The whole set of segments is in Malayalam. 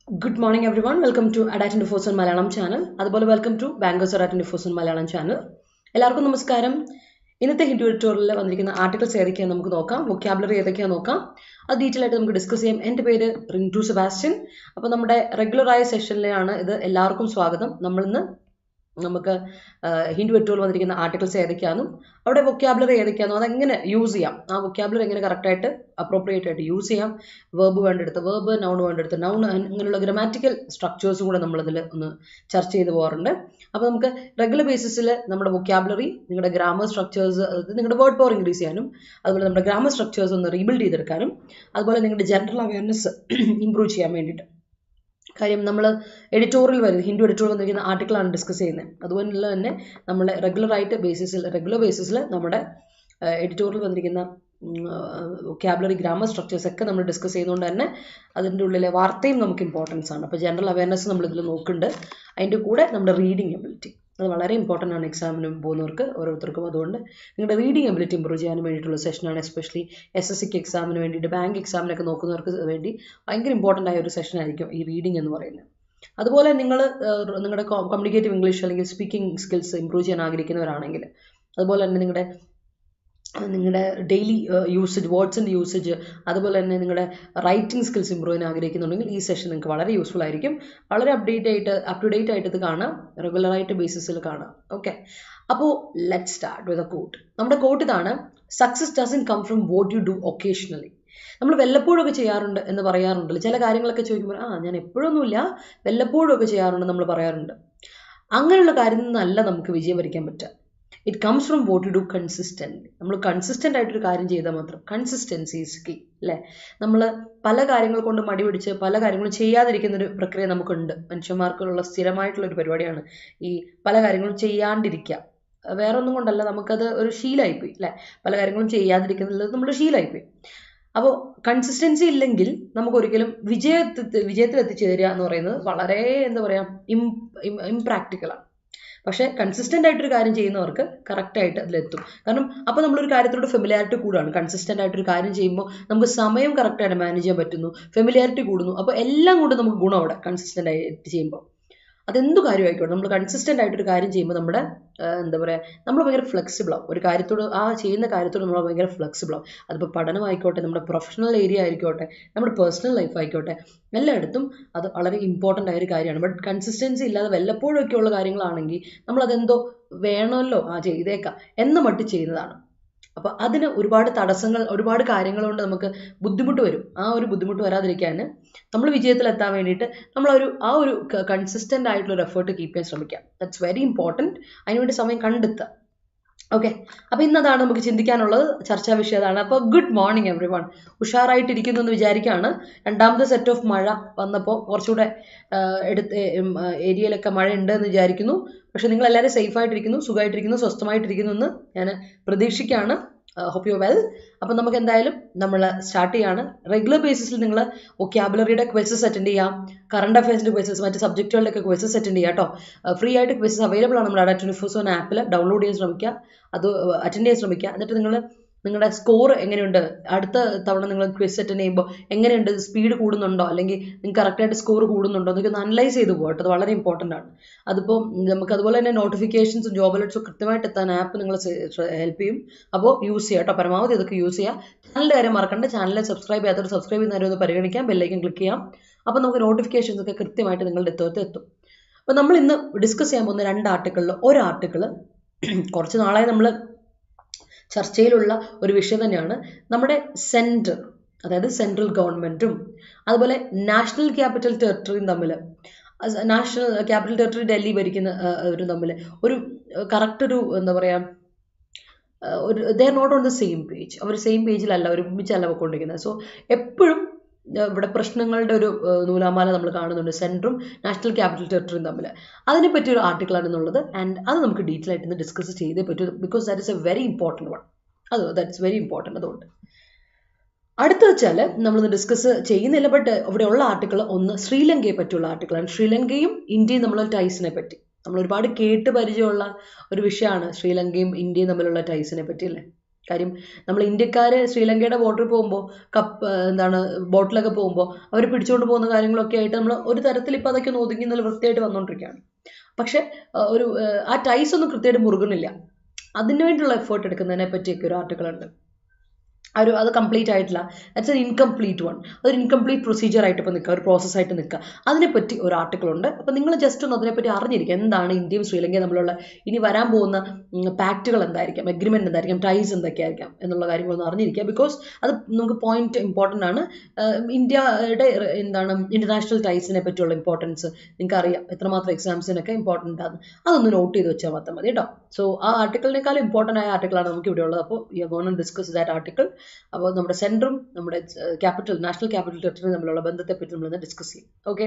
Good morning everyone. Welcome to Adda247 Malayalam channel. അതുപോലെ welcome to Bankers Adda247 Malayalam channel. എല്ലാവർക്കും നമസ്കാരം. ഇന്നത്തെ എഡിറ്റോറിയലിൽ വന്നിരിക്കുന്ന ആർട്ടിക്കിൾസ് ഏതൊക്കെയാണ് നമുക്ക് നോക്കാം. വൊക്കാബുലറി ഏതൊക്കെയാണ് നോക്കാം. അത് ഡീറ്റെയിൽ ആയിട്ട് നമുക്ക് ഡിസ്കസ് ചെയ്യാം. എൻ്റെ പേര് റിന്റു സെബാസ്റ്റ്യൻ. അപ്പോൾ നമ്മുടെ റെഗുലർ ആയ സെഷനിലാണ് ഇത്. എല്ലാവർക്കും സ്വാഗതം. നമ്മളിന്ന് നമുക്ക് ഹിന്ദു എഡിറ്റോറിയൽ വന്നിരിക്കുന്ന ആർട്ടിക്കിൾസ് ഏതൊക്കെയാണെന്നും അവിടെ വൊക്കാബുലറി ഏതൊക്കെയാണെന്നോ അതെങ്ങനെ യൂസ് ചെയ്യാം, ആ വൊക്കാബുലറി എങ്ങനെ കറക്റ്റായിട്ട് അപ്രോപ്രിയേറ്റ് ആയിട്ട് യൂസ് ചെയ്യാം, വേർബ് വേണ്ടെടുത്ത് വേർബ്, നൗൺ വേണ്ടെടുത്ത് നൗൺ, അങ്ങനെയുള്ള ഗ്രാമാറ്റിക്കൽ സ്ട്രക്ചേഴ്സും കൂടെ നമ്മളിതിൽ ഒന്ന് ചർച്ച ചെയ്ത് പോകാറുണ്ട്. അപ്പോൾ നമുക്ക് റെഗുലർ ബേസിസിൽ നമ്മുടെ വൊക്കാബുലറി, നിങ്ങളുടെ ഗ്രാമർ സ്ട്രക്ചേഴ്സ്, നിങ്ങളുടെ വേർഡ് പവർ ഇൻക്രീസ് ചെയ്യാനും, അതുപോലെ നമ്മുടെ ഗ്രാമർ സ്ട്രക്ചേഴ്സ് ഒന്ന് റീബിൽഡ് ചെയ്തെടുക്കാനും, അതുപോലെ നിങ്ങളുടെ ജനറൽ അവയർനെസ് ഇംപ്രൂവ് ചെയ്യാൻ വേണ്ടിയിട്ട്. കാര്യം നമ്മൾ എഡിറ്റോറിയൽ വരും, ഹിന്ദു എഡിറ്റോറിയൽ വന്നിരിക്കുന്ന ആർട്ടിക്കിളാണ് ഡിസ്കസ് ചെയ്യുന്നത്. അതുപോലെ തന്നെ നമ്മൾ റെഗുലർ ബേസിസിൽ നമ്മുടെ എഡിറ്റോറിയൽ വന്നിരിക്കുന്ന വൊക്കാബുലറി, ഗ്രാമർ സ്ട്രക്ചേഴ്സ് ഒക്കെ നമ്മൾ ഡിസ്കസ് ചെയ്യുന്നതുകൊണ്ട് തന്നെ അതിൻ്റെ ഉള്ളിലെ വാർത്തയും നമുക്ക് ഇമ്പോർട്ടൻസ് ആണ്. അപ്പോൾ ജനറൽ അവയർനെസ് നമ്മളിതിൽ നോക്കുന്നുണ്ട്. അതിൻ്റെ കൂടെ നമ്മുടെ റീഡിങ് എബിലിറ്റി അത് വളരെ ഇമ്പോർട്ടൻ്റ് ആണ് എക്സാമിന് പോകുന്നവർക്ക് ഓരോരുത്തർക്കും. അതുകൊണ്ട് നിങ്ങളുടെ റീഡിങ് എബിലിറ്റി ഇമ്പ്രൂവ് ചെയ്യാൻ വേണ്ടിയിട്ടുള്ള സെഷനാണ്. എസ്പെഷ്യലി SSC എക്സാമിന് വേണ്ടിയിട്ട്, ബാങ്ക് എക്സാമിനൊക്കെ നോക്കുന്നവർക്ക് വേണ്ടി ഭയങ്കര ഇമ്പോർട്ടൻ്റ് ആയ ഒരു സെഷനായിരിക്കും ഈ റീഡിങ് എന്ന് പറയുന്നത്. അതുപോലെ നിങ്ങൾ നിങ്ങളുടെ കമ്മ്യൂണിക്കേറ്റീവ് ഇംഗ്ലീഷ് അല്ലെങ്കിൽ സ്പീക്കിംഗ് സ്കിൽസ് ഇമ്പ്രൂവ് ചെയ്യാൻ ആഗ്രഹിക്കുന്നവരാണെങ്കിൽ, അതുപോലെ തന്നെ നിങ്ങളുടെ ഡെയിലി യൂസേജ്, വേർഡ്സിൻ്റെ യൂസേജ്, അതുപോലെ തന്നെ നിങ്ങളുടെ റൈറ്റിംഗ് സ്കിൽസ് ഇമ്പ്രൂവ് ചെയ്യാൻ ആഗ്രഹിക്കുന്നുണ്ടെങ്കിൽ ഈ സെഷൻ നിങ്ങൾക്ക് വളരെ യൂസ്ഫുൾ ആയിരിക്കും. വളരെ അപ് ടു ഡേറ്റ് ആയിട്ട് ഇത് കാണാം, റെഗുലറായിട്ട് ബേസിസിൽ കാണാം. ഓക്കെ, അപ്പോൾ let start with a quote. നമ്മുടെ കോട്ട് ഇതാണ്: success doesn't come from what you do occasionally. നമ്മൾ വല്ലപ്പോഴൊക്കെ ചെയ്യാറുണ്ട് എന്ന് പറയാറുണ്ടല്ലോ. ചില കാര്യങ്ങളൊക്കെ ചോദിക്കുമ്പോൾ ഞാൻ എപ്പോഴൊന്നുമില്ല, വല്ലപ്പോഴും ഒക്കെ ചെയ്യാറുണ്ട് നമ്മൾ പറയാറുണ്ട്. അങ്ങനെയുള്ള കാര്യം നിന്നല്ല നമുക്ക് വിജയം വരിക്കാൻ പറ്റുക. It comes from what you do consistent. നമ്മൾ കൺസിസ്റ്റൻ്റ് ആയിട്ടൊരു കാര്യം ചെയ്താൽ മാത്രം. കൺസിസ്റ്റൻസി ഈസ് കീ അല്ലേ. നമ്മൾ പല കാര്യങ്ങൾ കൊണ്ട് മടി പിടിച്ച് പല കാര്യങ്ങളും ചെയ്യാതിരിക്കുന്നൊരു പ്രക്രിയ നമുക്കുണ്ട്. മനുഷ്യന്മാർക്കുള്ള സ്ഥിരമായിട്ടുള്ളൊരു പരിപാടിയാണ് ഈ പല കാര്യങ്ങളും ചെയ്യാണ്ടിരിക്കുക. വേറെ ഒന്നും കൊണ്ടല്ല, നമുക്കത് ഒരു ശീലമായിപ്പോയി അല്ലേ. പല കാര്യങ്ങളും ചെയ്യാതിരിക്കുന്നത് നമ്മുടെ ശീലമായിപ്പോയി. അപ്പോൾ കൺസിസ്റ്റൻസി ഇല്ലെങ്കിൽ നമുക്കൊരിക്കലും വിജയത്തിൽ എത്തിച്ചേരുക എന്ന് പറയുന്നത് വളരെ ഇംപ്രാക്ടിക്കലാണ്. പക്ഷേ കൺസിസ്റ്റൻ്റ് ആയിട്ടൊരു കാര്യം ചെയ്യുന്നവർക്ക് കറക്റ്റായിട്ട് അതിലെത്തും. കാരണം അപ്പോൾ നമ്മളൊരു കാര്യത്തോട് ഫെമിലിയാരിറ്റി കൂടുകയാണ്. കൺസിസ്റ്റൻ്റ് ആയിട്ടൊരു കാര്യം ചെയ്യുമ്പോൾ നമുക്ക് സമയം കറക്റ്റായിട്ട് മാനേജ് ചെയ്യാൻ പറ്റുന്നു, ഫെമിലിയാരിറ്റി കൂടുന്നു. അപ്പോൾ എല്ലാം കൊണ്ട് നമുക്ക് ഗുണം അവിടെ കൺസിസ്റ്റൻ്റ് ആയിട്ട് ചെയ്യുമ്പോൾ. അതെന്തു കാര്യമായിക്കോട്ടെ, നമ്മൾ കൺസിസ്റ്റൻ്റ് ആയിട്ടൊരു കാര്യം ചെയ്യുമ്പോൾ നമ്മുടെ നമ്മൾ ഭയങ്കര ഫ്ലെക്സിബിളാവും. ഒരു കാര്യത്തോട്, ആ ചെയ്യുന്ന കാര്യത്തോട് നമ്മൾ ഭയങ്കര ഫ്ലെക്സിബിളാവും. അതിപ്പോൾ പഠനമായിക്കോട്ടെ, നമ്മുടെ പ്രൊഫഷണൽ ഏരിയ ആയിക്കോട്ടെ, നമ്മുടെ പേഴ്സണൽ ലൈഫ് ആയിക്കോട്ടെ, എല്ലായിടത്തും അത് വളരെ ഇമ്പോർട്ടൻ്റ് ആയൊരു കാര്യമാണ്. ബട്ട് കൺസിസ്റ്റൻസി ഇല്ലാതെ വല്ലപ്പോഴൊക്കെ ഉള്ള കാര്യങ്ങളാണെങ്കിൽ നമ്മളതെന്തോ വേണമല്ലോ, ചെയ്തേക്കാം എന്ന മട്ടി ചെയ്യുന്നതാണ്. അപ്പോൾ അതിന് ഒരുപാട് തടസ്സങ്ങൾ, ഒരുപാട് കാര്യങ്ങൾ കൊണ്ട് നമുക്ക് ബുദ്ധിമുട്ട് വരും. ആ ഒരു ബുദ്ധിമുട്ട് വരാതിരിക്കാൻ നമ്മൾ വിജയത്തിലെത്താൻ വേണ്ടിയിട്ട് നമ്മൾ ആ ഒരു കൺസിസ്റ്റൻ്റ് ആയിട്ടുള്ളൊരു എഫേർട്ട് കീപ്പ് ചെയ്യാൻ ശ്രമിക്കാം. That's very important. അതിനുവേണ്ടി സമയം കണ്ടെത്തുക. ഓക്കെ, അപ്പോൾ ഇന്നതാണ് നമുക്ക് ചിന്തിക്കാനുള്ളത്. ചർച്ചാ വിഷയം അതാണ്. അപ്പോൾ ഗുഡ് മോർണിംഗ് എവ്രി വൺ. ഉഷാറായിട്ടിരിക്കുന്നു എന്ന് വിചാരിക്കുകയാണ്. രണ്ടാമത്തെ സെറ്റ് ഓഫ് മഴ വന്നപ്പോൾ കുറച്ചുകൂടെ ഏരിയയിലൊക്കെ മഴ ഉണ്ട് എന്ന് വിചാരിക്കുന്നു. പക്ഷെ നിങ്ങൾ എല്ലാവരും സേഫായിട്ടിരിക്കുന്നു, സുഖമായിട്ടിരിക്കുന്നു, സ്വസ്ഥമായിട്ടിരിക്കുന്നു എന്ന് ഞാൻ പ്രതീക്ഷിക്കുകയാണ്. Hope you well. അപ്പം നമുക്ക് എന്തായാലും നമ്മൾ സ്റ്റാർട്ട് ചെയ്യാണ്. റെഗുലർ ബേസിസിൽ നിങ്ങൾ വൊക്കാബുലറിയുടെ ക്വസസ് അറ്റൻഡ് ചെയ്യാം, കറണ്ട് അഫയേഴ്സിൻ്റെ ക്വസസ്, മറ്റ് സബ്ജക്റ്റുകളുടെയൊക്കെ ക്വസസ് അറ്റൻഡ് ചെയ്യാം കേട്ടോ. ഫ്രീ ആയിട്ട് ക്വസസ് അവൈലബിൾ ആണ് നമ്മുടെ Adda247 ആപ്പിൽ. ഡൗൺലോഡ് ചെയ്യാൻ ശ്രമിക്കുക, അത് അറ്റൻഡ് ചെയ്യാൻ ശ്രമിക്കുക. എന്നിട്ട് നിങ്ങളുടെ സ്കോർ എങ്ങനെയുണ്ട്, അടുത്ത തവണ നിങ്ങൾ ക്വിസ് അറ്റൻഡ് ചെയ്യുമ്പോൾ എങ്ങനെയുണ്ട്, സ്പീഡ് കൂടുന്നുണ്ടോ, അല്ലെങ്കിൽ നിങ്ങൾക്ക് കറക്റ്റായിട്ട് സ്കോർ കൂടുന്നുണ്ടോ എന്നൊക്കെ ഒന്ന് അനലൈസ് ചെയ്ത് പോകട്ടെ. അത് വളരെ ഇമ്പോർട്ടൻ്റ് ആണ്. അതിപ്പോൾ നമുക്ക് അതുപോലെ തന്നെ നോട്ടിഫിക്കേഷൻസും ജോബ് അലേർട്സും കൃത്യമായിട്ട് എത്താൻ ആപ്പ് നിങ്ങൾ ഹെൽപ്പ് ചെയ്യും. അപ്പോൾ യൂസ് ചെയ്യുക കേട്ടോ, പരമാവധി ഇതൊക്കെ യൂസ് ചെയ്യുക. ചാനലിൻ്റെ കാര്യം മറക്കണ്ട, ചാനലിൽ സബ്സ്ക്രൈബ് ചെയ്യാത്തവർ സബ്സ്ക്രൈബ് ചെയ്യുന്നവരെ ഒന്ന് പരിഗണിക്കാം, ബെല്ലൈക്കൻ ക്ലിക്ക് ചെയ്യാം. അപ്പോൾ നമുക്ക് നോട്ടിഫിക്കേഷൻസ് ഒക്കെ കൃത്യമായിട്ട് നിങ്ങളുടെ എത്തും. അപ്പോൾ നമ്മൾ ഇന്ന് ഡിസ്കസ് ചെയ്യാൻ പോകുന്ന 2 ആർട്ടിക്കിളിൽ ഒരു ആർട്ടിക്കിൾ കുറച്ച് നാളായി നമ്മൾ ചർച്ചയിലുള്ള ഒരു വിഷയം തന്നെയാണ്. നമ്മുടെ സെൻറ്റർ, അതായത് സെൻട്രൽ ഗവൺമെൻറ്റും അതുപോലെ നാഷണൽ ക്യാപിറ്റൽ ടെറിട്ടറിയും തമ്മിൽ, നാഷണൽ ക്യാപിറ്റൽ ടെറിട്ടറി ഡൽഹി ഭരിക്കുന്നവരും തമ്മിൽ ഒരു കറക്റ്റ് ഒരു they are not on the same page. അവർ സെയിം പേജിലല്ല, ഒരുമിച്ചല്ല പോയിക്കൊണ്ടിരിക്കുന്നത്. സോ എപ്പോഴും ഇവിടെ പ്രശ്നങ്ങളുടെ ഒരു നൂലാമാല നമ്മൾ കാണുന്നുണ്ട്, സെൻറ്ററും നാഷണൽ ക്യാപിറ്റൽ ടെറിട്ടറിയും തമ്മിൽ. അതിനെ പറ്റിയൊരു ആർട്ടിക്കിളാണെന്നുള്ളത്. ആൻഡ് അത് നമുക്ക് ഡീറ്റെയിൽ ആയിട്ട് ഇന്ന് ഡിസ്കസ് ചെയ്തേ പറ്റൂ, because that is A very important one. That's very important. അതുകൊണ്ട് അടുത്ത വെച്ചാൽ നമ്മളിന്ന് ഡിസ്കസ് ചെയ്യുന്നില്ല, ബട്ട് ഇവിടെയുള്ള ആർട്ടിക്കിൾ ഒന്ന് ശ്രീലങ്കയെ പറ്റിയുള്ള ആർട്ടിക്കിളാണ്. ശ്രീലങ്കയും ഇന്ത്യയും തമ്മിലുള്ള ടൈസിനെ പറ്റി നമ്മൾ ഒരുപാട് കേട്ട് പരിചയമുള്ള ഒരു വിഷയമാണ് ശ്രീലങ്കയും ഇന്ത്യയും തമ്മിലുള്ള ടൈസിനെ പറ്റി അല്ലേ. കാര്യം നമ്മൾ ഇന്ത്യക്കാർ ശ്രീലങ്കയുടെ ബോർഡറിൽ പോകുമ്പോൾ എന്താണ് ബോട്ടിലൊക്കെ പോകുമ്പോൾ അവർ പിടിച്ചുകൊണ്ട് പോകുന്ന കാര്യങ്ങളൊക്കെ ആയിട്ട് നമ്മൾ ഒരു തരത്തിൽ ഇപ്പോൾ അതൊക്കെ ഒന്ന് ഒതുങ്ങി നല്ല വൃത്തിയായിട്ട് വന്നുകൊണ്ടിരിക്കുകയാണ്. പക്ഷെ ഒരു ആ ടൈസ് ഒന്നും കൃത്യമായിട്ട് മുറുകുന്നില്ല. അതിനു വേണ്ടിയുള്ള എഫേർട്ട് എടുക്കുന്നതിനെ പറ്റിയൊക്കെ ഒരു ആർട്ടിക്കിൾ ഉണ്ട്. അത് കംപ്ലീറ്റ് ആയിട്ടില്ല, ദാറ്റ്സ് എൻ ഇൻകംപ്ലീറ്റ് വൺ. അതൊരു ഇൻകംപ്ലീറ്റ് പ്രൊസീജിയർ ആയിട്ട് ഇപ്പോൾ നിൽക്കുക, ഒരു പ്രോസസ്സായിട്ട് നിൽക്കുക. അതിനെപ്പറ്റി ഒരു ആർട്ടിക്കിൾ ഉണ്ട്. അപ്പോൾ നിങ്ങൾ ജസ്റ്റ് ഒന്ന് അതിനെപ്പറ്റി അറിഞ്ഞിരിക്കുക, എന്താണ് ഇന്ത്യയും ശ്രീലങ്കയും തമ്മിലുള്ള ഇനി വരാൻ പോകുന്ന പാക്റ്റുകൾ എന്തായിരിക്കാം, എഗ്രിമെൻറ്റ് എന്തായിരിക്കാം, ടൈസ് എന്തൊക്കെയായിരിക്കാം എന്നുള്ള കാര്യങ്ങളൊന്ന് അറിഞ്ഞിരിക്കുക. ബിക്കോസ് അത് നമുക്ക് പോയിന്റ് ഇമ്പോർട്ടൻ്റ് ആണ്. ഇന്ത്യയുടെ ഇന്റർനാഷണൽ ടൈസിനെ പറ്റിയുള്ള ഇമ്പോർട്ടൻസ് നിങ്ങൾക്ക് അറിയാം, എത്രമാത്രം എക്സാംസിനൊക്കെ ഇമ്പോർട്ടൻ്റ് ആണ്. അതൊന്ന് നോട്ട് ചെയ്ത് വെച്ചാൽ മാത്രം മതി കേട്ടോ. സോ ആ ആർട്ടിക്കിളിനേക്കാളും ഇമ്പോർട്ടൻ്റ് ആയ ആർട്ടിക്കിളാണ് നമുക്ക് ഇവിടെ ഉള്ളത്. അപ്പോൾ you are going to discuss that article. അപ്പോൾ നമ്മുടെ സെൻറ്ററും നമ്മുടെ നാഷണൽ ക്യാപിറ്റൽ ടെറിട്ടറി തമ്മിലുള്ള ബന്ധത്തെ പറ്റി നമ്മളൊന്ന് ഡിസ്കസ് ചെയ്യും. Okay,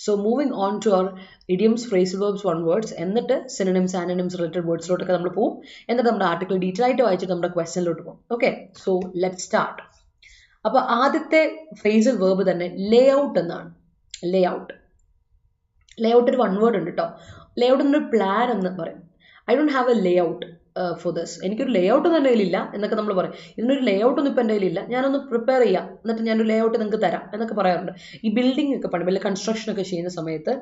so moving on to our idioms, phrasal verbs, one words, എന്നിട്ട് സിനോണിംസ്, ആന്റണിംസ്, റിലേറ്റഡ് വേർഡ്സിലോട്ടൊക്കെ നമ്മൾ പോകും. എന്നിട്ട് നമ്മുടെ ആർട്ടിക്കിൾ ഡീറ്റെയിൽ ആയിട്ട് വായിച്ചിട്ട് നമ്മുടെ ക്വസ്റ്റ്യനിലോട്ട് പോകും. Okay, so let start. അപ്പോൾ ആദ്യത്തെ ഫ്രേസൽ വേർബ് തന്നെ ലേ ഔട്ട് എന്നാണ്. ലേ ഔട്ട് ഒരു വൺ വേർഡ് ഉണ്ട് കേട്ടോ. ലേ ഔട്ട് എന്നൊരു പ്ലാൻ എന്ന് പറയും. I don't have A Leh out for this. എനിക്കൊരു ലേ ഔട്ട് ഒന്നും എൻ്റെ കയ്യിലില്ല എന്നൊക്കെ നമ്മൾ പറയും. ഇതിനൊരു ലേ ഔട്ട് ഒന്നും ഇപ്പം എൻ്റെ കയ്യിലില്ല, ഞാനൊന്ന് പ്രിപ്പയർ ചെയ്യാം എന്നിട്ട് ഞാനൊരു ലേ ഔട്ട് നിങ്ങൾക്ക് തരാം എന്നൊക്കെ പറയാറുണ്ട്. ഈ ബിൽഡിംഗ് ഒക്കെ പണി, വലിയ കൺസ്ട്രക്ഷൻ ഒക്കെ ചെയ്യുന്ന സമയത്ത്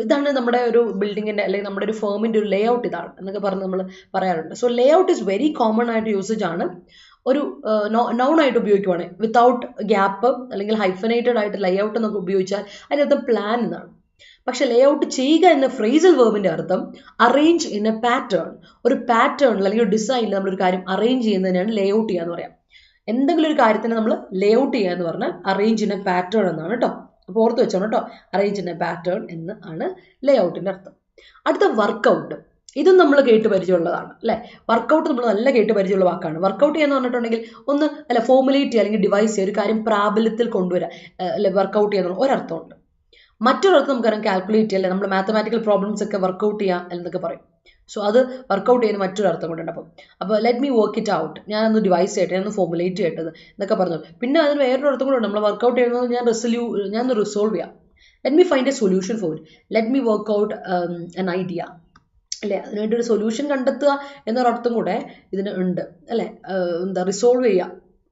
ഇതാണ് നമ്മുടെ ഒരു ബിൽഡിങ്ങിൻ്റെ അല്ലെങ്കിൽ നമ്മുടെ ഒരു ഫേമിൻ്റെ ഒരു ലേ ഔട്ട് ഇതാണ് എന്നൊക്കെ പറഞ്ഞ് നമ്മൾ പറയാറുണ്ട്. So Leh out is very common ആയിട്ട് യൂസേജ് ആണ്. ഒരു നൗൺ ആയിട്ട് ഉപയോഗിക്കുവാണ്, വിത്തൗട്ട് ഗ്യാപ്പ് അല്ലെങ്കിൽ ഹൈഫനേറ്റഡ് ആയിട്ട് ലേ ഔട്ട് എന്നൊക്കെ ഉപയോഗിച്ചാൽ അതിനർത്ഥം പ്ലാൻ എന്നാണ്. പക്ഷെ ലേ ഔട്ട് ചെയ്യുക എന്ന ഫ്രേസൽ വേർബിന്റെ അർത്ഥം അറേഞ്ച് ഇൻ എ പാറ്റേൺ. ഒരു പാറ്റേൺ അല്ലെങ്കിൽ ഒരു ഡിസൈനിൽ നമ്മളൊരു കാര്യം അറേഞ്ച് ചെയ്യുന്നതിനാണ് ലേ ഔട്ട് ചെയ്യുക എന്ന് പറയാം. എന്തെങ്കിലും ഒരു കാര്യത്തിന് നമ്മൾ ലേ ഔട്ട് ചെയ്യുക എന്ന് പറഞ്ഞാൽ അറേഞ്ച് ഇൻ എ പാറ്റേൺ എന്നാണ് കേട്ടോ. അപ്പോൾ ഓർത്ത് വെച്ചോണം കേട്ടോ, അറേഞ്ച് ഇൻ എ പാറ്റേൺ എന്ന് ആണ് ലേ ഔട്ടിന്റെ അർത്ഥം. അടുത്ത വർക്കൗട്ട്. ഇതും നമ്മൾ കേട്ട് പരിചയമുള്ളതാണ് അല്ലേ. വർക്കൗട്ട് നമ്മൾ നല്ല കേട്ട് പരിചയമുള്ള വാക്കാണ്. വർക്കൗട്ട് ചെയ്യാന്ന് പറഞ്ഞിട്ടുണ്ടെങ്കിൽ ഒന്ന് ഫോർമുലേറ്റ് ചെയ്യുക അല്ലെങ്കിൽ ഡിവൈസ് ചെയ്യുക, ഒരു കാര്യം പ്രാബല്യത്തിൽ കൊണ്ടുവരിക അല്ലെ. വർക്കൗട്ട് ചെയ്യുന്ന ഒരർത്ഥമുണ്ട്. മറ്റൊരർത്ഥം നമുക്കറിയാം കാൽക്കുലേറ്റ് ചെയ്യുക, അല്ലെ നമ്മൾ മാത്തമാറ്റിക്കൽ പ്രോബ്ലംസ് ഒക്കെ വർക്കൗട്ട് ചെയ്യുക എന്നൊക്കെ പറയും. സോ അത് വർക്കൗട്ട് ചെയ്യുന്ന മറ്റൊരു അർത്ഥം കൊണ്ടുണ്ട്. അപ്പോൾ let me work it out, ഞാനൊന്ന് ഡിവൈസ് ചെയ്യട്ടെ, ഞാനൊന്ന് ഫോർമുലേറ്റ് ചെയ്യട്ടത് എന്നൊക്കെ പറഞ്ഞു. പിന്നെ അതിന് വേറൊരു അർത്ഥം കൂടെ ഉണ്ട്. നമ്മൾ വർക്കൗട്ട് ചെയ്യുന്നത് ഞാനൊന്ന് റിസോൾവ് ചെയ്യാം. Let me find A solution for it, let me work out an idea അല്ലേ. അതിനുവേണ്ടി ഒരു സൊല്യൂഷൻ കണ്ടെത്തുക എന്നൊരർത്ഥം കൂടെ ഇതിന് ഉണ്ട് അല്ലേ. റിസോൾവ് ചെയ്യുക,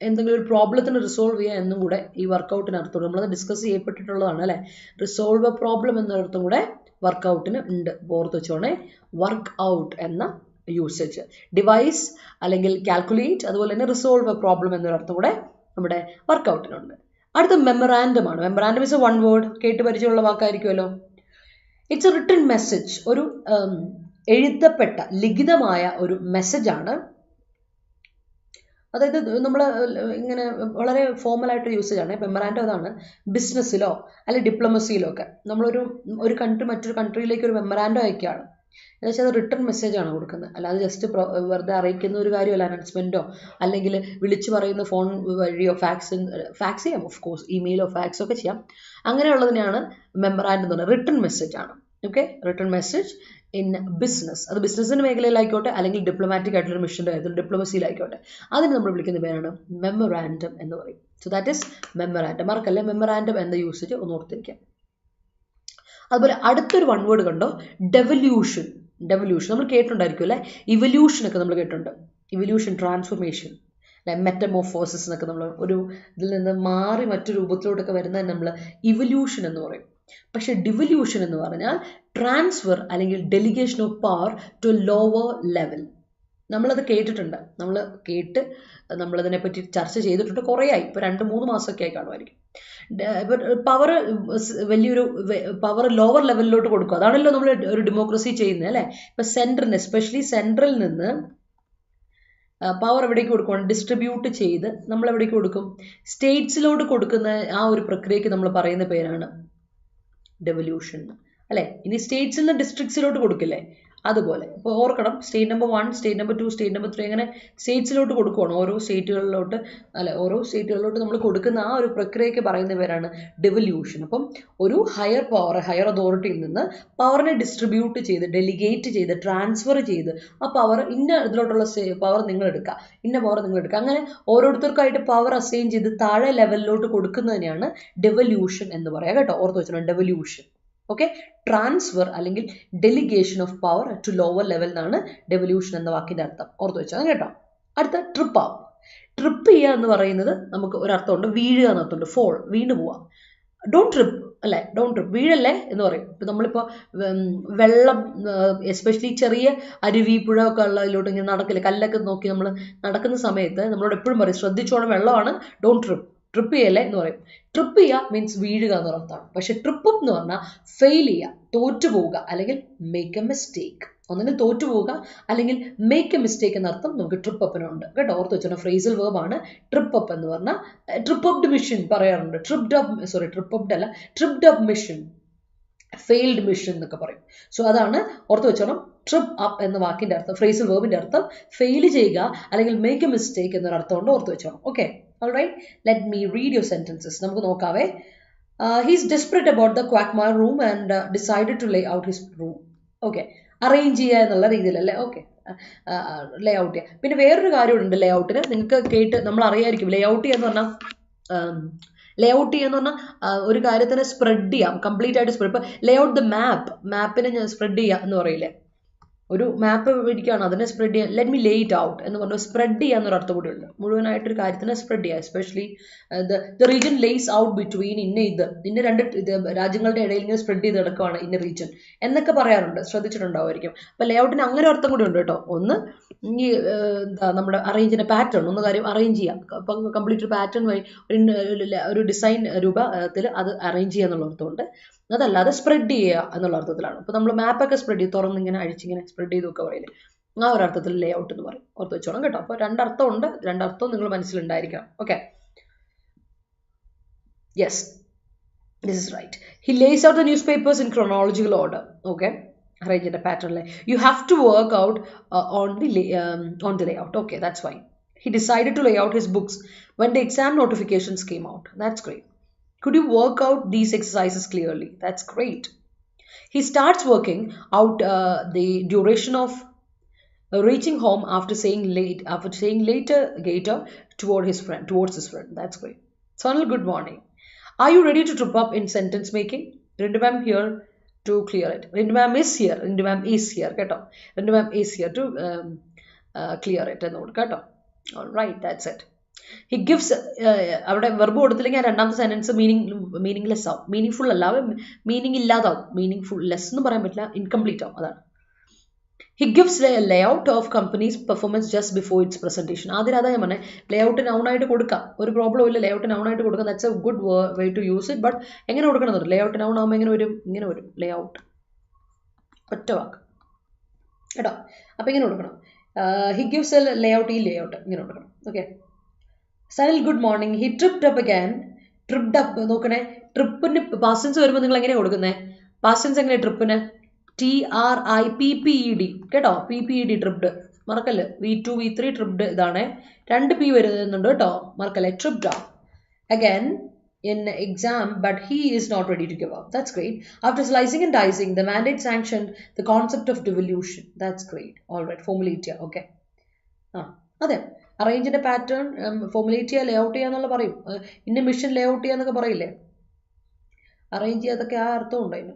എന്തെങ്കിലും ഒരു പ്രോബ്ലത്തിന് റിസോൾവ് ചെയ്യുക എന്നും കൂടെ ഈ വർക്കൗട്ടിന് അർത്ഥമുണ്ട്. നമ്മളത് ഡിസ്കസ് ചെയ്യപ്പെട്ടിട്ടുള്ളതാണ് അല്ലേ. റിസോൾവ് എ പ്രോബ്ലം എന്നൊരർത്ഥം കൂടെ വർക്കൗട്ടിന് ഉണ്ട്. ഓർത്ത് വെച്ചോണേ, വർക്ക് ഔട്ട് എന്ന യൂസേജ്. ഡിവൈസ് അല്ലെങ്കിൽ കാൽക്കുലേറ്റ്, അതുപോലെ തന്നെ റിസോൾവ് എ പ്രോബ്ലം എന്നൊരർത്ഥം കൂടെ നമ്മുടെ വർക്കൗട്ടിനുണ്ട്. അടുത്ത മെമ്മറാൻഡം ആണ്. Memorandum is A one word, കേട്ട് പരിചയമുള്ള വാക്കായിരിക്കുമല്ലോ. ഇറ്റ്സ് എ റിട്ടൺ മെസ്സേജ്, ഒരു എഴുതപ്പെട്ട ലിഖിതമായ ഒരു മെസ്സേജാണ്. അതായത് നമ്മൾ ഇങ്ങനെ വളരെ ഫോർമലായിട്ട് യൂസേജ് ആണ് മെമ്മറാൻഡം. അതാണ് ബിസിനസ്സിലോ അല്ലെങ്കിൽ ഡിപ്ലോമസിയിലോ ഒക്കെ നമ്മളൊരു കൺട്രി മറ്റൊരു കൺട്രിയിലേക്ക് ഒരു മെമ്മറാൻഡം അയക്കുകയാണ് എന്ന് വെച്ചാൽ അത് റിട്ടൺ മെസ്സേജ് ആണ് കൊടുക്കുന്നത്. അല്ലാതെ ജസ്റ്റ് വെറുതെ അറിയിക്കുന്ന ഒരു കാര്യമല്ല. അനൗൺസ്മെൻറ്റോ അല്ലെങ്കിൽ വിളിച്ചു പറയുന്ന ഫോൺ വഴിയോ ഫാക്സ് ചെയ്യാം, ഓഫ് കോഴ്സ് ഇമെയിലോ ഫാക്സോ ഒക്കെ ചെയ്യാം. അങ്ങനെയുള്ളതിനെയാണ് മെമ്മറാൻഡം എന്ന് പറയുന്നത്. റിട്ടൺ മെസ്സേജ് ആണ്. Okay, written message in business. അത് ബിസിനസ്സിൻ്റെ മേഖലയിലായിക്കോട്ടെ അല്ലെങ്കിൽ ഡിപ്ലോമാറ്റിക് ആയിട്ടുള്ള മിഷൻ്റെ കാര്യത്തിൽ ഡിപ്ലോമസിയിലായിക്കോട്ടെ, അതിന് നമ്മൾ വിളിക്കുന്ന പേരാണ് മെമ്മറാൻഡം എന്ന് പറയും. So that is memorandum. മാർക്കല്ലേ, മെമ്മറാൻഡം എന്ന യൂസേജ് ഒന്ന് ഓർത്തിരിക്കാം. അതുപോലെ അടുത്തൊരു വൺ വേർഡ് കണ്ടോ, ഡെവല്യൂഷൻ. നമ്മൾ കേട്ടിട്ടുണ്ടായിരിക്കും അല്ലേ. ഇവല്യൂഷൻ ഒക്കെ നമ്മൾ കേട്ടിട്ടുണ്ട്. ഇവല്യൂഷൻ, ട്രാൻസ്ഫോർമേഷൻ അല്ലെ, മെറ്റമോർഫോസിസ് എന്നൊക്കെ നമ്മൾ ഒരു ഇതിൽ നിന്ന് മാറി മറ്റൊരു രൂപത്തിലോട്ടൊക്കെ വരുന്നതിന് നമ്മൾ ഇവല്യൂഷൻ എന്ന് പറയും. പക്ഷെ ഡിവല്യൂഷൻ എന്ന് പറഞ്ഞാൽ ട്രാൻസ്ഫർ അല്ലെങ്കിൽ delegation of power to lower level. നമ്മളത് കേട്ടിട്ടുണ്ട്, നമ്മളതിനെപ്പറ്റി ചർച്ച ചെയ്തിട്ടുണ്ട്. കുറേ ആയി, ഇപ്പോൾ 2-3 മാസമൊക്കെ ആയി കാണുമായിരിക്കും. പവർ വലിയൊരു പവർ ലോവർ ലെവലിലോട്ട് കൊടുക്കും. അതാണല്ലോ നമ്മൾ ഒരു ഡെമോക്രസി ചെയ്യുന്നത് അല്ലേ. ഇപ്പം സെൻട്രലിന്, എസ്പെഷ്യലി സെൻട്രലിൽ നിന്ന് പവർ എവിടേക്ക് കൊടുക്കണം, ഡിസ്ട്രിബ്യൂട്ട് ചെയ്ത് നമ്മൾ എവിടേക്ക് കൊടുക്കും, സ്റ്റേറ്റ്സിലോട്ട് കൊടുക്കുന്ന ആ ഒരു പ്രക്രിയയ്ക്ക് നമ്മൾ പറയുന്ന പേരാണ് ഡെവല്യൂഷൻ അല്ലേ. ഇനി സ്റ്റേറ്റ്സിൽ നിന്ന് ഡിസ്ട്രിക്ട്സിലോട്ട് കൊടുക്കില്ലേ, അതുപോലെ. ഇപ്പോൾ ഓർക്കണം, state number 1, state number 2, state number 3 അങ്ങനെ സ്റ്റേറ്റ്സിലോട്ട് കൊടുക്കുകയാണ്. ഓരോ സ്റ്റേറ്റുകളിലോട്ട് നമ്മൾ കൊടുക്കുന്ന ആ ഒരു പ്രക്രിയയ്ക്ക് പറയുന്ന പേരാണ് ഡെവല്യൂഷൻ. അപ്പം ഒരു ഹയർ അതോറിറ്റിയിൽ നിന്ന് പവറിനെ ഡിസ്ട്രിബ്യൂട്ട് ചെയ്ത്, ഡെലിഗേറ്റ് ചെയ്ത്, ട്രാൻസ്ഫർ ചെയ്ത് ആ പവർ ഇന്ന ഇതിലോട്ടുള്ള പവർ നിങ്ങൾ എടുക്കുക, ഇന്ന പവർ നിങ്ങൾ എടുക്കുക, അങ്ങനെ ഓരോരുത്തർക്കായിട്ട് പവർ അസൈൻ ചെയ്ത് താഴെ ലെവലിലോട്ട് കൊടുക്കുന്നതിനെയാണ് ഡെവല്യൂഷൻ എന്ന് പറയുക കേട്ടോ. ഓർത്ത് വെച്ചോ, ഡെവല്യൂഷൻ. ഓക്കെ, ട്രാൻസ്ഫർ അല്ലെങ്കിൽ delegation of power to lower level എന്നാണ് ഡെവല്യൂഷൻ എന്ന വാക്കിന്റെ അർത്ഥം. ഓർത്ത് വെച്ചോ കേട്ടോ. അടുത്ത ട്രിപ്പ് അപ്പ്. ട്രിപ്പ് ചെയ്യുക എന്ന് പറയുന്നത് നമുക്ക് ഒരർത്ഥമുണ്ട്, വീഴുക എന്നർത്ഥമുണ്ട്. ഫോൾ, വീണ് പോവുക. ഡോണ്ട് ട്രിപ്പ് അല്ലേ, ഡോണ്ട് ട്രിപ്പ്, വീഴല്ലേ എന്ന് പറയും. ഇപ്പം നമ്മളിപ്പോൾ വെള്ളം എസ്പെഷ്യലി ചെറിയ അരുവി പുഴ ഒക്കെ ഉള്ളതിലോട്ട് ഇങ്ങനെ നടക്കില്ല, കല്ലൊക്കെ നോക്കി നമ്മൾ നടക്കുന്ന സമയത്ത് നമ്മളോട് എപ്പോഴും പറയും ശ്രദ്ധിച്ചോണം വെള്ളമാണ്, ഡോണ്ട് ട്രിപ്പ്, ട്രിപ്പ് ചെയ്യല്ലേ എന്ന് പറയും. ട്രിപ്പ് ചെയ്യുക മീൻസ് വീഴുക എന്ന് അർത്ഥമാണ്. പക്ഷെ ട്രിപ്പ് അപ്പ് എന്ന് പറഞ്ഞാൽ ഫെയിൽ ചെയ്യുക, തോറ്റു പോവുക, അല്ലെങ്കിൽ മേക്ക് എ മിസ്റ്റേക്ക്. ഒന്നിനും തോറ്റു പോവുക അല്ലെങ്കിൽ മേക്ക് എ മിസ്റ്റേക്ക് എന്നർത്ഥം നമുക്ക് ട്രിപ്പ് അപ്പിനുണ്ട് കേട്ടോ. ഓർത്ത് വെച്ചോ, ഫ്രേസൽ വേർബ് ആണ് ട്രിപ്പ് അപ്പ് എന്ന് പറഞ്ഞാൽ. ട്രിപ്പ് അപ്ഡ് മിഷൻ പറയാറുണ്ട്, ട്രിപ്പ് അപ്ഡ് അല്ല, ട്രിപ്ഡ് അപ്പ് മിഷൻ, ഫെയിൽഡ് മിഷൻ എന്നൊക്കെ പറയും. സോ അതാണ് ഓർത്ത് വെച്ചോണം, ട്രിപ്പ് അപ്പ് എന്ന വാക്കിന്റെ അർത്ഥം, ഫ്രേസൽ വേർബിന്റെ അർത്ഥം ഫെയിൽ ചെയ്യുക അല്ലെങ്കിൽ മേക്ക് എ മിസ്റ്റേക്ക് എന്നൊരു അർത്ഥമുണ്ട്, ഓർത്ത് വെച്ചോണം. Okay, alright, let me read your sentences. നമുക്ക് നോക്കാവേ. He's desperate about the quagmire room and decided to lay out his room. Okay, arrange ചെയ്യുക എന്നുള്ള രീതിയിലല്ലേ. ഓക്കെ, ലേ ഔട്ട് ചെയ്യുക. പിന്നെ വേറൊരു കാര്യമുണ്ട് ലേ ഔട്ടിന്, നിങ്ങൾക്ക് കേട്ട് നമ്മൾ അറിയായിരിക്കും. ലേ ഔട്ട് ചെയ്യുക എന്ന് പറഞ്ഞാൽ ഒരു കാര്യത്തിനെ സ്പ്രെഡ് ചെയ്യാം, കംപ്ലീറ്റ് ആയിട്ട് സ്പ്രെഡ്. ഇപ്പം ലേ ഔട്ട് ദ മാപ്പിനെ ഞാൻ സ്പ്രെഡ് ചെയ്യുക എന്ന് പറയില്ലേ, ഒരു മാപ്പ് ഇരിക്കുകയാണ് അതിനെ സ്പ്രെഡ് ചെയ്യാൻ, let me Leh it out എന്ന് പറഞ്ഞു സ്പ്രെഡ് ചെയ്യുക എന്നൊരു അർത്ഥം കൂടി ഉണ്ട്. മുഴുവനായിട്ടൊരു കാര്യത്തിനെ സ്പ്രെഡ് ചെയ്യുക, especially the region lays out between ഇന്ന രണ്ട് രാജ്യങ്ങളുടെ ഇടയിൽ ഇങ്ങനെ സ്പ്രെഡ് ചെയ്ത് കിടക്കുകയാണ് ഇന്ന റീജിയൻ എന്നൊക്കെ പറയാറുണ്ട്, ശ്രദ്ധിച്ചിട്ടുണ്ടാവുമായിരിക്കും. അപ്പം ലേ ഔട്ടിന് അങ്ങനെ അർത്ഥം കൂടി ഉണ്ട് കേട്ടോ. ഒന്ന് ഈ നമ്മുടെ അറേഞ്ചിന്റെ പാറ്റേൺ, ഒന്ന് കാര്യം അറേഞ്ച് ചെയ്യാം, അപ്പം കംപ്ലീറ്റ് ഒരു പാറ്റേൺ വഴി ഒരു ഡിസൈൻ രൂപത്തിൽ അത് അറേഞ്ച് ചെയ്യുക എന്നുള്ള അർത്ഥമുണ്ട്. അതല്ലാതെ സ്പ്രെഡ് ചെയ്യുക എന്നുള്ള അർത്ഥത്തിലാണ്. ഇപ്പം നമ്മൾ മാപ്പൊക്കെ സ്പ്രെഡ് ചെയ്ത് തുറന്നിങ്ങനെ അഴിച്ചിങ്ങനെ സ്പ്രെഡ് ചെയ്തൊക്കെ പറയില്ലേ, ആ ഒരു അർത്ഥത്തിൽ ലേ ഔട്ട് എന്ന് പറയും. ഓർത്ത് വെച്ചോണം കേട്ടോ. അപ്പോൾ രണ്ടർത്ഥം ഉണ്ട്, രണ്ടർത്ഥവും നിങ്ങൾ മനസ്സിലുണ്ടായിരിക്കണം. Okay, yes, this is right. He lays out the newspapers in chronological order. Okay, അറേഞ്ചിന്റെ പാറ്റേണിലെ you have to work out on the layout. Okay, that's fine. He decided to lay out his books when the exam notifications came out. That's great. Could you work out these exercises clearly? That's great. He starts working out the duration of reaching home after saying later towards his friend. That's great. Sonal, good morning. Are you ready to trip up in sentence making? Rintu ma'am here to clear it. Rintu ma'am is here. Rintu ma'am is here. Rintu ma'am is here to clear it. All right, that's it. He gives അവിടെ വെർബ് കൊടുത്തില്ലെങ്കിൽ രണ്ടാമത്തെ സെന്റൻസ് മീനിങ്ലെസ് ആവും, മീനിങ് ഫുൾ അല്ലാതെ മീനിങ് ഇല്ലാതാവും, മീനിങ് ഫുൾ ലെസ് എന്ന് പറയാൻ പറ്റില്ല, ഇൻകംപ്ലീറ്റ് ആവും. അതാണ്. He gives a layout of company's performance just before its presentation. ആദ്യം അതാ ഞാൻ പറഞ്ഞത്, ലേഔട്ട് നൗൺ ആയിട്ട് കൊടുക്കാം, ഒരു പ്രോബ്ലം ഇല്ല, ലേഔട്ട് നൗൺ ആയിട്ട് കൊടുക്കാം. That's a good way to use it. But എങ്ങനെ കൊടുക്കണം, ലേഔട്ട് നൗൺ ആകുമ്പോൾ ഇങ്ങനെ വരും ലേഔട്ട്, ഒറ്റ വാക്ക് കേട്ടോ. അപ്പം ഇങ്ങനെ കൊടുക്കണം. He gives a layout, ഇങ്ങനെ കൊടുക്കണം. Okay, Sanil, good morning. He tripped up again. Tripped up നോക്കണേ, ട്രിപ്പിന് പാസ്റ്റൻസ് വരുമ്പോൾ നിങ്ങൾ എങ്ങനെയാണ് കൊടുക്കുന്നത്? പാസ്റ്റൻസ് എങ്ങനെയാണ് ട്രിപ്പിന്? TRIPPED കേട്ടോ, PPED ട്രിപ്ഡ്, മറക്കല്ലേ. V2 V3 ട്രിപ്ഡ്, ഇതാണ് 2 P വരുന്നുണ്ട് കേട്ടോ, മറക്കല്ലേ. ട്രിപ്ഡ് up again in exam, but he is not ready to give up. That's great. After slicing and dicing, the mandate sanctioned the concept of devolution. That's great. All right, formulate here. Okay. അതെ, അറേഞ്ചിന്റെ പാറ്റേൺ ഫോർമുലേറ്റ് ചെയ്യുക, ലേഔട്ട് ചെയ്യുക എന്നുള്ള പറയും. ഇന്ന മിഷൻ ലേഔട്ട് ചെയ്യുക എന്നൊക്കെ പറയില്ലേ, അറേഞ്ച് ചെയ്യാതൊക്കെ ആ അർത്ഥം ഉണ്ടായിരുന്നു.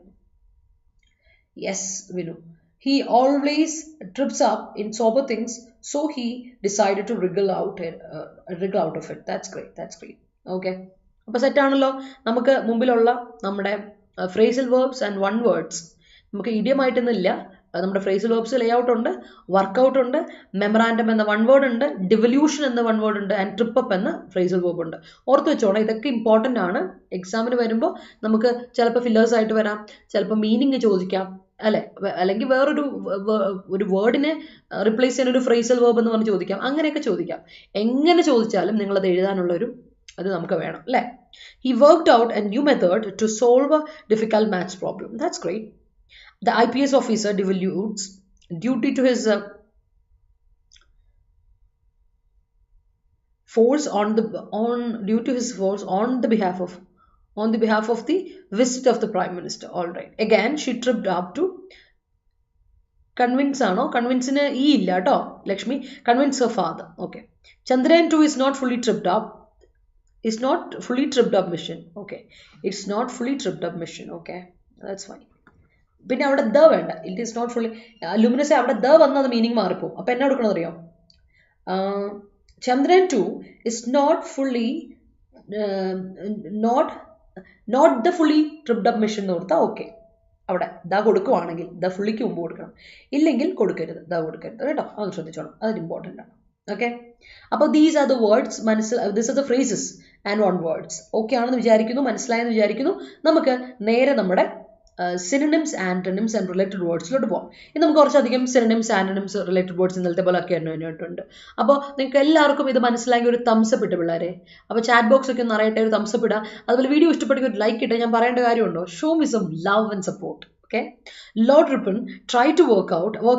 Yes Vinu. He always trips up in sober things, so he decided to wriggle out of it. That's great. Okay. അപ്പോൾ സെറ്റാണല്ലോ. നമുക്ക് മുമ്പിലുള്ള നമ്മുടെ phrasal verbs and one words, നമുക്ക് ഇഡിയമായിട്ടൊന്നുമില്ല. നമ്മുടെ ഫ്രേസൽ വേർബ്സ് ലേഔട്ട് ഉണ്ട്, വർക്കൗട്ട് ഉണ്ട്, മെമ്മറാൻഡം എന്ന വൺ വേർഡ് ഉണ്ട്, ഡിവല്യൂഷൻ എന്ന വൺ വേർഡ് ഉണ്ട്, ആൻഡ് ട്രിപ്പ് അപ്പ് എന്ന ഫ്രേസൽ വേർബ് ഉണ്ട്. ഓർത്ത് വെച്ചോണം, ഇതൊക്കെ ഇമ്പോർട്ടൻ്റ് ആണ്. എക്സാമിന് വരുമ്പോൾ നമുക്ക് ചിലപ്പോൾ ഫില്ലേഴ്സ് ആയിട്ട് വരാം, ചിലപ്പോൾ മീനിങ് ചോദിക്കാം അല്ലെ, അല്ലെങ്കിൽ വേറൊരു വേർഡിനെ റിപ്ലേസ് ചെയ്യാൻ ഒരു ഫ്രേസൽ വേർബ് എന്ന് പറഞ്ഞ് ചോദിക്കാം, അങ്ങനെയൊക്കെ ചോദിക്കാം. എങ്ങനെ ചോദിച്ചാലും നിങ്ങളത് എഴുതാനുള്ളൊരു അത് നമുക്ക് വേണം അല്ലേ. He worked out a new method to solve a difficult maths problem. That's great. The IPS officer devolutes duty to his force on the behalf of the visit of the Prime Minister. All right. Again, she tripped up to convince convince-ന് ഈ ഇല്ല കേട്ടോ Lakshmi. Convince her father. Okay. Chandrayaan 2 is not fully tripped up. It's not fully tripped up mission. Okay. It's not fully tripped up mission. Okay. That's fine. പിന്നെ അവിടെ ദ വേണ്ട. It is not fully luminous, അവിടെ ദ വന്നത് മീനിങ് മാറിപ്പോവും. അപ്പം എന്നാ കൊടുക്കണമെന്ന് അറിയാം, Chandrayaan 2 is not fully not the fully tripped up mission എന്ന് കൊടുത്താൽ ഓക്കെ. അവിടെ ദാ കൊടുക്കുവാണെങ്കിൽ ദ ഫുള്ളിക്ക് മുമ്പ് കൊടുക്കണം, ഇല്ലെങ്കിൽ കൊടുക്കരുത്, ദാ കൊടുക്കരുത് കേട്ടോ. അത് ശ്രദ്ധിച്ചോണം, അത് ഇമ്പോർട്ടൻ്റ് ആണ്. ഓക്കെ, അപ്പോൾ these are the words, this are the phrases and one words. Okay ആണെന്ന് വിചാരിക്കുന്നു, മനസ്സിലായെന്ന് വിചാരിക്കുന്നു. നമുക്ക് നേരെ നമ്മുടെ synonyms, antonyms and related words ലോട്ട് പോകാം. ഇനി നമുക്ക് കുറച്ചധികം synonyms, antonyms, related words ഇന്നലത്തെ പോലെ ഒക്കെ ഉണ്ട്. അപ്പോൾ നിങ്ങൾക്ക് എല്ലാവർക്കും ഇത് മനസ്സിലാക്കി ഒരു തംസപ്പ് ഇട്ട് പിള്ളേരെ. അപ്പോൾ ചാറ്റ് ബോക്സ് ഒക്കെ ഒന്ന് അറിയട്ടെ, ഒരു തംസപ്പ് ഇടുക. അതുപോലെ വീഡിയോ ഇഷ്ടപ്പെട്ടെങ്കിൽ ഒരു ലൈക്ക് ഇട്ട്. ഞാൻ പറയേണ്ട കാര്യമുണ്ടോ? Show me some love and support. Okay, Lord Ripon tried to work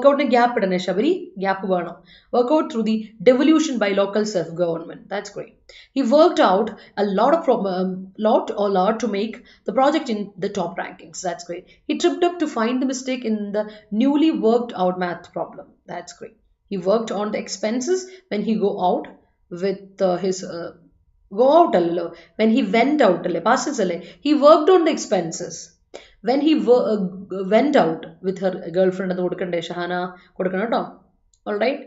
out in gap idane Shabari, gap വേണം. Work out through the devolution by local self-government. That's great. He worked out a lot to make the project in the top rankings. That's great. He tripped up to find the mistake in the newly worked out math problem. That's great. He worked on the expenses when he go out with his go out allo. When he went out alle passes alle. He worked on the expenses when he went out with her girlfriend എന്ന് കൊടുക്കണ്ടേ? ഷഹാന കൊടുക്കണം കേട്ടോ. ഓൾറൈറ്റ്,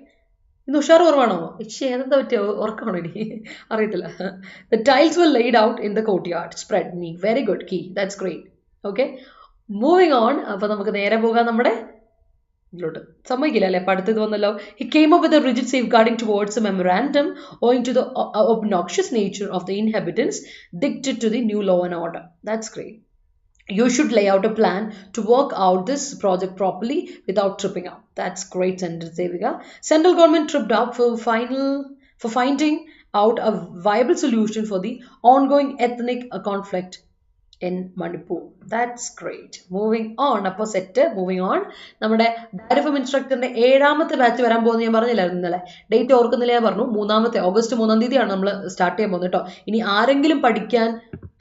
ഇന്ന് ഉഷാർ ഓർവാണോ? ഏതെന്താ പറ്റിയ ഓർക്കണോ? ഇനി അറിയത്തില്ല. The tiles were laid out in the courtyard. Spread me. Very good. Key. That's great. Okay. Moving on. അപ്പോൾ നമുക്ക് നേരെ പോകാം നമ്മുടെ ഇതിലോട്ട്. സമ്മതിക്കില്ല അല്ലേ? അപ്പം അടുത്തത് വന്നല്ലോ. He came up with a rigid safeguarding towards a memorandum owing to the obnoxious nature of the inhabitants dictated to the new law and order. That's great. You should lay out a plan to work out this project properly without tripping up. That's great sentence, Devika. Central government tripped up for finding out a viable solution for the ongoing ethnic conflict in Manipur. That's great. Moving on. അപ്പോൾ സെറ്റ്. Moving on. നമ്മുടെ ഡയറി ഇൻസ്ട്രക്ടറിന്റെ 7ാമത്തെ ബാച്ച് വരാൻ പോകുന്നത് ഞാൻ പറഞ്ഞില്ലായിരുന്നു ഇന്നലെ. ഡേറ്റ് ഓർക്കുന്നില്ല, ഞാൻ പറഞ്ഞു. ഓഗസ്റ്റ് 3-ാം തീയതിയാണ് നമ്മൾ സ്റ്റാർട്ട് ചെയ്യാൻ പോകുന്നത് കേട്ടോ. ഇനി ആരെങ്കിലും പഠിക്കാൻ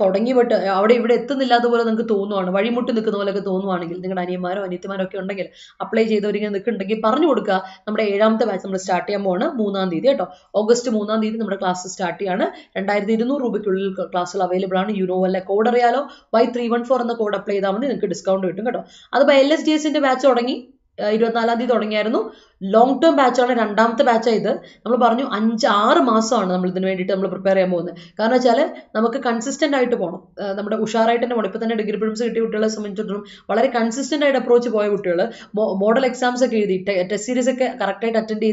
തുടങ്ങി വിട്ട് അവിടെ ഇവിടെ എത്തുന്നില്ലാത്തപോലെ നിങ്ങൾക്ക് തോന്നുവാണ്, വഴിമുട്ടി നിൽക്കുന്ന പോലെയൊക്കെ തോന്നുവാണെങ്കിൽ, നിങ്ങളുടെ അനിയന്മാരോ അനിയത്തിമാരോ ഒക്കെ ഉണ്ടെങ്കിൽ, അപ്ലൈ ചെയ്തവരിങ്ങനെ നിൽക്കുന്നുണ്ടെങ്കിൽ പറഞ്ഞു കൊടുക്കുക. നമ്മുടെ 7ാമത്തെ ബാച്ച് നമ്മൾ സ്റ്റാർട്ട് ചെയ്യാൻ പോവാണ് 3-ാം തീയതി കേട്ടോ. ഓഗസ്റ്റ് 3-ാം തീയതി നമ്മുടെ ക്ലാസ് സ്റ്റാർട്ട് ചെയ്യാണ്. 2200 രൂപയ്ക്കുള്ളിൽ ക്ലാസ്സുകൾ അവൈലബിൾ ആണ്. അല്ല കോഡ് അറിയാലോ, Y314 എന്ന കോഡ് അപ്ലൈ ചെയ്താൽ മതി, നിങ്ങൾക്ക് ഡിസ്കൗണ്ട് കിട്ടും കേട്ടോ. അതിപ്പോൾ LSDSന്റെ ബാച്ച് തുടങ്ങി 24-ാം തീയതി തുടങ്ങിയായിരുന്നു. ലോങ് ടേം ബാച്ചാണ്, 2ാമത്തെ ബാച്ചാണ് ഇത്. നമ്മൾ പറഞ്ഞു 5-6 മാസമാണ് നമ്മൾ ഇതിന് വേണ്ടിയിട്ട് നമ്മൾ പ്രിപ്പയർ ചെയ്യാൻ പോകുന്നത്. കാരണം വെച്ചാൽ നമുക്ക് കൺസിസ്റ്റന്റ് ആയിട്ട് പോകണം, നമ്മുടെ ഉഷാറായിട്ട് തന്നെ പോകണം. ഇപ്പോൾ തന്നെ ഡിഗ്രി പ്രിലിംസ് കിട്ടിയ കുട്ടികളെ സംബന്ധിച്ചിടത്തോളം വളരെ കൺസിസ്റ്റന്റ് ആയിട്ട് അപ്രോച്ച് പോയ കുട്ടികൾ, മോഡൽ എക്സാംസ് ഒക്കെ എഴുതി, ടെസ്റ്റ് സീരീസ് ഒക്കെ കറക്റ്റായിട്ട് അറ്റൻഡ്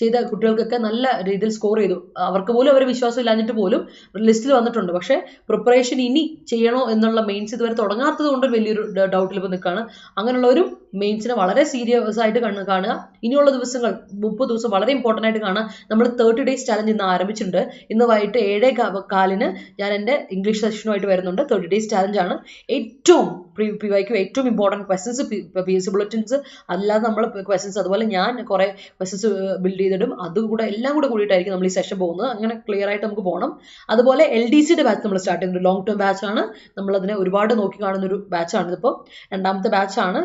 ചെയ്ത കുട്ടികൾക്കൊക്കെ നല്ല രീതിയിൽ സ്കോർ ചെയ്തു. അവർക്ക് പോലും അവരെ വിശ്വാസം ഇല്ലാഞ്ഞിട്ട് പോലും ലിസ്റ്റിൽ വന്നിട്ടുണ്ട്. പക്ഷേ പ്രിപ്പറേഷൻ ഇനി ചെയ്യണോ എന്നുള്ള മെയിൻസ് ഇതുവരെ തുടങ്ങാത്തത് കൊണ്ട് വലിയൊരു ഡൗട്ടിൽ ഇപ്പോൾ നിൽക്കുകയാണ്. അങ്ങനെയുള്ളവരും മെയിൻസിനെ വളരെ സീരിയസ് ആയിട്ട് കാണുക. ഇനിയുള്ള ദിവസങ്ങൾ 30 ദിവസം വളരെ ഇമ്പോർട്ടൻ്റ് ആയിട്ട് കാണാം. നമ്മൾ 30 days ചാലഞ്ച് ഇന്ന് ആരംഭിച്ചിട്ടുണ്ട്. ഇന്ന് വൈകിട്ട് 7:15 ഞാൻ എൻ്റെ ഇംഗ്ലീഷ് സെഷനുമായിട്ട് വരുന്നുണ്ട്. 30 days ചാലഞ്ചാണ്. ഏറ്റവും PYക്ക് ഏറ്റവും ഇമ്പോർട്ടൻറ്റ് ക്വസ്റ്റൻസ്, PSC ബുള്ളറ്റിൻസ്, അല്ലാതെ നമ്മൾ ക്വസ്റ്റൻസ്, അതുപോലെ ഞാൻ കുറേ ക്വസ്റ്റൻസ് ബിൽഡ് ചെയ്തിടും. അതുകൂടെ എല്ലാം കൂടെ കൂടിയിട്ടായിരിക്കും നമ്മൾ ഈ സെഷൻ പോകുന്നത്. അങ്ങനെ ക്ലിയർ ആയിട്ട് നമുക്ക് പോകണം. അതുപോലെ LDCയുടെ ബാച്ച് നമ്മൾ സ്റ്റാർട്ട് ചെയ്യുന്നുണ്ട്. ലോങ് ടേം ബാച്ചാണ്. നമ്മളതിനെ ഒരുപാട് നോക്കി കാണുന്നൊരു ബാച്ചാണ് ഇതിപ്പോൾ. 2ാമത്തെ ബാച്ചാണ്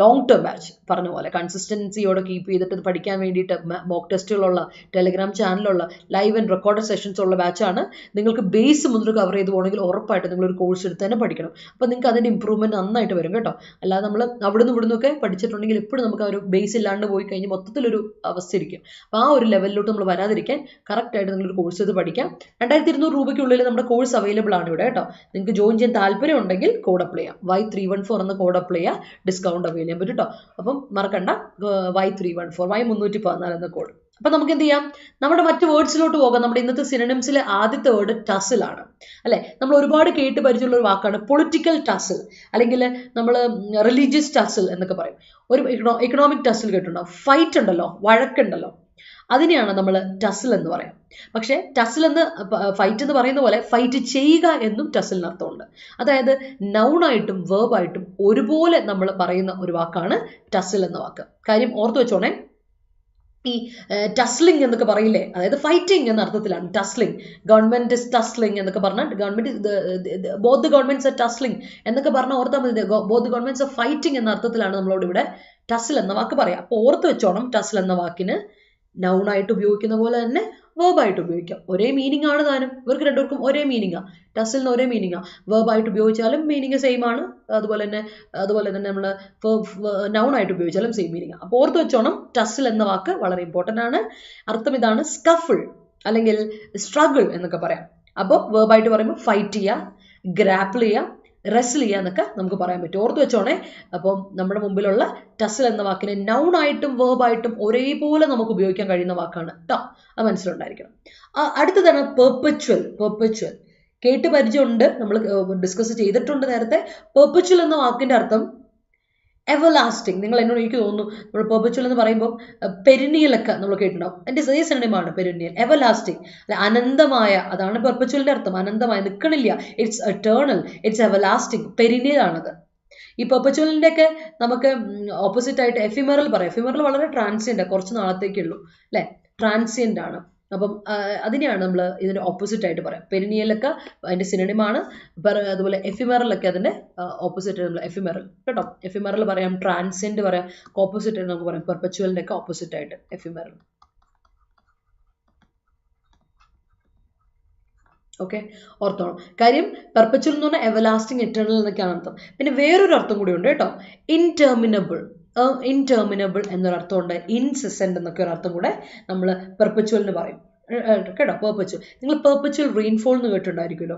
ലോങ് ടേം ബാച്ച്. പറഞ്ഞ പോലെ കൺസിസ്റ്റൻസിയോടെ കീപ്പ് ചെയ്തിട്ട് പഠിക്കാൻ വേണ്ടിയിട്ട് മോക്ക് ടെസ്റ്റുകളുള്ള, ടെലിഗ്രാം ചാനലുള്ള, ലൈവ് ആൻഡ് റെക്കോർഡഡ് സെഷൻസ് ഉള്ള ബാച്ചാണ്. നിങ്ങൾക്ക് ബേസ് മുതൽ കവർ ചെയ്ത് പോകണമെങ്കിൽ ഉറപ്പായിട്ട് നിങ്ങളൊരു കോഴ്സ് എടുത്ത് തന്നെ പഠിക്കണം. അപ്പോൾ നിങ്ങൾക്ക് അതിൻ്റെ ഇമ്പ്രൂവ്മെൻറ്റ് നന്നായിട്ട് വരും കേട്ടോ. അല്ലാതെ നമ്മൾ അവിടുന്ന് ഇവിടുന്നൊക്കെ പഠിച്ചിട്ടുണ്ടെങ്കിൽ എപ്പോഴും നമുക്ക് ആ ഒരു ബേസ് ഇല്ലാണ്ട് പോയി കഴിഞ്ഞ് മൊത്തത്തിലൊരു അവസ്ഥ ഇരിക്കും. അപ്പോൾ ആ ഒരു ലെവലിലോട്ട് നമ്മൾ വരാതിരിക്കാൻ കറക്റ്റായിട്ട് നിങ്ങളൊരു കോഴ്സ് ചെയ്ത് പഠിക്കാം. 2200 രൂപയ്ക്കുള്ളിൽ നമ്മുടെ കോഴ്സ് അവൈലബിൾ ആണ് ഇവിടെ കേട്ടോ. നിങ്ങൾക്ക് ജോയിൻ ചെയ്യാൻ താല്പര്യം ഉണ്ടെങ്കിൽ കോഡ് അപ്ലൈ ചെയ്യാം. Y314 എന്ന കോഡ് അപ്ലൈ ചെയ്യുക, ഡിസ്കൗണ്ട് അവൈൽ ചെയ്യാൻ പറ്റും കേട്ടോ. അപ്പം മറക്കണ്ട, Y314, Y314 എന്ന കോഡ്. അപ്പം നമുക്ക് എന്ത് ചെയ്യാം, നമ്മുടെ മറ്റ് വേർഡ്സിലോട്ട് പോകാം. നമ്മുടെ ഇന്നത്തെ സിനോണിംസിലെ ആദ്യത്തെ വേർഡ് ടസിൽ ആണ് അല്ലേ. നമ്മൾ ഒരുപാട് കേട്ട് പരിചയമുള്ള ഒരു വാക്കാണ് പൊളിറ്റിക്കൽ ടസിൽ, അല്ലെങ്കിൽ നമ്മൾ റിലീജിയസ് ടസിൽ എന്നൊക്കെ പറയും. ഒരു എക്കണോമിക് ടസിൽ കേട്ടിട്ടുണ്ടോ? ഫൈറ്റ് ഉണ്ടല്ലോ, വഴക്കുണ്ടല്ലോ, അതിനെയാണ് നമ്മൾ ടസിൽ എന്ന് പറയാം. പക്ഷേ ടസിൽ എന്ന് ഫൈറ്റ് എന്ന് പറയുന്ന പോലെ ഫൈറ്റ് ചെയ്യുക എന്നും ടസിലിന് അർത്ഥമുണ്ട്. അതായത് നൗണായിട്ടും വേർബായിട്ടും ഒരുപോലെ നമ്മൾ പറയുന്ന ഒരു വാക്കാണ് ടസിൽ എന്ന വാക്ക്. കാര്യം ഓർത്തു വെച്ചോണേ. ഈ ടസ്ലിംഗ് എന്നൊക്കെ പറയില്ലേ, അതായത് ഫൈറ്റിംഗ് എന്ന അർത്ഥത്തിലാണ് ടസ്ലിംഗ്. ഗവൺമെന്റ് ഇസ് ടസ്ലിംഗ് എന്നൊക്കെ പറഞ്ഞാൽ ബോത്ത് ഗവൺമെന്റ്സ് ആർ ടസ്ലിംഗ് എന്നൊക്കെ പറഞ്ഞാൽ ഓർത്താൽ മതി. ബോത്ത് ഗവൺമെന്റ്സ് ആർ ഫൈറ്റിംഗ് എന്ന അർത്ഥത്തിലാണ് നമ്മളോട് ഇവിടെ ടസിൽ എന്ന വാക്ക് പറയാം. അപ്പോൾ ഓർത്ത് വെച്ചോണം, ടസിൽ എന്ന വാക്കിന് നൗണായിട്ട് ഉപയോഗിക്കുന്ന പോലെ തന്നെ വേർബായിട്ട് ഉപയോഗിക്കാം. ഒരേ മീനിങ് ആണ് താനും, ഇവർക്ക് രണ്ടുപേർക്കും ഒരേ മീനിങ്ങാണ്, ടസിലിന് ഒരേ മീനിങ്ങാണ്. വേർബായിട്ട് ഉപയോഗിച്ചാലും മീനിങ് സെയിം ആണ്, അതുപോലെ തന്നെ നമ്മൾ നൗൺ ആയിട്ട് ഉപയോഗിച്ചാലും സെയിം മീനിങ്. അപ്പോൾ ഓർത്ത് വെച്ചോണം, ടസിൽ എന്ന വാക്ക് വളരെ ഇമ്പോർട്ടൻ്റ് ആണ്. അർത്ഥം ഇതാണ്, സ്കഫിൾ അല്ലെങ്കിൽ സ്ട്രഗിൾ എന്നൊക്കെ പറയാം. അപ്പോൾ വേർബായിട്ട് പറയുമ്പോൾ ഫൈറ്റ് ചെയ്യുക, ഗ്രാപ്പിൾ ചെയ്യുക, റെസ്ൽ ചെയ്യുക എന്നൊക്കെ നമുക്ക് പറയാൻ പറ്റും. ഓർത്ത് വെച്ചോണേ. അപ്പം നമ്മുടെ മുമ്പിലുള്ള ടസിൽ എന്ന വാക്കിനെ നൗൺ ആയിട്ടും വേർബായിട്ടും ഒരേപോലെ നമുക്ക് ഉപയോഗിക്കാൻ കഴിയുന്ന വാക്കാണ് കേട്ടോ, അത് മനസ്സിലുണ്ടായിരിക്കണം. അടുത്തതാണ് പെർപ്പച്വൽ. കേട്ട് പരിചയമുണ്ട്, നമ്മൾ ഡിസ്കസ് ചെയ്തിട്ടുണ്ട് നേരത്തെ. പെർപ്പച്വൽ എന്ന വാക്കിന്റെ അർത്ഥം എവർലാസ്റ്റിംഗ്. നിങ്ങൾ എന്നോട് എനിക്ക് തോന്നുന്നു നമ്മൾ പെർപ്പച്വൽ എന്ന് പറയുമ്പോൾ പെരിനിയലൊക്കെ നമ്മൾ കേട്ടിട്ടുണ്ടാവും. എൻ്റെ സെയിം സിനിമയാണ് പെരിനിയൽ. എവർലാസ്റ്റിംഗ് അല്ലെ, അനന്തമായ, അതാണ് പെർപ്പച്വലിന്റെ അർത്ഥം. അനന്തമായ, നിൽക്കണില്ല, it's eternal, it's everlasting, perennial ആണത്. ഈ പെർപ്പച്വലിന്റെ ഒക്കെ നമുക്ക് ഓപ്പോസിറ്റ് ആയിട്ട് എഫിമറൽ പറയാം. എഫിമറൽ വളരെ ട്രാൻസിയന്റ്, കുറച്ച് നാളത്തേക്കുള്ളൂ അല്ലെ, ട്രാൻസിയന്റ് ആണ്. അപ്പം അതിനെയാണ് നമ്മൾ ഇതിന്റെ ഓപ്പോസിറ്റ് ആയിട്ട് പറയാം. പെരിനിയലൊക്കെ അതിന്റെ സിനണിമാണ്. അതുപോലെ എഫിമറലൊക്കെ അതിന്റെ ഓപ്പോസിറ്റ് നമ്മൾ എഫിമറൽ കേട്ടോ. എഫിമറൽ പറയാം, ട്രാൻസിയന്റ് പറയാം, ഓപ്പോസിറ്റ് ആയിട്ട് നമുക്ക് പറയാം പെർപ്പച്വലിന്റെ ഒക്കെ ഓപ്പോസിറ്റ് ആയിട്ട് എഫിമറൽ. ഓക്കെ, ഓർത്തോണം. കാര്യം പെർപ്പച്വൽ എന്ന് പറഞ്ഞാൽ എവർലാസ്റ്റിംഗ്, എറ്റേണൽ എന്നൊക്കെയാണ് അർത്ഥം. പിന്നെ വേറൊരു അർത്ഥം കൂടി ഉണ്ട് കേട്ടോ, ഇൻടെർമിനബിൾ. എന്നൊരർത്ഥമുണ്ട്. ഇൻസെസെന്റ് എന്നൊക്കെ ഒരു അർത്ഥം കൂടെ നമ്മൾ പെർപ്പച്വലിന് പറയും കേട്ടോ. പെർപ്പച്വൽ, നിങ്ങൾ പെർപ്പച്വൽ റെയിൻഫോൾ എന്ന് കേട്ടിട്ടുണ്ടായിരിക്കുമല്ലോ.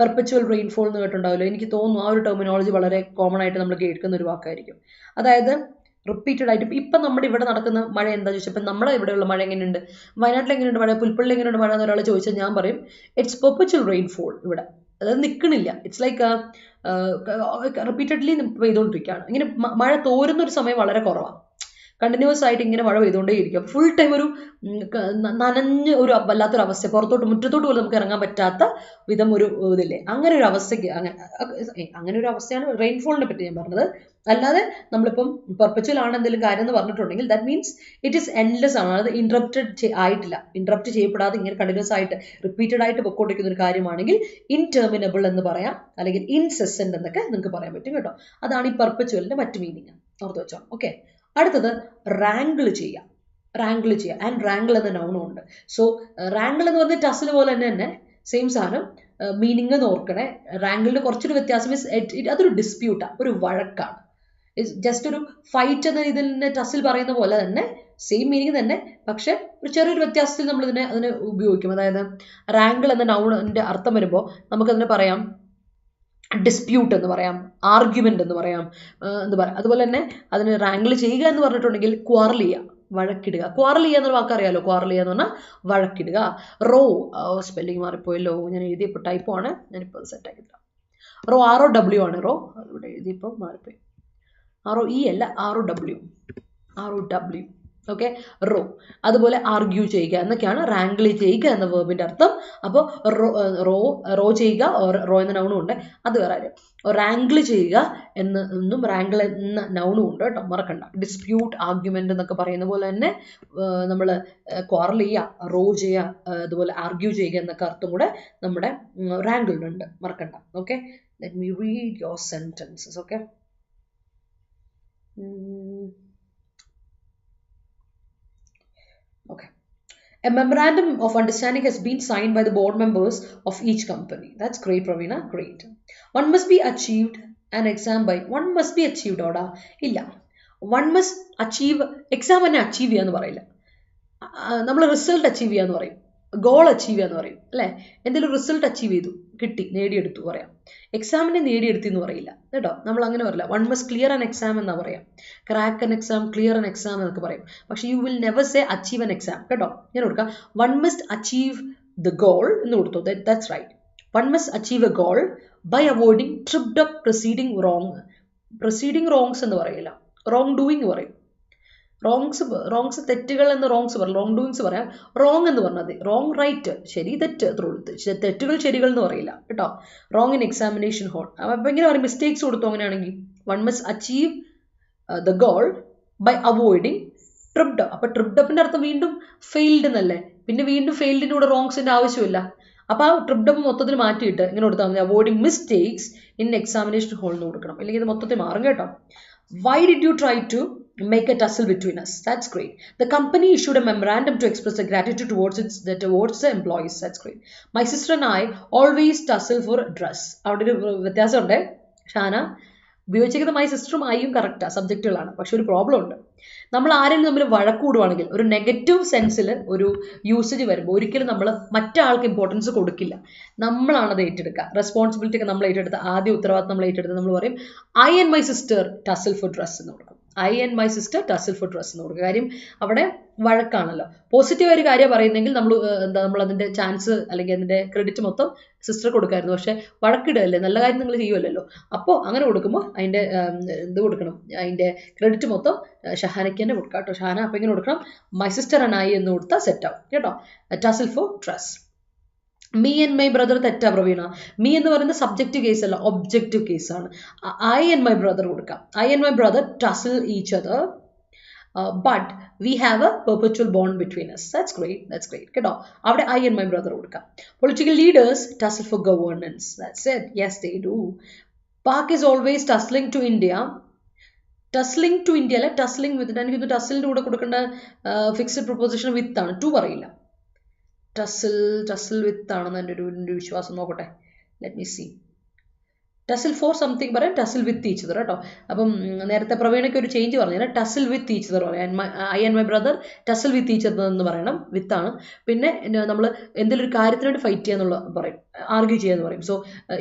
പെർപ്പച്വൽ റെയിൻഫോൾ എന്ന് കേട്ടിട്ടുണ്ടാവില്ലോ. എനിക്ക് തോന്നുന്നു ആ ഒരു ടെർമിനോളജി വളരെ കോമൺ ആയിട്ട് നമ്മൾ കേൾക്കുന്ന ഒരു വാക്കായിരിക്കും. അതായത് റിപ്പീറ്റഡ് ആയിട്ട് ഇപ്പം നമ്മുടെ ഇവിടെ നടക്കുന്ന മഴ എന്താ ചോദിച്ചപ്പോൾ നമ്മുടെ ഇവിടെയുള്ള മഴ എങ്ങനെയുണ്ട്, വയനാട്ടിൽ എങ്ങനെയുണ്ട് മഴ, പുൽപ്പള്ളിൽ എങ്ങനെയുണ്ട് മഴ എന്ന് ഒരാൾ ചോദിച്ചാൽ ഞാൻ പറയും ഇറ്റ്സ് പെർപ്പച്വൽ റെയിൻഫോൾ. ഇവിടെ അതായത് നിൽക്കണില്ല, ഇറ്റ്സ് ലൈക്ക് റിപ്പീറ്റഡ്ലി പെയ്തുകൊണ്ടിരിക്കുകയാണ്. ഇങ്ങനെ മഴ തോരുന്ന ഒരു സമയം വളരെ കുറവാണ്, കണ്ടിന്യൂസ് ആയിട്ട് ഇങ്ങനെ മഴ പെയ്തുകൊണ്ടേയിരിക്കും. ഫുൾ ടൈം ഒരു നനഞ്ഞ് ഒരു വല്ലാത്തൊരു അവസ്ഥ, പുറത്തോട്ട് മുറ്റത്തോട്ട് പോലും നമുക്ക് ഇറങ്ങാൻ പറ്റാത്ത വിധം ഒരു ഇതില്ലേ, അങ്ങനെ ഒരു അവസ്ഥയ്ക്ക് അങ്ങനെ ഒരു അവസ്ഥയാണ് റെയിൻഫോളിനെ പറ്റി ഞാൻ പറഞ്ഞത്. അല്ലാതെ നമ്മളിപ്പം പെർപ്പച്വൽ ആണ് എന്തെങ്കിലും കാര്യം എന്ന് പറഞ്ഞിട്ടുണ്ടെങ്കിൽ that means it is endless ആണ്, അത് ഇന്ററപ്റ്റ് ചെയ്യപ്പെടാതെ ഇങ്ങനെ കണ്ടിന്യൂസ് ആയിട്ട് റിപ്പീറ്റഡ് ആയിട്ട് പൊക്കോണ്ടിരിക്കുന്ന ഒരു കാര്യമാണെങ്കിൽ ഇൻടെർമിനബിൾ എന്ന് പറയാം, അല്ലെങ്കിൽ ഇൻസെസെന്റ് എന്നൊക്കെ നിങ്ങൾക്ക് പറയാൻ പറ്റും കേട്ടോ. അതാണ് ഈ പെർപ്പച്വലിന്റെ മറ്റു മീനിങ്, ഓർത്ത് വെച്ചോ. ഓക്കെ, അടുത്തത് റാങ്കിൾ ചെയ്യുക. ആൻഡ് റാങ്കിൾ എന്ന നൗണും ഉണ്ട്. സോ റാങ്കിൾ എന്ന് പറഞ്ഞ ടസിൽ പോലെ തന്നെ സെയിം സാധനം, മീനിങ് ഓർക്കണേ. റാങ്കിളിന് കുറച്ചൊരു വ്യത്യാസം, അതൊരു ഡിസ്പ്യൂട്ടാണ്, ഒരു വഴക്കാണ്. ജസ്റ്റ് ഒരു ഫൈറ്റ് എന്ന ഇതിൽ ടസിൽ പറയുന്ന പോലെ തന്നെ സെയിം മീനിങ് തന്നെ, പക്ഷെ ഒരു ചെറിയൊരു വ്യത്യാസത്തിൽ നമ്മൾ അതിനെ ഉപയോഗിക്കും. അതായത് റാങ്കിൾ എന്ന നൗണിന്റെ അർത്ഥം വരുമ്പോൾ നമുക്കതിനെ പറയാം ഡിസ്പ്യൂട്ട് എന്ന് പറയാം, ആർഗ്യുമെന്റ് എന്ന് പറയാം, എന്ന് പറയാം. അതുപോലെ തന്നെ അതിന് റാങ്കിൾ ചെയ്യുക എന്ന് പറഞ്ഞിട്ടുണ്ടെങ്കിൽ ക്വാറൽ ചെയ്യുക, വഴക്കിടുക. ക്വാറൽ ചെയ്യുക എന്നൊരു വാക്കറിയാലോ, ക്വാറൽ ചെയ്യുക എന്ന് പറഞ്ഞാൽ വഴക്കിടുക. റോ, സ്പെല്ലിംഗ് മാറിപ്പോയല്ലോ, ഞാൻ എഴുതിയപ്പോൾ ടൈപ്പോ ആണ്, ഞാനിപ്പോൾ സെറ്റാക്കി തരാം. റോ ROW ആണ്. റോ ഇവിടെ എഴുതിയപ്പോൾ മാറിപ്പോയി, ROE അല്ല, ROW. Okay, row. അതുപോലെ ആർഗ്യൂ ചെയ്യുക എന്നൊക്കെയാണ് റാങ്കിൾ ചെയ്യുക എന്ന വേർബിന്റെ അർത്ഥം. അപ്പോൾ റോ ചെയ്യുക, റോ എന്ന നൗണും ഉണ്ട്, അത് വേറെ കാര്യം. റാങ്കിൾ ചെയ്യുക എന്നും റാങ്കിൾ എന്ന നൗണും ഉണ്ട് കേട്ടോ, മറക്കണ്ട. ഡിസ്പ്യൂട്ട്, ആർഗ്യുമെന്റ് എന്നൊക്കെ പറയുന്ന പോലെ തന്നെ നമ്മൾ ക്വാറൽ ചെയ്യുക, റോ ചെയ്യുക, അതുപോലെ ആർഗ്യൂ ചെയ്യുക എന്നൊക്കെ അർത്ഥം കൂടെ നമ്മുടെ റാങ്കിളിനുണ്ട്, മറക്കണ്ട. Okay, let me read your sentences. Okay, okay. A memorandum of understanding has been signed by the board members of each company. That's great, Pravina. Great. One must be achieved an exam by. One must be achieved, oda. Illa. One must achieve. Exam and achieve എന്ന് പറയില്ല. നമ്മൾ റിസൾട്ട് അച്ചീവ് ചെയ്യാന്ന് പറയും, ഗോൾ അച്ചീവ് ചെയ്യാന്ന് പറയും അല്ലേ. എന്തെങ്കിലും റിസൾട്ട് അച്ചീവ് ചെയ്തു, കിട്ടി, നേടിയെടുത്തു പറയാം. എക്സാമിനെ നേടിയെടുത്തു എന്ന് പറയില്ല കേട്ടോ, നമ്മൾ അങ്ങനെ പറയില്ല. One must clear an exam എന്നാ പറയാം, crack an exam, clear an exam എന്നൊക്കെ പറയും. പക്ഷെ you will never say achieve an exam കേട്ടോ. ഞാൻ കൊടുക്കാം, one must achieve the goal എന്ന് കൊടുത്തു. That's right. One must achieve a goal by avoiding tripped up proceeding wrongs എന്ന് പറയില്ല, റോങ് ഡൂയിങ് പറയും. റോങ്സ് തെറ്റുകൾ എന്ന് റോങ് ഡൂയിങ്സ് പറയാം. റോങ് എന്ന് പറഞ്ഞത് റോങ്, റൈറ്റ്, ശരി തെറ്റ്, തെറ്റുകൾ ശരികൾ എന്ന് പറയില്ല കേട്ടോ. Wrong in examination hall. അപ്പം ഇങ്ങനെ പറയും, മിസ്റ്റേക്സ് കൊടുത്തു അങ്ങനെയാണെങ്കിൽ. One must achieve the goal by avoiding tripped up. അപ്പൊ ട്രിപ്ഡ് അപ്പിന്റെ അർത്ഥം വീണ്ടും ഫെയിൽഡ് എന്നല്ലേ, പിന്നെ വീണ്ടും ഫെയിൽഡിന്റെ കൂടെ റോങ്സിന്റെ ആവശ്യമില്ല. അപ്പൊ ആ ട്രിപ്ഡ് അപ്പ് മൊത്തത്തിൽ മാറ്റിയിട്ട് ഇങ്ങനെ കൊടുത്താൽ മതി, avoiding mistakes in examination hall എന്ന് കൊടുക്കണം, അല്ലെങ്കിൽ ഇത് മൊത്തത്തിൽ മാറും കേട്ടോ. Why did you try to make a tussle between us. That's great. The company issued a memorandum to express their gratitude towards the employees. That's great. My sister and I always tussle for dress. അവിടെ ഒരു വ്യത്യാസമുണ്ട്. ഷാന ഉപയോഗിച്ചിരിക്കുന്ന മൈ സിസ്റ്ററും ഐയും കറക്റ്റാണ്, സബ്ജക്റ്റുകളാണ്. പക്ഷെ ഒരു പ്രോബ്ലം ഉണ്ട്. നമ്മൾ ആരെങ്കിലും തമ്മിൽ വഴക്കൂടുവാണെങ്കിൽ ഒരു നെഗറ്റീവ് സെൻസിൽ ഒരു യൂസേജ് വരുമ്പോൾ ഒരിക്കലും നമ്മൾ മറ്റാൾക്ക് ഇമ്പോർട്ടൻസ് കൊടുക്കില്ല. നമ്മളാണ് അത് ഏറ്റെടുക്കുക. റെസ്പോൺസിബിലിറ്റി ഒക്കെ നമ്മൾ ഏറ്റെടുത്ത് ആദ്യ ഉത്തരവാദിത്തം നമ്മൾ ഏറ്റെടുത്ത് നമ്മൾ പറയും I and my sister tussle for dress എന്ന് കൊടുക്കും. I and my sister tussle for dress എന്ന് കൊടുക്കുക. കാര്യം അവിടെ വഴക്കാണല്ലോ. പോസിറ്റീവ് ഒരു കാര്യം പറയുന്നെങ്കിൽ നമ്മൾ അതിന്റെ ചാൻസ് അല്ലെങ്കിൽ അതിന്റെ ക്രെഡിറ്റ് മൊത്തം സിസ്റ്റർ കൊടുക്കായിരുന്നു. പക്ഷെ വഴക്കിടല്ലേ, നല്ല കാര്യം നിങ്ങൾ ചെയ്യുമല്ലോ. അപ്പോൾ അങ്ങനെ കൊടുക്കുമ്പോൾ അതിന്റെ എന്ത് കൊടുക്കണം, അതിന്റെ ക്രെഡിറ്റ് മൊത്തം ഷഹാനയ്ക്ക് തന്നെ കൊടുക്കാം കേട്ടോ. ഷഹാന അപ്പം ഇങ്ങനെ കൊടുക്കണം, മൈ സിസ്റ്റർ ആൻഡ് ഐ എന്ന് കൊടുത്താൽ സെറ്റ് ആവും കേട്ടോ. Tussle for dress. Me and my brother തെറ്റാ പ്രവീണ. മീ എന്ന് പറയുന്നത് സബ്ജക്റ്റീവ് കേസ് അല്ല, ഒബ്ജക്റ്റീവ് കേസാണ്. ഐ ആൻഡ് മൈ ബ്രദർ കൊടുക്കാം. I and my brother tussle each other but we have a perpetual bond between us. That's great കേട്ടോ. അവിടെ ഐ ആൻഡ് മൈ ബ്രദർ കൊടുക്കാം. Political leaders tussle for governance. That's it. Yes, they do. Pak is always tussling to India. Tussling to India അല്ല, tussling with. എനിക്ക് ടസലിൻ്റെ കൂടെ കൊടുക്കേണ്ട ഫിക്സ്ഡ് പ്രൊപ്പോസിഷൻ വിത്ത് ആണ്, ടു പറയില്ല. ടസൽ വിത്ത് ആണെന്ന് എൻ്റെ ഒരു വിശ്വാസം. നോക്കട്ടെ, let me see. Tussle for something പറയാം, ടസൽ വിത്ത് ഈച്ച് അതർ കേട്ടോ. അപ്പം നേരത്തെ പ്രവീണയ്ക്ക് ഒരു ചേഞ്ച് പറഞ്ഞു, ടസൽ വിത്ത് ഈച്ച് അതർ പറയാം. I and my brother tussle with each other എന്ന് പറയണം, വിത്താണ്. പിന്നെ നമ്മൾ എന്തെങ്കിലും ഒരു കാര്യത്തിനായിട്ട് ഫൈറ്റ് ചെയ്യാന്നുള്ള പറയും, ആർഗ്യൂ ചെയ്യാന്ന് പറയും. So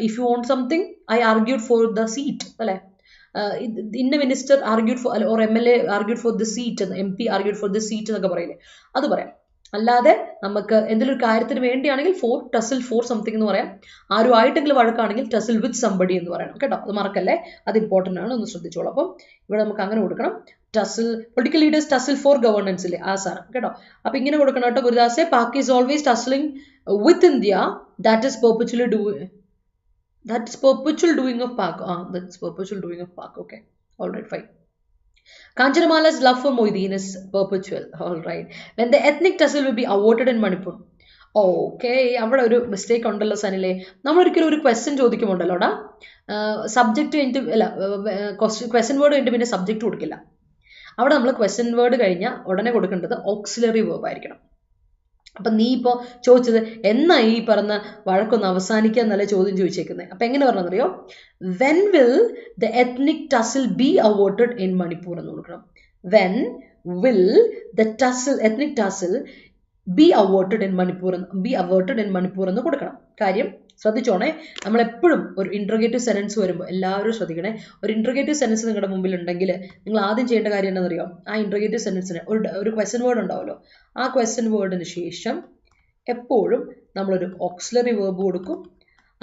if you want something, I argued for the seat അല്ലേ. ഇന്ന minister argued four, or MLA argued for the seat, MP argued for the seat എന്നൊക്കെ പറയില്ലേ, അത് പറയാം. അല്ലാതെ നമുക്ക് എന്തെങ്കിലും ഒരു കാര്യത്തിന് വേണ്ടിയാണെങ്കിൽ ടസൽ ഫോർ സംതിങ് എന്ന് പറയാം. ആരും ആയിട്ടെങ്കിലും വഴക്കാണെങ്കിൽ ടസൽ വിത്ത് സംബഡി എന്ന് പറയണം കേട്ടോ. അത് മറക്കല്ലേ, അത് ഇമ്പോർട്ടൻ്റ് ആണ്, ഒന്ന് ശ്രദ്ധിച്ചോളൂ. അപ്പം ഇവിടെ നമുക്ക് അങ്ങനെ കൊടുക്കണം. Tussle political leaders tussle for governance ഇല്ലേ, ആ സാധനം കേട്ടോ. അപ്പം ഇങ്ങനെ കൊടുക്കണം കേട്ടോ. ഗുരുദാസെ, Pak is always tussling with India, that is perpetual doing of Pak. That's perpetual doing of Pak. Okay, alright, fine. Kanchanamala's love for Moideen is perpetual. All right. When the ethnic tussle will be awarded in Manipur. Okay, അവിടെ ഒരു മിസ്റ്റേക്ക് ഉണ്ടല്ലോ സനിലെ. നമ്മൾ ഒരിക്കലും ഒരു ക്വസ്റ്റ്യൻ ചോദിക്കുമുണ്ടല്ലോടാ, സബ്ജക്റ്റ് കഴിഞ്ഞിട്ട് അല്ല, ക്വസ്റ്റ്യൻ വേർഡ് കഴിഞ്ഞിട്ട് പിന്നെ സബ്ജക്റ്റ് കൊടുക്കില്ല. അവിടെ നമ്മൾ ക്വസ്റ്റ്യൻ വേർഡ് കഴിഞ്ഞാൽ ഉടനെ കൊടുക്കേണ്ടത് ഓക്സിലറി വേർബ് ആയിരിക്കണം. അപ്പം നീ ഇപ്പോൾ ചോദിച്ചത് എന്നാ ഈ പറഞ്ഞ വഴക്കൊന്ന് അവസാനിക്കുക എന്നല്ല ചോദ്യം ചോദിച്ചേക്കുന്നത്. അപ്പം എങ്ങനെ പറഞ്ഞറിയോ, when will the ethnic tussle be aborted in Manipur എന്ന് കൊടുക്കണം. When will the ethnic tussle be aborted in Manipur എന്ന് കൊടുക്കണം. കാര്യം ശ്രദ്ധിച്ചോണേ, നമ്മളെപ്പോഴും ഒരു ഇൻട്രോഗേറ്റീവ് സെൻറ്റൻസ് വരുമ്പോൾ എല്ലാവരും ശ്രദ്ധിക്കണേ. ഒരു ഇൻട്രോഗേറ്റീവ് സെൻറ്റൻസ് നിങ്ങളുടെ മുമ്പിൽ ഉണ്ടെങ്കിൽ നിങ്ങൾ ആദ്യം ചെയ്യേണ്ട കാര്യം എന്താണെന്നറിയോ, ആ ഇൻട്രോഗേറ്റീവ് സെൻറ്റൻസിന് ഒരു ക്വസ്റ്റ്യൻ വേർഡ് ഉണ്ടാവുമല്ലോ, ആ ക്വസ്റ്റ്യൻ വേർഡിന് ശേഷം എപ്പോഴും നമ്മളൊരു ഓക്സിലറി വേർബ് കൊടുക്കും,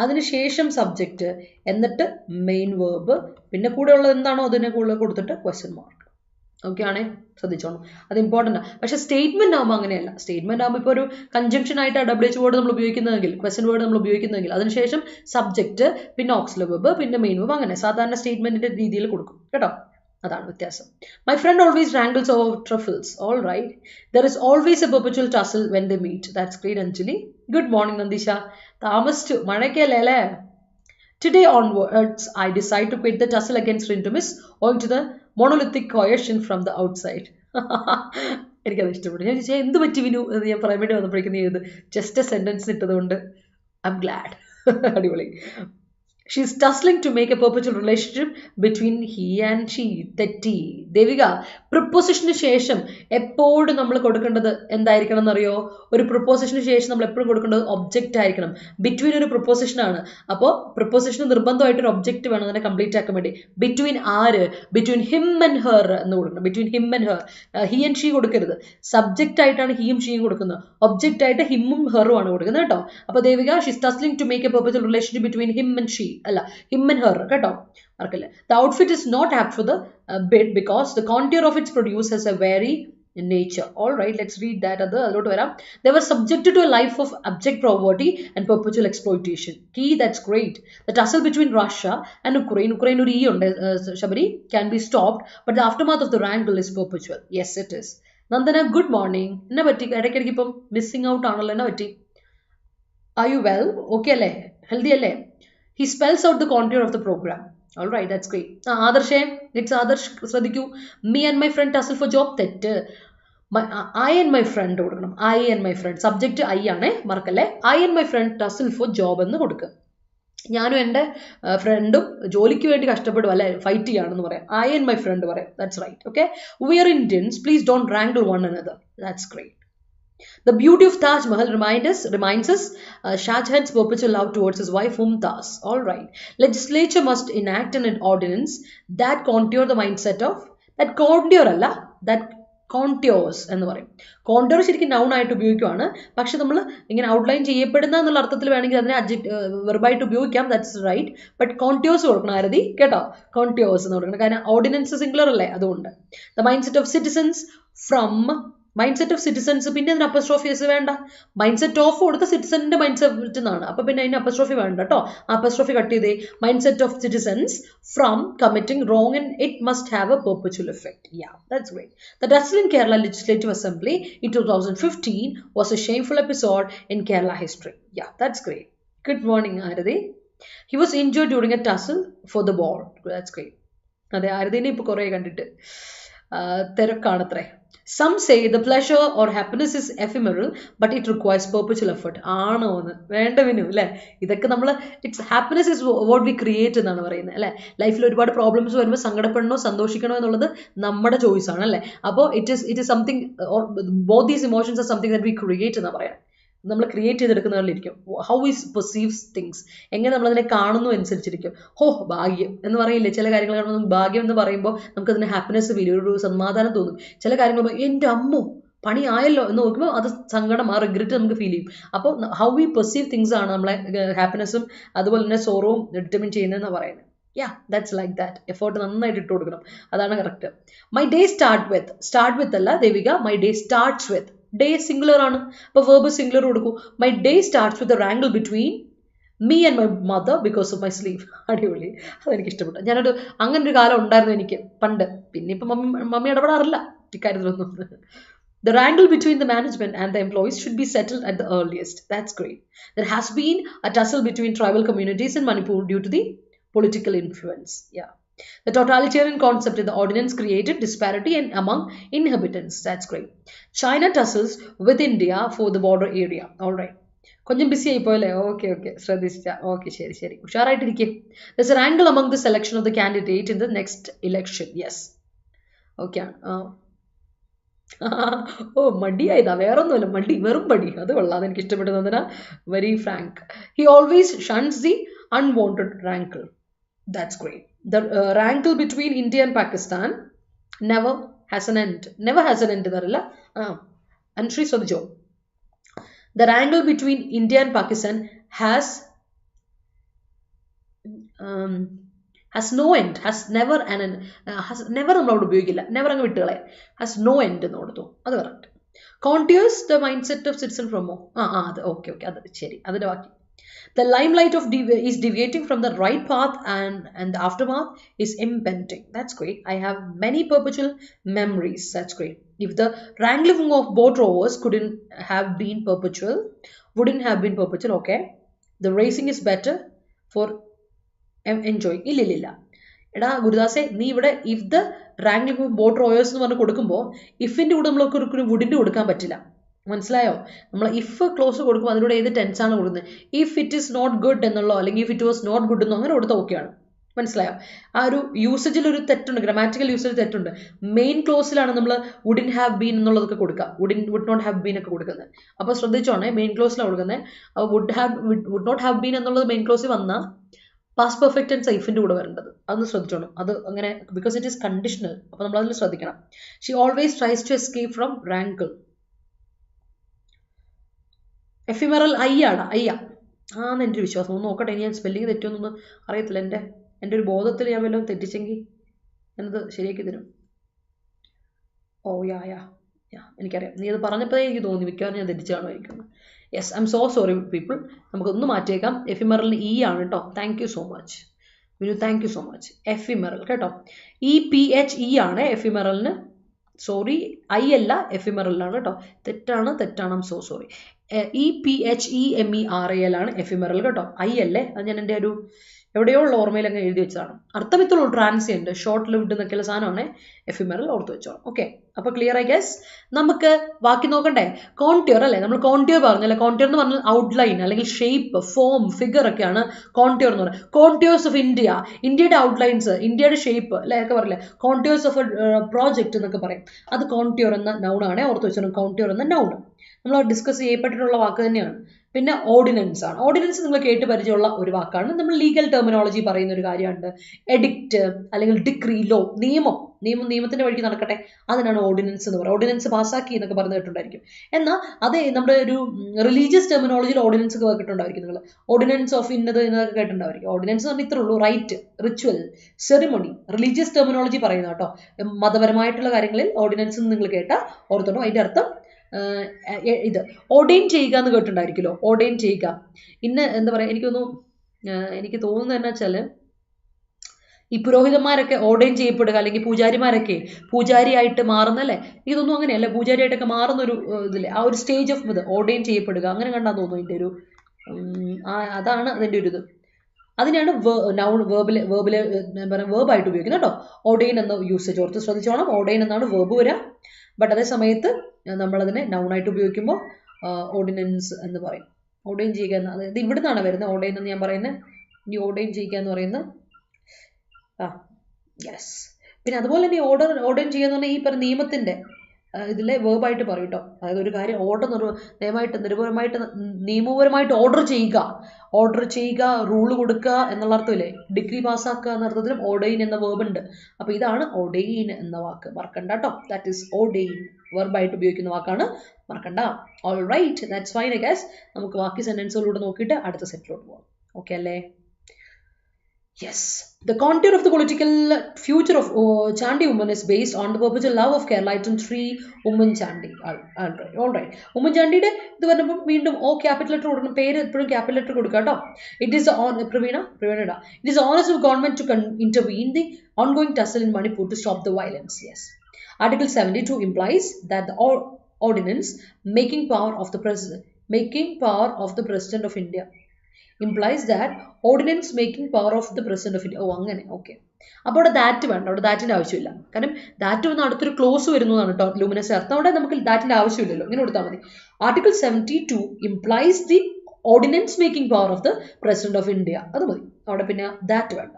അതിനുശേഷം സബ്ജക്റ്റ്, എന്നിട്ട് മെയിൻ വേർബ്, പിന്നെ കൂടെ ഉള്ളത് എന്താണോ അതിനെ കൂടുതൽ കൊടുത്തിട്ട് ക്വസ്റ്റ്യൻ മാർക്ക്. ഓക്കെ ആണേ, ശ്രദ്ധിച്ചോണം, അത് ഇമ്പോർട്ടൻ്റ് ആണ്. പക്ഷേ സ്റ്റേറ്റ്മെന്റ് ആകുമ്പോൾ അങ്ങനെയല്ല. സ്റ്റേറ്റ്മെന്റ് ആകുമ്പോൾ ഇപ്പോൾ ഒരു കൺജംഷൻ ആയിട്ട് WH വേർഡ് നമ്മൾ ഉപയോഗിക്കുന്നതെങ്കിൽ, ക്വസ്റ്റ്യൻ വേർഡ് നമ്മൾ ഉപയോഗിക്കുന്നതെങ്കിൽ അതിനുശേഷം സബ്ജക്റ്റ്, പിന്നെ ഓക്സിലറി വെർബ്, പിന്നെ മെയിൻ വെർബ്, അങ്ങനെ സാധാരണ സ്റ്റേറ്റ്മെന്റിന്റെ രീതിയിൽ കൊടുക്കും കേട്ടോ. അതാണ് വ്യത്യാസം. My friend always wrangles over truffles. All right. There is always a perpetual tussle when they meet. That's great, Anjali. Good morning, Nandisha. താമസിച്ചു, മഴയ്ക്കല്ലേ അല്ലേ? Today onwards, I decide to quit the tussle against Rintu Miss owing to the monolithic coercion from the outside. എനിക്കത് ഇഷ്ടപ്പെട്ടു. ഞാൻ ചോദിച്ചാൽ എന്ത് പറ്റി വിനു എന്ന് ഞാൻ പറയാൻ വേണ്ടി വന്നപ്പോഴേക്കും നീ ഇത് ജസ്റ്റ് എ സെന്റൻസ് ഇട്ടതുകൊണ്ട് ഐ എം ഗ്ലാഡ്. അടിപൊളി. She is tussling to make a perpetual relationship between he and she. തെറ്റി ദേവിക. പ്രിപ്പോസിഷന് ശേഷം എപ്പോഴും നമ്മൾ കൊടുക്കേണ്ടത് എന്തായിരിക്കണം എന്നറിയോ? ഒരു പ്രിപ്പോസിഷന് ശേഷം നമ്മൾ എപ്പോഴും കൊടുക്കേണ്ടത് ഒബ്ജക്റ്റ് ആയിരിക്കണം. ബിറ്റ്വീൻ ഒരു പ്രിപ്പോസിഷൻ ആണ്, അപ്പോൾ പ്രിപ്പോസിഷന് നിർബന്ധമായിട്ട് ഒരു ഒബ്ജക്റ്റ് വേണം അതിനെ കംപ്ലീറ്റ് ആക്കാൻ വേണ്ടി. ബിറ്റ്വീൻ ആര്? ബിറ്റ്വീൻ ഹിം ആൻഡ് ഹെർ എന്ന് കൊടുക്കണം. Between him and her. He and she കൊടുക്കരുത്. സബ്ജക്റ്റ് ആയിട്ടാണ് ഹിയും ഷീയും കൊടുക്കുന്നത്, ഒബ്ജക്റ്റ് ആയിട്ട് ഹിമ്മും ഹെറും ആണ് കൊടുക്കുന്നത് കേട്ടോ. അപ്പോൾ Devika, she is tussling to make a perpetual relationship between him and she, അല്ല him and her കേട്ടോ. മറക്കല്ലേ. The outfit is not apt for the bid because the contour of its produce has a very nature. All right, let's read that. അതിലോട്ട് വരാം. They were subjected to a life of abject poverty and perpetual exploitation. Key, that's great. The tussle between Russia and Ukraine ഒരു E ഉണ്ട് Sabari, can be stopped, but the aftermath of the wrangle is perpetual. Yes, it is. Nandana, good morning. എന്നാ പറ്റി? ഇടയ്ക്കിടയ്ക്ക് ഇപ്പം മിസ്സിംഗ് ഔട്ട് ആണല്ലോ, എന്നാ പറ്റി? Are you well? Okay അല്ലേ? ഹെൽത്തി അല്ലേ? He spells out the contour of the program. All right, that's great. Adarsh, it's Adarsh Sradhiku. Me and my friend tussle for job. That I and my friend കൊടുക്കണം. I and my friend. Subject I ആണ് മറക്കല്ലേ. I and my friend tussle for job എന്ന് കൊടുക്കുക. ഞാനും എൻ്റെ ഫ്രണ്ടും ജോലിക്ക് വേണ്ടി കഷ്ടപ്പെടും അല്ലെ ഫൈറ്റ് ചെയ്യാണെന്ന് പറയാം. I and my friend പറയാം. That's right. Okay. We are Indians. Please don't wrangle one another. That's great. The beauty of Taj Mahal reminds us Shah Jahan's perpetual love towards his wife Mumtaz. All right. Legislature must enact an ordinance that contour the mindset of that contours എന്ന് പറയും. കോണ്ടോർ ശരിക്കും നൗൺ ആയിട്ട് ഉപയോഗിക്കുകയാണ്. പക്ഷെ നമ്മൾ ഇങ്ങനെ ഔട്ട്ലൈൻ ചെയ്യപ്പെടുന്ന എന്നുള്ള അർത്ഥത്തിൽ വേണമെങ്കിൽ അതിനെ വെർബായിട്ട് ഉപയോഗിക്കാം. That's right. ബട്ട് കോൺട്യോസ് കൊടുക്കണം ആരതി കേട്ടോ. കോൺട്യോസ് എന്ന് കൊടുക്കണം. കാരണം ഓർഡിനൻസ് സിംഗുലർ അല്ലേ, അതുകൊണ്ട്. The mind set of citizens from mind set of citizens, പിന്നെ അതിന് അപ്പസ്ട്രോഫീസ് വേണ്ട. മൈൻഡ് സെറ്റ് ഓഫ് കൊടുത്ത സിറ്റിസണിന്റെ മൈൻഡ് സെറ്റ് എന്നാണ്. അപ്പൊ പിന്നെ അതിന് അപ്പസ്ട്രോഫി വേണ്ട കേട്ടോ. അപ്പസ്ട്രോഫി കട്ട് ചെയ്തേ. Mind set of citizens from committing wrong and it must have a perpetual effect. Yeah, that's great. The tussle in Kerala Legislative Assembly in 2015 was a shameful episode in Kerala history. Yeah, that's great. Good morning, Aradi. He was injured during a tussle for the ball. That's great. അതെ, ആരതിനെ ഇപ്പൊ കുറെ കണ്ടിട്ട് തിരക്കാണത്രേ. Some say the pleasure or happiness is ephemeral, but it requires perpetual effort. ആണോ എന്ന് വേണ്ടവിനും അല്ലേ. ഇതൊക്കെ നമ്മൾ it's happiness is what we create എന്നാണ് പറയുന്നത് അല്ലേ. ലൈഫിൽ ഒരുപാട് പ്രോബ്ലംസ് വരുമ്പോൾ സങ്കടപ്പെടണോ സന്തോഷിക്കണോ എന്നുള്ളത് നമ്മുടെ ചോയ്സ് ആണ് അല്ലേ. അപ്പോൾ it is something both these emotions are something that we create എന്നാണ് പറയുന്നത്. നമ്മൾ ക്രിയേറ്റ് ചെയ്തെടുക്കുന്നതിലിരിക്കും. ഹൗ ഈസ് പെർസീവ്സ് തിങ്സ്, എങ്ങനെ നമ്മളതിനെ കാണുന്നു അനുസരിച്ചിരിക്കും. ഹോ ഭാഗ്യം എന്ന് പറയില്ലേ, ചില കാര്യങ്ങൾ കാണുമ്പോൾ ഭാഗ്യം എന്ന് പറയുമ്പോൾ നമുക്കതിന് ഹാപ്പിനെസ് ഫീൽ ചെയ്യും, ഒരു സമാധാനം തോന്നും. ചില കാര്യങ്ങൾ എൻ്റെ അമ്മോ പണി ആയല്ലോ എന്ന് നോക്കുമ്പോൾ അത് സങ്കടം, ആ റിഗ്രറ്റ് നമുക്ക് ഫീൽ ചെയ്യും. അപ്പോൾ ഹൗ വി പെർസീവ് തിങ്സ് ആണ് നമ്മളെ ഹാപ്പിനെസ്സും അതുപോലെ തന്നെ സോറോവും ഡിറ്റർമിൻ ചെയ്യുന്നതെന്ന് പറയുന്നത്. Yeah, that's like that. Effort നന്നായിട്ട് ഇട്ട് കൊടുക്കണം, അതാണ് correct. My day start with അല്ല Devika, my day starts with. Day singular ആണ്, അപ്പോൾ വെർബ് സിംഗുലർ കൊടുക്കും. My day starts with a rankle between me and my mother because of my sleeve. അടിപൊളി, അതെനിക്ക് ഇഷ്ടപ്പെട്ടു. അങ്ങനെ ഒരു കാലം ഉണ്ടായിരുന്നു എനിക്ക് പണ്ട്. പിന്നെ ഇപ്പം mummy ഇടപെടാറില്ല ഇക്കാര്യത്തിലൊന്നും. The wrangle between the management and the employees should be settled at the earliest. That's great. There has been a tussle between tribal communities in Manipur due to the political influence. Yeah. The totalitarian concept in the ordinance created disparity among inhabitants. That's great. China tussles with India for the border area. All right. కొంచెం ബിസി ആയിപ്പോയല്ലേ. ഓക്കെ ശ്രദ്ധിച്ച. ഓക്കെ, ശരി ഉഷാറായിട്ടിരിക്കും. There's a wrangle among the selection of the candidate in the next election. Yes. Okay. മടിയായതാ, വേറൊന്നുമല്ല, വെറും മടി. അത് കൊള്ളാം, എനിക്ക് ഇഷ്ടപ്പെട്ടത്. Very frank. He always shuns the unwanted rankle. That's great. The rankle between India and Pakistan never has an end. Never has an end എന്നറിയില്ല. Entry ശ്രദ്ധിച്ചോ. The rankle between India and Pakistan has no end. Has never an end. Has never നമ്മളോട് ഉപയോഗിക്കില്ല. never അങ്ങ് വിട്ടുകളെ. Has no end എന്ന് കൊടുത്തു. അത് correct. Contours the mindset of citizen from more. അത് ഓക്കെ അത് ശരി, അതിന്റെ ബാക്കി. The limelight is deviating from the right path and the aftermath is impending. That's great. I have many perpetual memories. That's great. If the wrangling of boat rowers wouldn't have been perpetual, okay. The racing is better for enjoying. ഇല്ല എടാ ഗുരുദാസെ, നീ ഇവിടെ ഇഫ് ദ റാങ്ക്ലിംഗ് ഓഫ് ബോട്ട് റോയേഴ്സ് എന്ന് പറഞ്ഞ് കൊടുക്കുമ്പോൾ ഇഫിന്റെ കൂടെ നമ്മളൊക്കെ ഒരു വുഡിന്റെ കൊടുക്കാൻ പറ്റില്ല. മനസ്സിലായോ? നമ്മൾ ഇഫ് ക്ലോസ് കൊടുക്കുമ്പോൾ അതിലൂടെ ഏത് ടെൻസ് ആണ് കൊടുക്കുന്നത്. If it is not good എന്നുള്ളോ അല്ലെങ്കിൽ if it was not good എന്നോ അങ്ങനെ കൊടുത്താൽ ഓക്കെയാണ്. മനസ്സിലായോ? ആ ഒരു യൂസേജിൽ ഒരു തെറ്റുണ്ട്, ഗ്രാമാറ്റിക്കൽ യൂസേജ് തെറ്റുണ്ട്. മെയിൻ ക്ലോസിലാണ് നമ്മൾ വുഡിൻ ഹാവ് ബീൻ എന്നുള്ളതൊക്കെ കൊടുക്കുക, വുഡ് നോട്ട് ഹാവ് ബീൻ ഒക്കെ കൊടുക്കുന്നത്. അപ്പോൾ ശ്രദ്ധിച്ചോണേ, മെയിൻ ക്ലോസിലാണ് കൊടുക്കുന്നത്. വുഡ് നോട്ട് ഹാവ് ബീൻ എന്നുള്ളത് മെയിൻ ക്ലോസിൽ വന്നാൽ പാസ്റ്റ് പെർഫെക്റ്റ് ടെൻസ് ഇഫിൻ്റെ കൂടെ വരേണ്ടത്. അതൊന്ന് ശ്രദ്ധിച്ചോണം. അത് അങ്ങനെ ബിക്കോസ് ഇറ്റ് ഈസ് കണ്ടീഷണൽ. അപ്പോൾ നമ്മൾ അതിൽ ശ്രദ്ധിക്കണം. She always tries to escape from rankle. Ephemeral അയ്യാണ്, ആന്ന് എൻ്റെ ഒരു വിശ്വാസം. ഒന്ന് നോക്കട്ടെ, ഞാൻ സ്പെല്ലിങ് തെറ്റൊന്നും അറിയത്തില്ല. എൻ്റെ ഒരു ബോധത്തിൽ ഞാൻ വല്ലതും തെറ്റിച്ചെങ്കിൽ എന്നത് ശരിയാക്കി തരും. ഓ യാ എനിക്കറിയാം, നീ അത് പറഞ്ഞപ്പോഴേ എനിക്ക് തോന്നി മിക്കവാറും ഞാൻ തെറ്റിച്ചാണോ ഇരിക്കുന്നത്. Yes, I M so sorry people. നമുക്കൊന്ന് മാറ്റിയേക്കാം. എഫിമെറലിന് ഇ ആണ് കേട്ടോ. Thank you so much Vinu, thank you so much. എഫിമെറൽ കേട്ടോ, EPHE ആണ് എഫിമെറലിന്. സോറി, ഐ അല്ല, എഫിമെറലാണ് കേട്ടോ. തെറ്റാണ്, I M so sorry. EPHEMERAL ആണ് എഫിമെറൽ കേട്ടോ. ഐ അല്ലേ, അത് ഞാൻ എൻ്റെ ഒരു എവിടെയോ ഉള്ള ഓർമ്മയിൽ അങ്ങ് എഴുതി വെച്ചതാണ്. അർത്ഥമിത്തുള്ളൂ ട്രാൻസിയന്റ്, ഷോർട്ട് ലിവ്ഡ് എന്നൊക്കെയുള്ള സാധനമാണ് എഫിമെറൽ, ഓർത്ത് വെച്ചോളാം. ഓക്കെ, അപ്പോൾ ക്ലിയർ ഐ ഗസ്. നമുക്ക് ബാക്കി നോക്കണ്ടേ? കോൺട്യൂർ അല്ലേ, നമ്മൾ കോൺട്യൂർ പറഞ്ഞല്ലേ. കോൺട്യൂർ എന്ന് പറഞ്ഞാൽ ഔട്ട്ലൈൻ അല്ലെങ്കിൽ ഷേപ്പ്, ഫോം, ഫിഗർ ഒക്കെയാണ് കോൺട്യൂർ എന്ന് പറയുന്നത്. കോൺട്യൂർസ് ഓഫ് ഇന്ത്യ, ഇന്ത്യയുടെ ഔട്ട്ലൈൻസ്, ഇന്ത്യയുടെ ഷേപ്പ് അല്ലെ ഒക്കെ പറയില്ലേ. കോൺട്യൂർസ് ഓഫ് എ പ്രോജക്റ്റ് എന്നൊക്കെ പറയും. അത് കോൺട്യൂർ എന്ന നൗണാണ്, ഓർത്ത് വെച്ചോളാം. കോൺട്യൂർ എന്ന നൗൺ നമ്മൾ ഡിസ്കസ് ചെയ്യപ്പെട്ടിട്ടുള്ള വാക്ക് തന്നെയാണ്. പിന്നെ ഓർഡിനൻസ് ആണ്. ഓർഡിനൻസ് നിങ്ങൾ കേട്ട് പരിചയമുള്ള ഒരു വാക്കാണ്. നമ്മൾ ലീഗൽ ടെർമിനോളജി പറയുന്ന ഒരു കാര്യമുണ്ട്. എഡിക്റ്റ് അല്ലെങ്കിൽ ഡിക്രി, ലോ, നിയമത്തിന്റെ വഴിക്ക് നടക്കട്ടെ, അതിനാണ് ഓർഡിനൻസ് എന്ന് പറയുന്നത്. ഓർഡിനൻസ് പാസ്സാക്കി എന്നൊക്കെ പറഞ്ഞു കേട്ടിട്ടുണ്ടായിരിക്കും. എന്നാൽ അതേ നമ്മുടെ ഒരു റിലീജിയസ് ടെർമിനോളജിയിൽ ഓർഡിനൻസ് ഒക്കെ കേട്ടിട്ടുണ്ടായിരിക്കും നിങ്ങൾ. ഓർഡിനൻസ് ഓഫ് ഇന്നത് എന്നൊക്കെ കേട്ടിട്ടുണ്ടായിരിക്കും. ഓർഡിനൻസ് പറഞ്ഞാൽ ഇത്രേ ഉള്ളൂ: rite, ritual, ceremony. Religious terminology പറയുന്ന കേട്ടോ, മതപരമായിട്ടുള്ള കാര്യങ്ങളിൽ ഓർഡിനൻസ് നിങ്ങൾ കേട്ടാൽ ഓർത്തണോ. അതിന്റെ അർത്ഥം ഇത് ഓർഡെയിൻ ചെയ്യുക എന്ന് കേട്ടിട്ടുണ്ടായിരിക്കുമല്ലോ. ഓർഡെയിൻ ചെയ്യുക, ഇന്ന് എന്താ പറയുക, എനിക്ക് തോന്നുന്നത് എന്നാ വെച്ചാൽ ഈ പുരോഹിതന്മാരൊക്കെ ഓർഡെയിൻ ചെയ്യപ്പെടുക, അല്ലെങ്കിൽ പൂജാരിമാരൊക്കെ പൂജാരിയായിട്ട് മാറുന്നല്ലേ. ഇതൊന്നും അങ്ങനെയല്ല, പൂജാരിയായിട്ടൊക്കെ മാറുന്ന ഒരു ഇതില്ലേ, ആ ഒരു സ്റ്റേജ് ഓഫ് ഇത് ഓർഡെയിൻ ചെയ്യപ്പെടുക, അങ്ങനെ കണ്ടാൽ തോന്നുന്നു ഇതിൻ്റെ ഒരു അതാണ് അതിൻ്റെ ഒരു ഇത്. അതിനെയാണ് നൗൺ വേർബായിട്ട് ഉപയോഗിക്കുന്നത് കേട്ടോ. ഓർഡെയിൻ എന്ന യൂസേജ് ഓർത്ത് ശ്രദ്ധിച്ചോണം. ഓർഡെയിൻ എന്നാണ് വേർബ് വരിക. ബട്ട് അതേ സമയത്ത് നമ്മളതിനെ നൗണായിട്ട് ഉപയോഗിക്കുമ്പോൾ ഓർഡിനൻസ് എന്ന് പറയും. ഓർഡെയിൻ ചെയ്യുക എന്ന്, അതായത് ഇവിടെ നിന്നാണ് വരുന്നത് ഓർഡെയിൻ എന്ന് ഞാൻ പറയുന്നത്. ഈ ഓർഡെയിൻ ചെയ്യുക എന്ന് പറയുന്നത് യെസ്. പിന്നെ അതുപോലെ തന്നെ ഓർഡർ ചെയ്യുക എന്ന് പറഞ്ഞാൽ ഈ പറഞ്ഞ നിയമത്തിന്റെ ഇതിലെ വേർബായിട്ട് പറയും കേട്ടോ. അതായത് ഒരു കാര്യം നിയമപരമായിട്ട് ഓർഡർ ചെയ്യുക, റൂള് കൊടുക്കുക എന്നുള്ള അർത്ഥമില്ലേ. ഡിഗ്രി പാസ്സാക്കുക എന്ന അർത്ഥത്തിലും ഓർഡെയിൻ എന്ന വേർബ് ഉണ്ട്. അപ്പൊ ഇതാണ് ഓർഡെയിൻ എന്ന വാക്ക്, മറക്കണ്ട കേട്ടോ. ദാറ്റ് ഈസ് ഓർഡെയിൻ, വെർബായിട്ട് ഉപയോഗിക്കുന്ന വാക്കാണ്, മറക്കണ്ട. All right, that's fine I guess. നമുക്ക് ബാക്കി സെന്റൻസുകളിലൂടെ നോക്കിയിട്ട് അടുത്ത സെറ്റിലോട്ട് പോകാം. ഓക്കെ അല്ലേ? Yes, the contour of the political future of Chandi women is based on the perpetual love of Kerala and three women Chandi. All right. Women Chandi de ഇത് പറഞ്ഞപ്പോൾ വീണ്ടും ഓ ക്യാപിറ്റൽ ലെറ്റർ കൊടുക്കണം, പേര് എപ്പോഴും ക്യാപിറ്റൽ ലെറ്റർ കൊടുക്കുക കേട്ടോ. It is It is honest of government to intervene the ongoing tussle in Manipur to stop the violence. Yes. Article 72 implies that the ordinance making power of the President of India implies that ordinance making power of the President of India. അങ്ങനെ ഓക്കെ. അപ്പോൾ അവിടെ ദാറ്റ് വേണ്ട, അവിടെ ദാറ്റിൻ്റെ ആവശ്യമില്ല. കാരണം ദാറ്റ് വന്ന് അടുത്തൊരു ക്ലോസ് വരുന്നതാണ് കേട്ടോ ലൂമിനസ് അർത്ഥം. അവിടെ നമുക്ക് ദാറ്റിൻ്റെ ആവശ്യമില്ലല്ലോ, ഇങ്ങനെ കൊടുത്താൽ മതി. Article 72 implies the ordinance making power of the President of India. അത് മതി, അവിടെ പിന്നെ ദാറ്റ് വേണ്ട.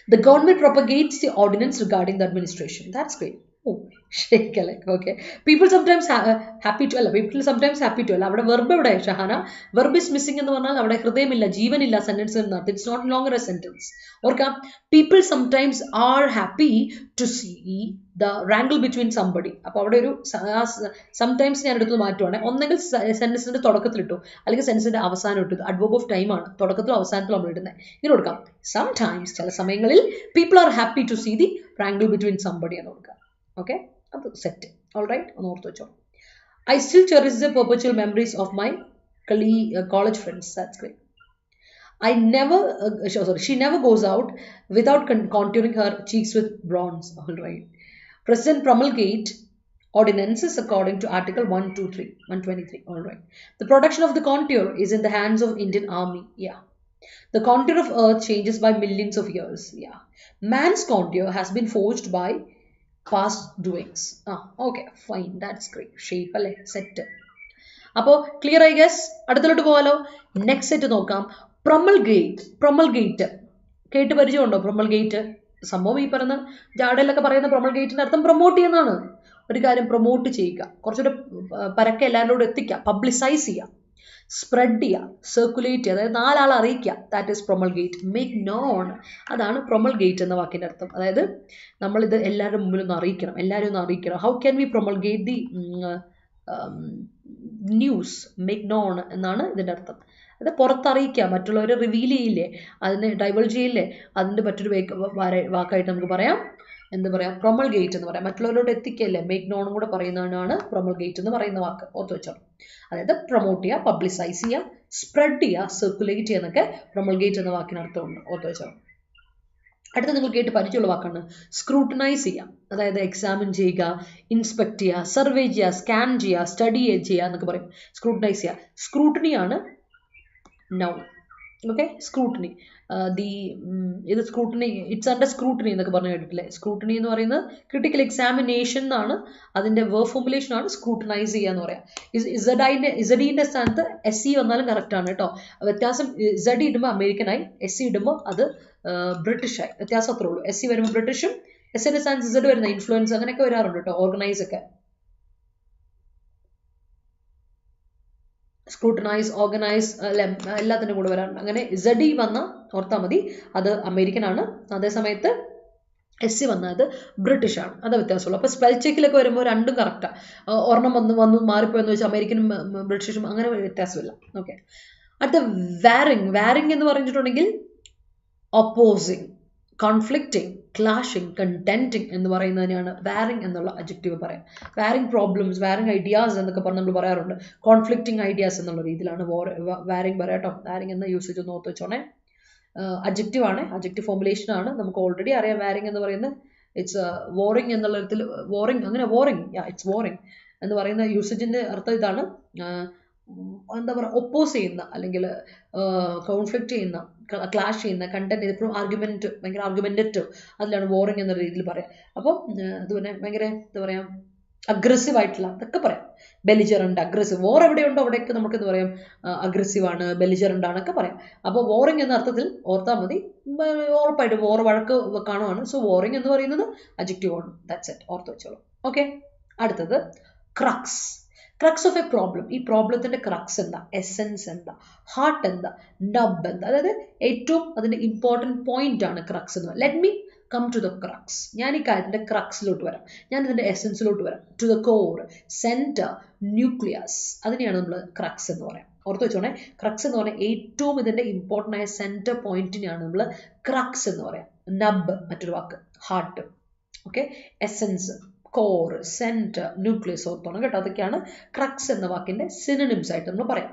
The government propagates the ordinance regarding the administration. That's great. Oh, shake a leg. Okay. People sometimes happy to. അവിടെ വെർബ് എവിടെ ഷഹാന? വെർബ് ഇസ് മിസ്സിംഗ് എന്ന് പറഞ്ഞാൽ അവിടെ ഹൃദയമില്ല, ജീവനില്ല സെന്റൻസ് എന്നർത്ഥം. It's not longer a sentence. ഓർക്കാം, people sometimes are happy to see the rankle between somebody. അപ്പോൾ അവിടെ ഒരു സംടൈംസ് ഞാൻ എടുത്ത് മാറ്റുവാണ്. ഒന്നെങ്കിൽ സെന്റൻസിന്റെ തുടക്കത്തിലിട്ടു, അല്ലെങ്കിൽ സെന്റൻസിന്റെ അവസാനം ഇട്ടു. അഡ്വർബ് ഓഫ് ടൈം ആണ്, തുടക്കത്തിലും അവസാനത്തിലും നമ്മൾ ഇടുന്നത്. ഇങ്ങനെ കൊടുക്കാം, സംടൈംസ്, ചില സമയങ്ങളിൽ people are happy to see the rankle between somebody എന്ന് കൊടുക്കാം. Okay, അത് സെറ്റ്. ഓൾ റൈറ്റ്, ഒന്ന് ഓർത്ത് വെച്ചോ. I still cherish the perpetual memories of my college friends. That's great. She never goes out without contouring her cheeks with bronze. All right. President promulgate ordinances according to Article 123. All right. The production of the contour is in the hands of Indian Army. Yeah. The contour of Earth changes by millions of years. Yeah. Man's contour has been forged by past doings. Okay, fine, that's great. Shape അല്ലേ, സെറ്റ്. അപ്പോൾ ക്ലിയർ ഐ ഗസ്. അടുത്തോട്ട് പോകാലോ. നെക്സ്റ്റ് സെറ്റ് നോക്കാം. പ്രൊമൾഗേറ്റ് കേട്ട് പരിചയമുണ്ടോ? പ്രൊമൾഗേറ്റ് സംഭവം ഈ പറയുന്ന ജാഡയിലൊക്കെ പറയുന്ന പ്രൊമൾഗേറ്റിന്റെ അർത്ഥം പ്രൊമോട്ട് ചെയ്യുന്നതാണ്. ഒരു കാര്യം പ്രൊമോട്ട് ചെയ്യുക, കുറച്ചുകൂടെ പരക്കെ എല്ലാവരോടും എത്തിക്കുക, പബ്ലിസൈസ് ചെയ്യുക, സ്പ്രെഡ് ചെയ്യുക, സർക്കുലേറ്റ് ചെയ്യുക, അതായത് നാലാളെ അറിയിക്കുക. That is promulgate. Make known, അതാണ് പ്രൊമൾഗേറ്റ് എന്ന വാക്കിൻ്റെ അർത്ഥം. അതായത് നമ്മളിത് എല്ലാവരുടെ മുമ്പിൽ ഒന്ന് അറിയിക്കണം, എല്ലാവരും ഒന്ന് അറിയിക്കണം. How can we promulgate the news? Make known എന്നാണ് ഇതിൻ്റെ അർത്ഥം. അത് പുറത്തറിയിക്കുക, മറ്റുള്ളവരെ റിവീൽ ചെയ്യില്ലേ, അതിനെ ഡൈവേൾജ് ചെയ്യില്ലേ, അതിൻ്റെ മറ്റൊരു വാക്കായിട്ട് നമുക്ക് പറയാം, എന്താ പറയുക, പ്രൊമൾഗേറ്റ് എന്ന് പറയാം. മറ്റുള്ളവരോട് എത്തിക്കല്ലേ, മേക്ക് നോണും കൂടെ പറയുന്നതാണ് പ്രൊമൾഗേറ്റ് എന്ന് പറയുന്ന വാക്ക്. ഓർത്ത് വെച്ചോ. അതായത് പ്രൊമോട്ട് ചെയ്യുക, പബ്ലിസൈസ് ചെയ്യുക, സ്പ്രെഡ് ചെയ്യുക, സർക്കുലേറ്റ് ചെയ്യുക എന്നൊക്കെ പ്രൊമൾഗേറ്റ് എന്ന വാക്കിന് അർത്ഥമുണ്ട്. ഓർത്ത് വെച്ചോ. അടുത്ത നിങ്ങൾ കേട്ട് പരിചയമുള്ള വാക്കാണ് സ്ക്രൂട്ടനൈസ് ചെയ്യുക. അതായത് എക്സാമിൻ ചെയ്യുക, ഇൻസ്പെക്ട് ചെയ്യുക, സർവേ ചെയ്യുക, സ്കാൻ ചെയ്യുക, സ്റ്റഡി ചെയ്യുക എന്നൊക്കെ പറയും. സ്ക്രൂട്ടനൈസ് ചെയ്യുക. സ്ക്രൂട്ടണിയാണ് noun. Okay, scrutiny. This scrutiny, it's under scrutiny എന്നൊക്കെ പറഞ്ഞു കേട്ടിട്ടില്ലേ? സ്ക്രൂട്ടണി എന്ന് പറയുന്നത് ക്രിട്ടിക്കൽ എക്സാമിനേഷൻ എന്നാണ്, അതിന്റെ വേർബ് ഫോർമുലേഷൻ ആണ് സ്ക്രൂട്ടനൈസ് ചെയ്യാന്ന് പറയാം. ഇസഡിന്റെ സ്ഥാനത്ത് SE വന്നാലും കറക്റ്റ് ആണ് കേട്ടോ. വ്യത്യാസം ഇസഡി ഇടുമ്പോൾ അമേരിക്കൻ ആയി, SE ഇടുമ്പോൾ അത് ബ്രിട്ടീഷ് ആയി. വ്യത്യാസം അത്രേ ഉള്ളൂ. SE വരുമ്പോൾ ബ്രിട്ടീഷും SEന്റെ സ്ഥാനത്ത് ഇസഡ് വരുന്ന ഇൻഫ്ലുവൻസ് അങ്ങനെയൊക്കെ വരാറുണ്ട് കേട്ടോ. ഓർഗനൈസ് ഒക്കെ സ്ക്രൂട്ടനൈസ്, ഓർഗനൈസ് അല്ലെ, എല്ലാത്തിൻ്റെ കൂടെ വരാറുണ്ട്. അങ്ങനെ ZE വന്ന ഓർത്താൽ മതി, അത് അമേരിക്കൻ ആണ്. അതേസമയത്ത് SE വന്നത് ബ്രിട്ടീഷ് ആണ്. അത് വ്യത്യാസമുള്ളൂ. അപ്പോൾ സ്പെൽ ചെക്കിലൊക്കെ വരുമ്പോൾ രണ്ടും കറക്റ്റാണ്. ഒരെണ്ണം വന്നു മാറിപ്പോയെന്ന് വെച്ചാൽ അമേരിക്കനും ബ്രിട്ടീഷും അങ്ങനെ വ്യത്യാസമില്ല. ഓക്കെ, അടുത്ത വാരിങ് എന്ന് പറഞ്ഞിട്ടുണ്ടെങ്കിൽ ഓപ്പോസിങ്, കോൺഫ്ലിക്റ്റിംഗ്, ക്ലാഷിംഗ്, കണ്ടന്റിങ് എന്ന് പറയുന്നതിനാണ് വാരിങ് എന്നുള്ള അഡ്ജക്റ്റീവ് പറയാം. വാരിങ് പ്രോബ്ലംസ്, വാരിങ് ഐഡിയാസ് എന്നൊക്കെ പറഞ്ഞ് നമ്മൾ പറയാറുണ്ട്. കോൺഫ്ലിക്റ്റിംഗ് ഐഡിയാസ് എന്നുള്ള രീതിയിലാണ് വാരിങ് പറയാം കേട്ടോ. വാരിങ് എന്ന യൂസേജ് ഒന്ന് ഓർത്ത് വെച്ചോണേ. അഡ്ജക്റ്റീവ് ആണ്, അഡ്ജക്റ്റീവ് ഫോർമുലേഷൻ ആണ്. നമുക്ക് ഓൾറെഡി അറിയാം വാരിങ് എന്ന് പറയുന്നത് ഇറ്റ്സ് വോറിങ് എന്നുള്ള വിധത്തിൽ, വോറിങ് അങ്ങനെ വോറിങ്, ഇറ്റ്സ് വോറിങ് എന്ന് പറയുന്ന യൂസേജിന്റെ അർത്ഥം ഇതാണ്. എന്താ പറയുക, ഒപ്പോസ് ചെയ്യുന്ന അല്ലെങ്കിൽ കോൺഫ്ലിക്റ്റ് ചെയ്യുന്ന, ക്ലാഷ് ചെയ്യുന്ന, കണ്ടന്റ് എപ്പോഴും ആർഗ്യുമെന്റ്, ഭയങ്കര ആർഗ്യുമെന്റേറ്റീവ്, അതിലാണ് വോറിങ് എന്ന രീതിയിൽ പറയാം. അപ്പം അതുപോലെ ഭയങ്കര എന്താ പറയാ, അഗ്രസീവ് ആയിട്ടുള്ള അതൊക്കെ പറയാം. ബെലിജറന്റ്, അഗ്രസീവ്, വോർ എവിടെയുണ്ടോ അവിടെയൊക്കെ നമുക്ക് എന്താ പറയാം, അഗ്രസീവ് ആണ്, ബെലിജറന്റ് ആണൊക്കെ പറയാം. അപ്പോൾ വോറിങ് എന്ന അർത്ഥത്തിൽ ഓർത്താൽ മതി. ഉറപ്പായിട്ടും വോർ വഴക്ക് കാണുവാണ്. സോ വോറിങ് എന്ന് പറയുന്നത് അഡ്ജക്റ്റീവ് ആണ്. ദാറ്റ്സ് ഇറ്റ്, ഓർത്ത് വെച്ചോളൂ. ഓക്കെ, അടുത്തത് crux. Crux of a problem. ഈ പ്രോബ്ലത്തിന്റെ ക്രക്സ് എന്താ, എസെൻസ് എന്താ, ഹാർട്ട് എന്താ, നബ് എന്താ, അതായത് ഏറ്റവും അതിന്റെ ഇമ്പോർട്ടൻറ്റ് പോയിന്റ് ആണ് ക്രക്സ് എന്ന്. Let me come to the crux. ഞാൻ ഈ കാര്യത്തിന്റെ ക്രക്സിലോട്ട് വരാം, ഞാൻ ഇതിന്റെ എസെൻസിലോട്ട് വരാം. To the core, centre, nucleus, അതിനെയാണ് നമ്മൾ ക്രക്സ് എന്ന് പറയാം. ഓർത്ത് വെച്ചോണേ, ക്രക്സ് എന്ന് പറഞ്ഞാൽ ഏറ്റവും ഇതിന്റെ ഇമ്പോർട്ടൻ്റ് ആയ സെന്റർ പോയിന്റിനെയാണ് നമ്മൾ ക്രക്സ് എന്ന് പറയാം. നബ് മറ്റൊരു വാക്ക്, heart. Okay, essence, core, centre, nucleus ഓർത്തോണം കേട്ടോ. അതൊക്കെയാണ് ക്രക്സ് എന്ന വാക്കിന്റെ സിനോണിംസ് ആയിട്ട് നമ്മൾ പറയാം.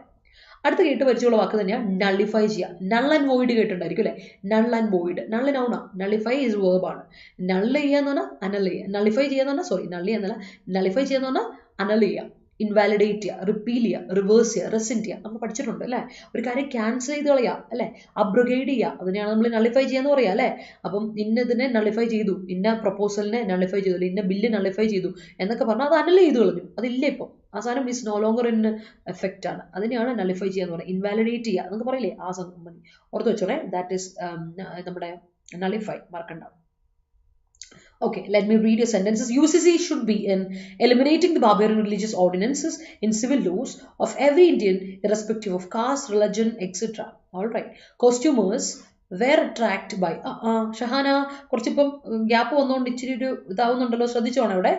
അടുത്ത കേട്ട് പരിചയമുള്ള വാക്ക് തന്നെയാണ് നള്ളിഫൈ ചെയ്യുക. നൾ ആൻഡ് വോയിഡ് കേട്ടിട്ടുണ്ടായിരിക്കും അല്ലേ? നൾ ആൻഡ് വോയിഡ്, നള്ള് നൗണാ, നള്ളിഫൈ ഈസ് വേർബാണ്. നള്ള് ചെയ്യാന്ന് പറഞ്ഞാൽ അനൽ ചെയ്യുക, നള്ളിഫൈ ചെയ്യാന്ന് പറഞ്ഞാൽ, സോറി നള്ളി എന്നല്ല, നള്ളിഫൈ ചെയ്യാന്ന് പറഞ്ഞാൽ അനൽ ചെയ്യുക, ഇൻവാലിഡേറ്റ് ചെയ്യുക, റിപ്പീൽ ചെയ്യുക, റിവേഴ്സ് ചെയ്യുക, റെസിൻറ്റ് ചെയ്യുക. നമ്മൾ പഠിച്ചിട്ടുണ്ട് അല്ലേ? ഒരു കാര്യം ക്യാൻസൽ ചെയ്ത് കളയുക അല്ലേ, അബ്രഗേഡ് ചെയ്യുക, അതിനെയാണ് നമ്മൾ നള്ളിഫൈ ചെയ്യാന്ന് പറയുക അല്ലേ? അപ്പം ഇന്നതിനെ നള്ളിഫൈ ചെയ്തു, ഇന്ന പ്രപ്പോസലിനെ നള്ളിഫൈ ചെയ്തു, ഇന്ന ബില്ല് നള്ളിഫൈ ചെയ്തു എന്നൊക്കെ പറഞ്ഞാൽ അത് അനൽ ചെയ്ത് കളഞ്ഞു, അതില്ല ഇപ്പം, ആ സാധനം is no longer in effect ആണ്. അതിനെയാണ് നള്ളിഫൈ ചെയ്യാന്ന് പറയുന്നത്. ഇൻവാലിഡേറ്റ് ചെയ്യുക എന്നൊക്കെ പറയില്ലേ, ആ സംബന്ധി ഓർത്ത് വെച്ചോളെ. ദാറ്റ് ഈസ് നമ്മുടെ നള്ളിഫൈ, മറക്കണ്ട. Okay, let me read your sentences. UCC should be in eliminating the barbarian religious ordinances in civil laws of every Indian, irrespective of caste, religion, etc. All right. Costumers were attracted by Shahana കുറച്ചിപ്പം ഗ്യാപ്പ് വന്നുകൊണ്ട് ഇച്ചിരി ഒരു ഇതാവുന്നുണ്ടല്ലോ, ശ്രദ്ധിച്ചോണം ഇവിടെ.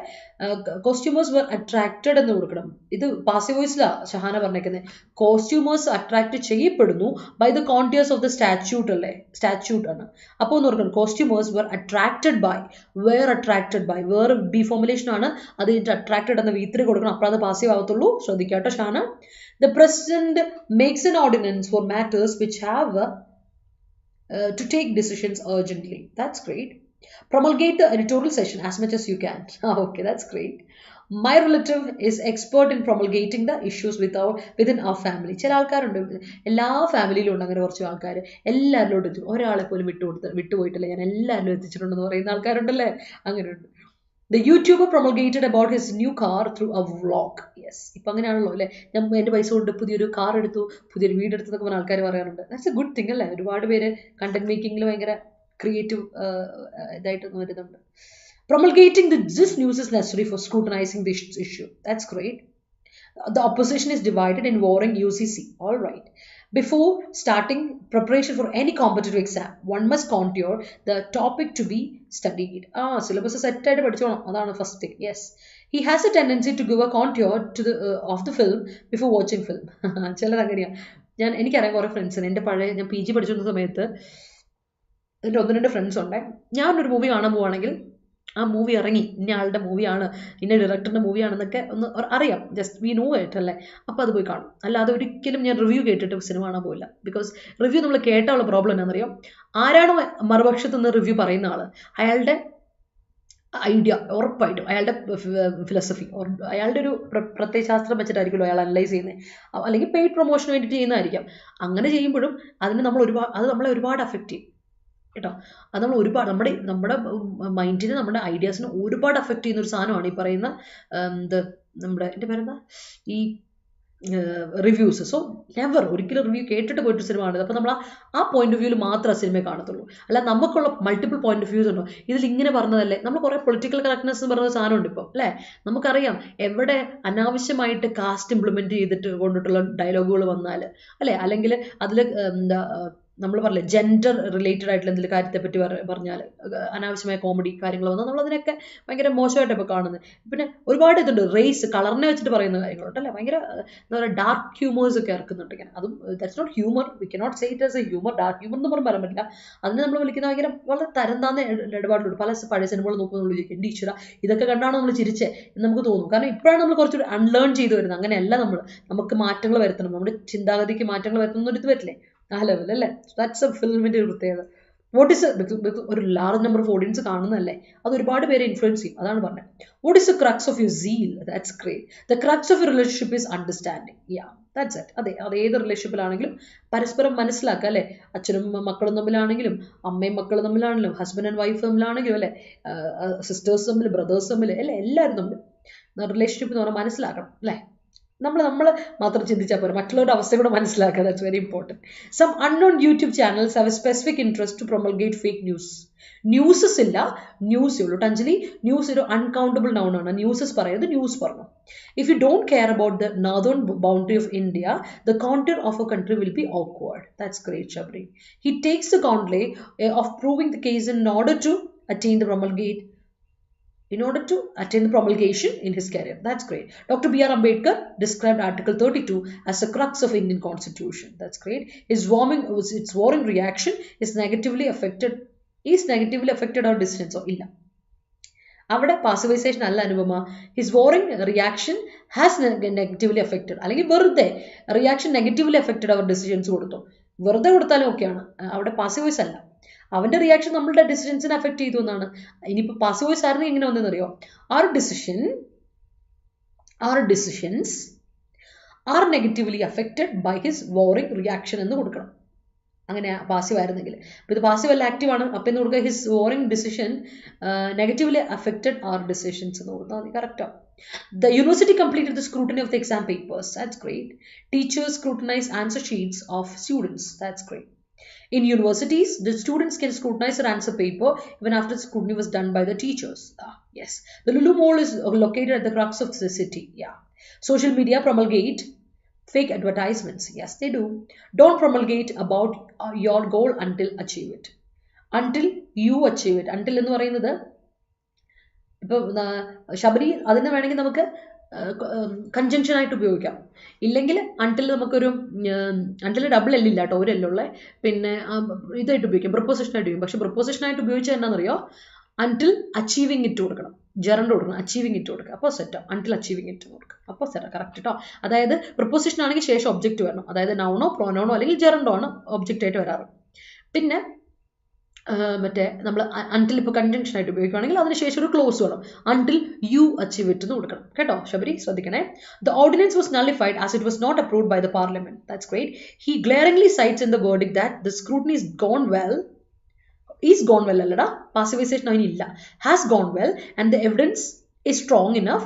കോസ്റ്റ്യൂമേഴ്സ് were attracted എന്ന് കൊടുക്കണം. ഇത് പാസീവ് വോയിസിലാണ് ഷഹാന പറഞ്ഞേക്കുന്നത്. കോസ്റ്റ്യൂമേഴ്സ് അട്രാക്ട് ചെയ്യപ്പെടുന്നു by the contours of the statue അല്ലേ, സ്റ്റാറ്റ്യൂട്ട് ആണ്. അപ്പോൾ ഒന്ന് ഓർക്കണം, costumers were attracted by, were attracted by, വേറെ ബി ഫോർമുലേഷൻ ആണ്, അത് അട്രാക്റ്റഡ് എന്ന V3 കൊടുക്കണം, അപ്പോൾ അത് പാസീവ് ആവത്തുള്ളൂ. ശ്രദ്ധിക്കാട്ടോ Shahana. The president makes an ordinance for matters which have to take decisions urgently. That's great. Promulgate the editorial session as much as you can. Okay, that's great. My relative is expert in promulgating the issues within our family. ചില ആൾക്കാരുണ്ട്, എല്ലാ ഫാമിലിയിലും ഉണ്ട് അങ്ങനെ കുറച്ച് ആൾക്കാർ, എല്ലാവരിലോട്ടും എത്തും, ഒരാളെ പോലും വിട്ടുപോയിട്ടില്ല, ഞാൻ എല്ലാവരിലും എത്തിച്ചിട്ടുണ്ടെന്ന് പറയുന്ന ആൾക്കാരുണ്ടല്ലേ, അങ്ങനെയുണ്ട്. The YouTuber promulgated about his new car through a vlog. Yes, ഇപ്പം അങ്ങനെയാണല്ലോ അല്ലേ, ഞാൻ എൻ്റെ പൈസ കൊണ്ട് പുതിയൊരു കാർ എടുത്തു, പുതിയൊരു വീട് എടുത്തു എന്നൊക്കെ പറഞ്ഞ ആൾക്കാർ പറയാറുണ്ട്. ദാറ്റ്സ് എ ഗുഡ് തിങ് അല്ലേ. ഒരുപാട് പേര് കണ്ടന്റ് മേക്കിങ്ങിൽ ഭയങ്കര ക്രിയേറ്റീവ് ഇതായിട്ട് വരുന്നുണ്ട്. Promulgating this news is necessary for scrutinizing this issue. That's great. The opposition is divided in warring UCC. All right. Before starting preparation for any competitive exam, one must contour the topic to be studied. Syllabus set ആയിട്ട് പഠിച്ചോണം, അതാണ് first thing. Yes, he has a tendency to give a contour to the of the film before watching film. ചിലർ അങ്ങനെയാണ്. എനിക്കറിയാം കുറേ ഫ്രണ്ട്സിന്, എൻ്റെ ഞാൻ PG പഠിച്ചിരുന്ന സമയത്ത് എൻ്റെ 1-2 ഫ്രണ്ട്സ് ഉണ്ട്. ഞാനൊരു മൂവി കാണാൻ പോവുകയാണെങ്കിൽ ആ മൂവി ഇറങ്ങി, ഇന്ന ആളുടെ മൂവിയാണ്, ഇന്ന ഡയറക്ടറിൻ്റെ മൂവിയാണെന്നൊക്കെ ഒന്ന് അറിയാം, ജസ്റ്റ് വി നോ ഇറ്റ് അല്ലേ, അപ്പോൾ അത് പോയി കാണും. അല്ലാതെ ഒരിക്കലും ഞാൻ റിവ്യൂ കേട്ടിട്ട് സിനിമ കാണാൻ പോയില്ല. ബിക്കോസ് റിവ്യൂ നമ്മൾ കേട്ടാലുള്ള പ്രോബ്ലം എന്താണെന്നറിയാം, ആരാണോ മറുപക്ഷത്ത് നിന്ന് റിവ്യൂ പറയുന്ന ആൾ, അയാളുടെ ഐഡിയ ഉറപ്പായിട്ടും അയാളുടെ ഫിലോസഫി അയാളുടെ ഒരു പ്രത്യയശാസ്ത്രം വെച്ചിട്ടായിരിക്കുമല്ലോ അയാൾ അനലൈസ് ചെയ്യുന്നത്, അല്ലെങ്കിൽ പെയ്ഡ് പ്രൊമോഷന് വേണ്ടിയിട്ട് ചെയ്യുന്നതായിരിക്കാം. അങ്ങനെ ചെയ്യുമ്പോഴും അതിന് നമ്മൾ അത് നമ്മളെ ഒരുപാട് അഫക്റ്റ് ചെയ്യും കേട്ടോ. അത് നമ്മൾ ഒരുപാട് നമ്മുടെ മൈൻഡിന്, നമ്മുടെ ഐഡിയാസിന് ഒരുപാട് അഫക്റ്റ് ചെയ്യുന്ന ഒരു സാധനമാണ് ഈ പറയുന്ന എൻ്റെ പേരെന്താ, ഈ റിവ്യൂസ്. സോ നെവർ, ഒരിക്കലും റിവ്യൂ കേട്ടിട്ട് പോയിട്ട് സിനിമ കാണുന്നത്. അപ്പോൾ നമ്മൾ ആ പോയിന്റ് ഓഫ് വ്യൂവിൽ മാത്രമേ സിനിമയെ കാണത്തുള്ളൂ. അല്ല നമുക്കുള്ള മൾട്ടിപ്പിൾ പോയിന്റ് ഓഫ് വ്യൂസ് ഉണ്ടോ, ഇതിൽ ഇങ്ങനെ പറഞ്ഞതല്ലേ, നമ്മൾ കുറേ പൊളിറ്റിക്കൽ കറക്റ്റ്നെസ് എന്ന് പറയുന്ന സാധനമുണ്ട് ഇപ്പോൾ അല്ലേ. നമുക്കറിയാം എവിടെ അനാവശ്യമായിട്ട് കാസ്റ്റ് ഇംപ്ലിമെന്റ് ചെയ്തിട്ട് കൊണ്ടിട്ടുള്ള ഡയലോഗുകൾ വന്നാൽ അല്ലേ, അല്ലെങ്കിൽ അതിൽ എന്താ നമ്മൾ പറയില്ലേ ജെൻഡർ റിലേറ്റഡ് ആയിട്ടുള്ള എന്തെങ്കിലും കാര്യത്തെപ്പറ്റി പറഞ്ഞാൽ അനാവശ്യമായ കോമഡി കാര്യങ്ങൾ വന്നാൽ നമ്മളതിനൊക്കെ ഭയങ്കര മോശമായിട്ട് ഇപ്പോൾ കാണുന്നത്. പിന്നെ ഒരുപാട് ഇതുണ്ട്, റേസ് കളറിനെ വെച്ചിട്ട് പറയുന്ന കാര്യങ്ങളുണ്ട് അല്ലേ, ഭയങ്കര എന്താ പറയുക ഡാർക്ക് ഹ്യൂമേഴ്സ് ഒക്കെ ഇറക്കുന്നുണ്ട് ഇങ്ങനെ. അതും that's not humour, we cannot say it as a humour. Dark humour എന്ന് പറയാൻ പറ്റില്ല. അതിനെ നമ്മൾ വിളിക്കുന്ന ഭയങ്കര വളരെ തരം താന്ന ഇടപാടുണ്ട്. പല പഴയ സിനിമകൾ നോക്കുമ്പോൾ നമ്മൾ ചോദിക്കും എൻ്റെ ഈശ്വര ഇതൊക്കെ കണ്ടാണ് നമ്മൾ ചിരിച്ചേ എന്ന് നമുക്ക് തോന്നും. കാരണം ഇപ്പോഴാണ് നമ്മൾ കുറച്ചുകൂടി അൺലേൺ ചെയ്ത് വരുന്നത്. അങ്ങനെയല്ല, നമുക്ക് മാറ്റങ്ങൾ വരുത്തണം, നമ്മുടെ ചിന്താഗതിക്ക് മാറ്റങ്ങൾ വരുത്തണം എന്നൊരു ഇത് വരില്ലേ, ആ ലെവൽ അല്ലേ. ദാറ്റ്സ് എ ഫിലിമിൻ്റെ ഒരു പ്രത്യേകത. വാട്ട് ഈസ് ഒരു ലാർജ് നമ്പർ ഓഫ് ഓഡിയൻസ് കാണുന്നതല്ലേ, അത് ഒരുപാട് പേരെ ഇൻഫ്ലുവൻസ് ചെയ്യും. അതാണ് പറഞ്ഞത്. What is the crux of your seal, that's great. The crux of your relationship is understanding. Yeah that's it. അതെ, അത് ഏത് റിലേഷൻഷിപ്പിലാണെങ്കിലും പരസ്പരം മനസ്സിലാക്കുക അല്ലേ. അച്ഛനും മക്കളും തമ്മിലാണെങ്കിലും, അമ്മയും മക്കളും തമ്മിലാണെങ്കിലും, ഹസ്ബൻഡ് ആൻഡ് വൈഫ് തമ്മിലാണെങ്കിലും അല്ലേ, സിസ്റ്റേഴ്സ് തമ്മിൽ, ബ്രദേഴ്സ് തമ്മിൽ അല്ലേ, എല്ലാവരും തമ്മിൽ റിലേഷൻഷിപ്പ് എന്ന് പറഞ്ഞാൽ മനസ്സിലാക്കണം അല്ലേ. നമ്മൾ മാത്രം ചിന്തിച്ചാൽ പോരാ, മറ്റുള്ളവരുടെ അവസ്ഥ കൂടെ മനസ്സിലാക്കുക. That's very important. Some unknown YouTube channels have a specific interest to promulgate fake news. Newses ഇല്ല, ന്യൂസേ ഉള്ളൂ. അഞ്ജലി, ന്യൂസ് ഒരു അൺകൗണ്ടബിൾ നൗൺ ആണ്. ന്യൂസസ് പറയുന്നത് ന്യൂസ് പറഞ്ഞു. If you don't care about the northern boundary of India, the contour of a country will be awkward. That's great, Sabari. He takes the gauntlet of proving the case in order to attain the promulgation in his career. That's great. Dr. B.R. Ambedkar described Article 32 as the crux of Indian Constitution. That's great. Its warring reaction is negatively affected our decisions or illa. അവിടെ പാസിവൈസേഷൻ അല്ല Anupama. His Waring reaction has negatively affected, അല്ലെങ്കിൽ വെറുതെ റിയാക്ഷൻ നെഗറ്റീവ്ലി അഫക്റ്റഡ് അവർ ഡിസിഷൻസ് കൊടുത്തു. വെറുതെ കൊടുത്താലും ഒക്കെയാണ്, അവിടെ പാസിവൈസ് അല്ല. അവൻ്റെ റിയാക്ഷൻ നമ്മളുടെ ഡിസിഷൻസിനെ അഫക്റ്റ് ചെയ്തു എന്നാണ്. ഇനിയിപ്പോൾ പാസീവ് വോയിസ് ആയിരുന്നു എങ്ങനെ വന്നതെന്നറിയോ, our decisions are negatively affected by his warring reaction എന്ന് കൊടുക്കണം. അങ്ങനെ പാസീവ് ആയിരുന്നെങ്കിൽ. അപ്പോൾ ഇത് പാസീവ് അല്ല, ആക്റ്റീവ് ആണ്. അപ്പം എന്ന് കൊടുക്കുക his Waring decision negatively affected our decisions എന്ന് കൊടുത്താൽ മതി. കറക്റ്റാണ്. The university completed the scrutiny of the exam papers. That's great. Teachers scrutinize answer sheets of students. That's great. In universities, the students can scrutinize their answer paper even after the scrutiny was done by the teachers. Yes. The Lulu Mall is located at the crux of the city. Yeah. Social media promulgate fake advertisements. Yes, they do. Don't promulgate about your goal until achieve it. Until you achieve it. Until എന്ന് പറയുന്നത് ഇപ്പോൾ ശബരി അതിന് വേണമെങ്കിൽ നമുക്ക് കൺജങ്ഷൻ ആയിട്ട് ഉപയോഗിക്കാം. ഇല്ലെങ്കിൽ അണ്ടിൽ നമുക്കൊരു അണ്ടിൽ ഡബിൾ എല്ലില്ല കേട്ടോ, ഒരു എല്ലുള്ള, പിന്നെ ഇതായിട്ട് ഉപയോഗിക്കാം, പ്രപ്പോസിഷനായിട്ട് ഉപയോഗിക്കും. പക്ഷെ പ്രപ്പോസിഷനായിട്ട് ഉപയോഗിച്ചാൽ എന്നാണെന്നറിയോ, അണ്ടിൽ അച്ചീവിങ് ഇറ്റ് കൊടുക്കണം, ജെറണ്ട് കൊടുക്കണം, അച്ചീവിങ് ഇറ്റ് കൊടുക്കുക. അപ്പോൾ സെറ്റ്. അണ്ടിൽ അച്ചീവിങ് ഇറ്റ് കൊടുക്കുക, അപ്പോൾ സെറ്റ്. കറക്റ്റ് കേട്ടോ. അതായത് പ്രപ്പോസിഷൻ ആണെങ്കിൽ ശേഷം ഒബ്ജക്റ്റ് വരണം, അതായത് നൗണോ പ്രോനൗണോ അല്ലെങ്കിൽ ജെറണ്ടോ ആണ് ഒബ്ജക്റ്റ് ആയിട്ട് വരാറ്. പിന്നെ മറ്റേ നമ്മൾ അണ്ടിൽ ഇപ്പോൾ കൺജങ്ഷൻ ആയിട്ട് ഉപയോഗിക്കുകയാണെങ്കിൽ അതിനുശേഷം ഒരു ക്ലോസ് വേണം, അണ്ടിൽ യു അച്ചീവ് ഇറ്റ് എന്ന് കൊടുക്കണം കേട്ടോ. ശബരി ശ്രദ്ധിക്കണേ. The ordinance was nullified as it was not approved by the parliament. That's great. He glaringly cites in the verdict that the scrutiny is gone well അല്ലടാ, പാസിവൈസേഷൻ അതിനില്ല, has gone well and the evidence is strong enough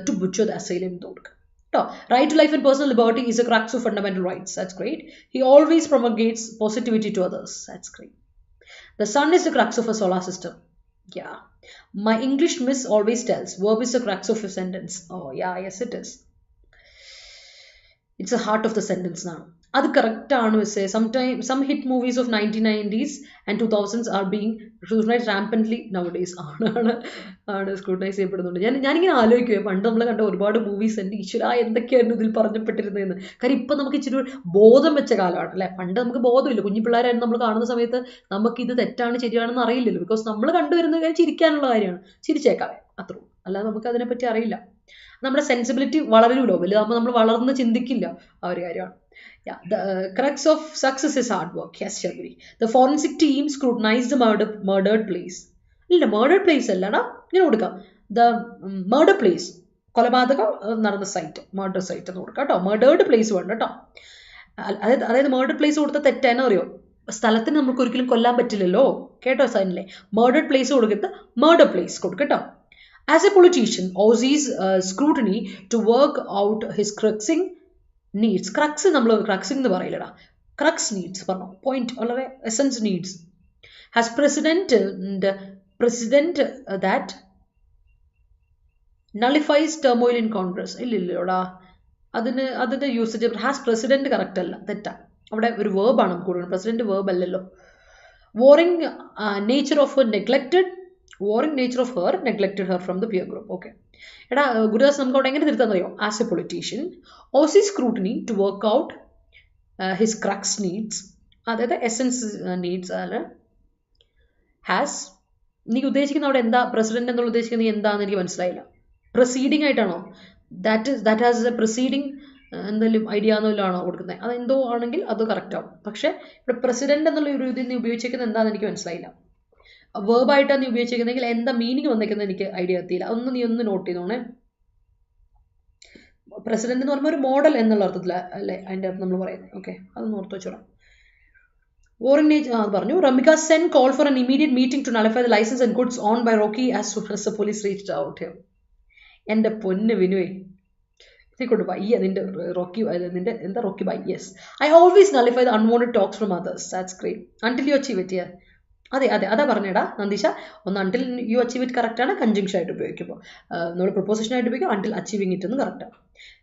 to butcher the asylum എന്ന് കൊടുക്കുക. Right to life and personal liberty is a crux of fundamental rights. That's great. He always promulgates positivity to others. That's great. The sun is the crux of a solar system. Yeah. My English miss always tells verb is the crux of a sentence. Oh yeah, yes it is. It's the heart of the sentence now. അത് കറക്റ്റ് ആണ് മിസ്സേ. some hit movies of 1990s and 2000s are being scrutinized rampantly nowadays. ആണ് സ്ക്രൂട്ടനൈസ് ചെയ്യപ്പെടുന്നുണ്ട്. ഞാനിങ്ങനെ ആലോചിക്കുവേ, പണ്ട് നമ്മൾ കണ്ട ഒരുപാട് മൂവീസ് എൻ്റെ ഈശ്വര എന്തൊക്കെയായിരുന്നു ഇതിൽ പറഞ്ഞപ്പെട്ടിരുന്നതെന്ന്. കാര്യം ഇപ്പം നമുക്ക് ഇച്ചിരി ബോധം വെച്ച കാലമാണ് അല്ലേ. പണ്ട് നമുക്ക് ബോധമില്ല, കുഞ്ഞു പിള്ളേരായിരുന്നു നമ്മൾ കാണുന്ന സമയത്ത് നമുക്കിത് തെറ്റാണ് ശരിയാണെന്ന് അറിയില്ലല്ലോ. ബിക്കോസ് നമ്മൾ കണ്ടുവരുന്നത് ചിരിക്കാനുള്ള കാര്യമാണ്, ചിരിച്ചേക്കാവേ അത്രയും, അല്ലാതെ നമുക്ക് അതിനെപ്പറ്റി അറിയില്ല. നമ്മുടെ സെൻസിബിലിറ്റി വളരുമല്ലോ, വലുതാകുമ്പോൾ നമ്മൾ വളർന്ന് ചിന്തിക്കില്ല, ആ ഒരു കാര്യമാണ്. Yeah, the crux of success is hard work. Yes, Shabri. The forensic team scrutinized the murdered place. ഇല്ല murdered place അല്ലടാ ഇങ്ങനെ കൊടുക്കാം the murder place കൊലപാതകം നടന്ന സൈറ്റ് murder site എന്ന് കൊടുക്കാം കേട്ടോ murdered place വേണ്ട കേട്ടോ അതായത് murdered place കൊടുത്ത തെറ്റാണെന്ന് അറിയോ സ്ഥലത്തിന് നമുക്ക് ഒരിക്കലും കൊല്ലാൻ പറ്റില്ലല്ലോ കേട്ടോ സൈനിലെ murdered place കൊടുക്കരുത് murder place കൊടുക്കട്ടോ as a politician Ozzy's scrutiny to work out his cruxing needs crux നമ്മൾ cruxing എന്ന് പറയില്ലടാ crux needs പറഞ്ഞു point വളരെ essence needs has president that nullifies turmoil in Congress ഇല്ലല്ലോടാ അതിന്റെ യൂസേജ് ഹാസ് പ്രസിഡന്റ് കറക്റ്റ് അല്ല തെറ്റാ അവിടെ ഒരു വേർബ് ആണ് നമുക്ക് കൊടുക്കുന്നത് പ്രസിഡന്റ് വേർബ് അല്ലല്ലോ warring nature of her neglected from the peer group okay എടാ ഗുരുദാസ് നമുക്ക് അവിടെ എങ്ങനെ തിരുത്താൻ അറിയോ as A politician Ozzy's scrutiny to work out his crux needs അതായത് എസൻസ് നീഡ്സ് ആണ് ഹാസ് നീ ഉദ്ദേശിക്കുന്ന അവിടെ എന്താ പ്രസിഡന്റ് എന്നുള്ള ഉദ്ദേശിക്കുന്നത് എന്താണെന്ന് എനിക്ക് മനസ്സിലായില്ല പ്രൊസീഡിംഗ് ആയിട്ടാണോ ദാറ്റ് ഹാസ് എ പ്രൊസീഡിംഗ് എന്തെങ്കിലും ഐഡിയ എന്നല്ലോ കൊടുക്കുന്നത് അതെന്തോ ആണെങ്കിൽ അത് കറക്റ്റ് ആവും പക്ഷെ ഇവിടെ പ്രസിഡന്റ് എന്നുള്ള ഒരു ഇതിൽ നീ ഉപയോഗിച്ചിരിക്കുന്നത് എന്താണെന്ന് എനിക്ക് മനസ്സിലായില്ല വേർബായിട്ടാണ് നീ ഉപയോഗിച്ചിരിക്കുന്നെങ്കിൽ എന്താ മീനിങ് വന്നേക്കുന്നത് എനിക്ക് ഐഡിയ എത്തിയില്ല അതൊന്ന് നീ ഒന്ന് നോട്ട് ചെയ്തോണേ പ്രസിഡന്റ് എന്ന് പറയുമ്പോൾ ഒരു മോഡൽ എന്നുള്ള അർത്ഥത്തില അല്ലേ അതിൻ്റെ അർത്ഥം നമ്മൾ പറയുന്നത് ഓക്കെ അതൊന്ന് ഓർത്ത് വെച്ചോളാം warring nature പറഞ്ഞു Ramika Sen called for an immediate meeting to nullify the license and goods owned by Rocky as soon as the police reached out him എൻ്റെ പൊന്ന് വിനുവേ കൊണ്ട് വയ്യ നിന്റെ റോക്കി നിന്റെ എന്താ Rocky by yes I always nullify the unwanted talks from others that's great until you achieve it അതെ അതാ പറഞ്ഞേടാ നന്ദീഷ ഒന്ന് അണ്ടിൽ യു അച്ചീവ് ഇറ്റ് കറക്റ്റാണ് കൺജങ്ഷൻ ആയിട്ട് ഉപയോഗിക്കുമ്പോൾ നമ്മൾ പ്രൊപ്പോസിഷൻ ആയിട്ട് ഉപയോഗിക്കും അണ്ടിൽ അച്ചീവിങ് ഇറ്റ് എന്ന് കറക്റ്റാണ്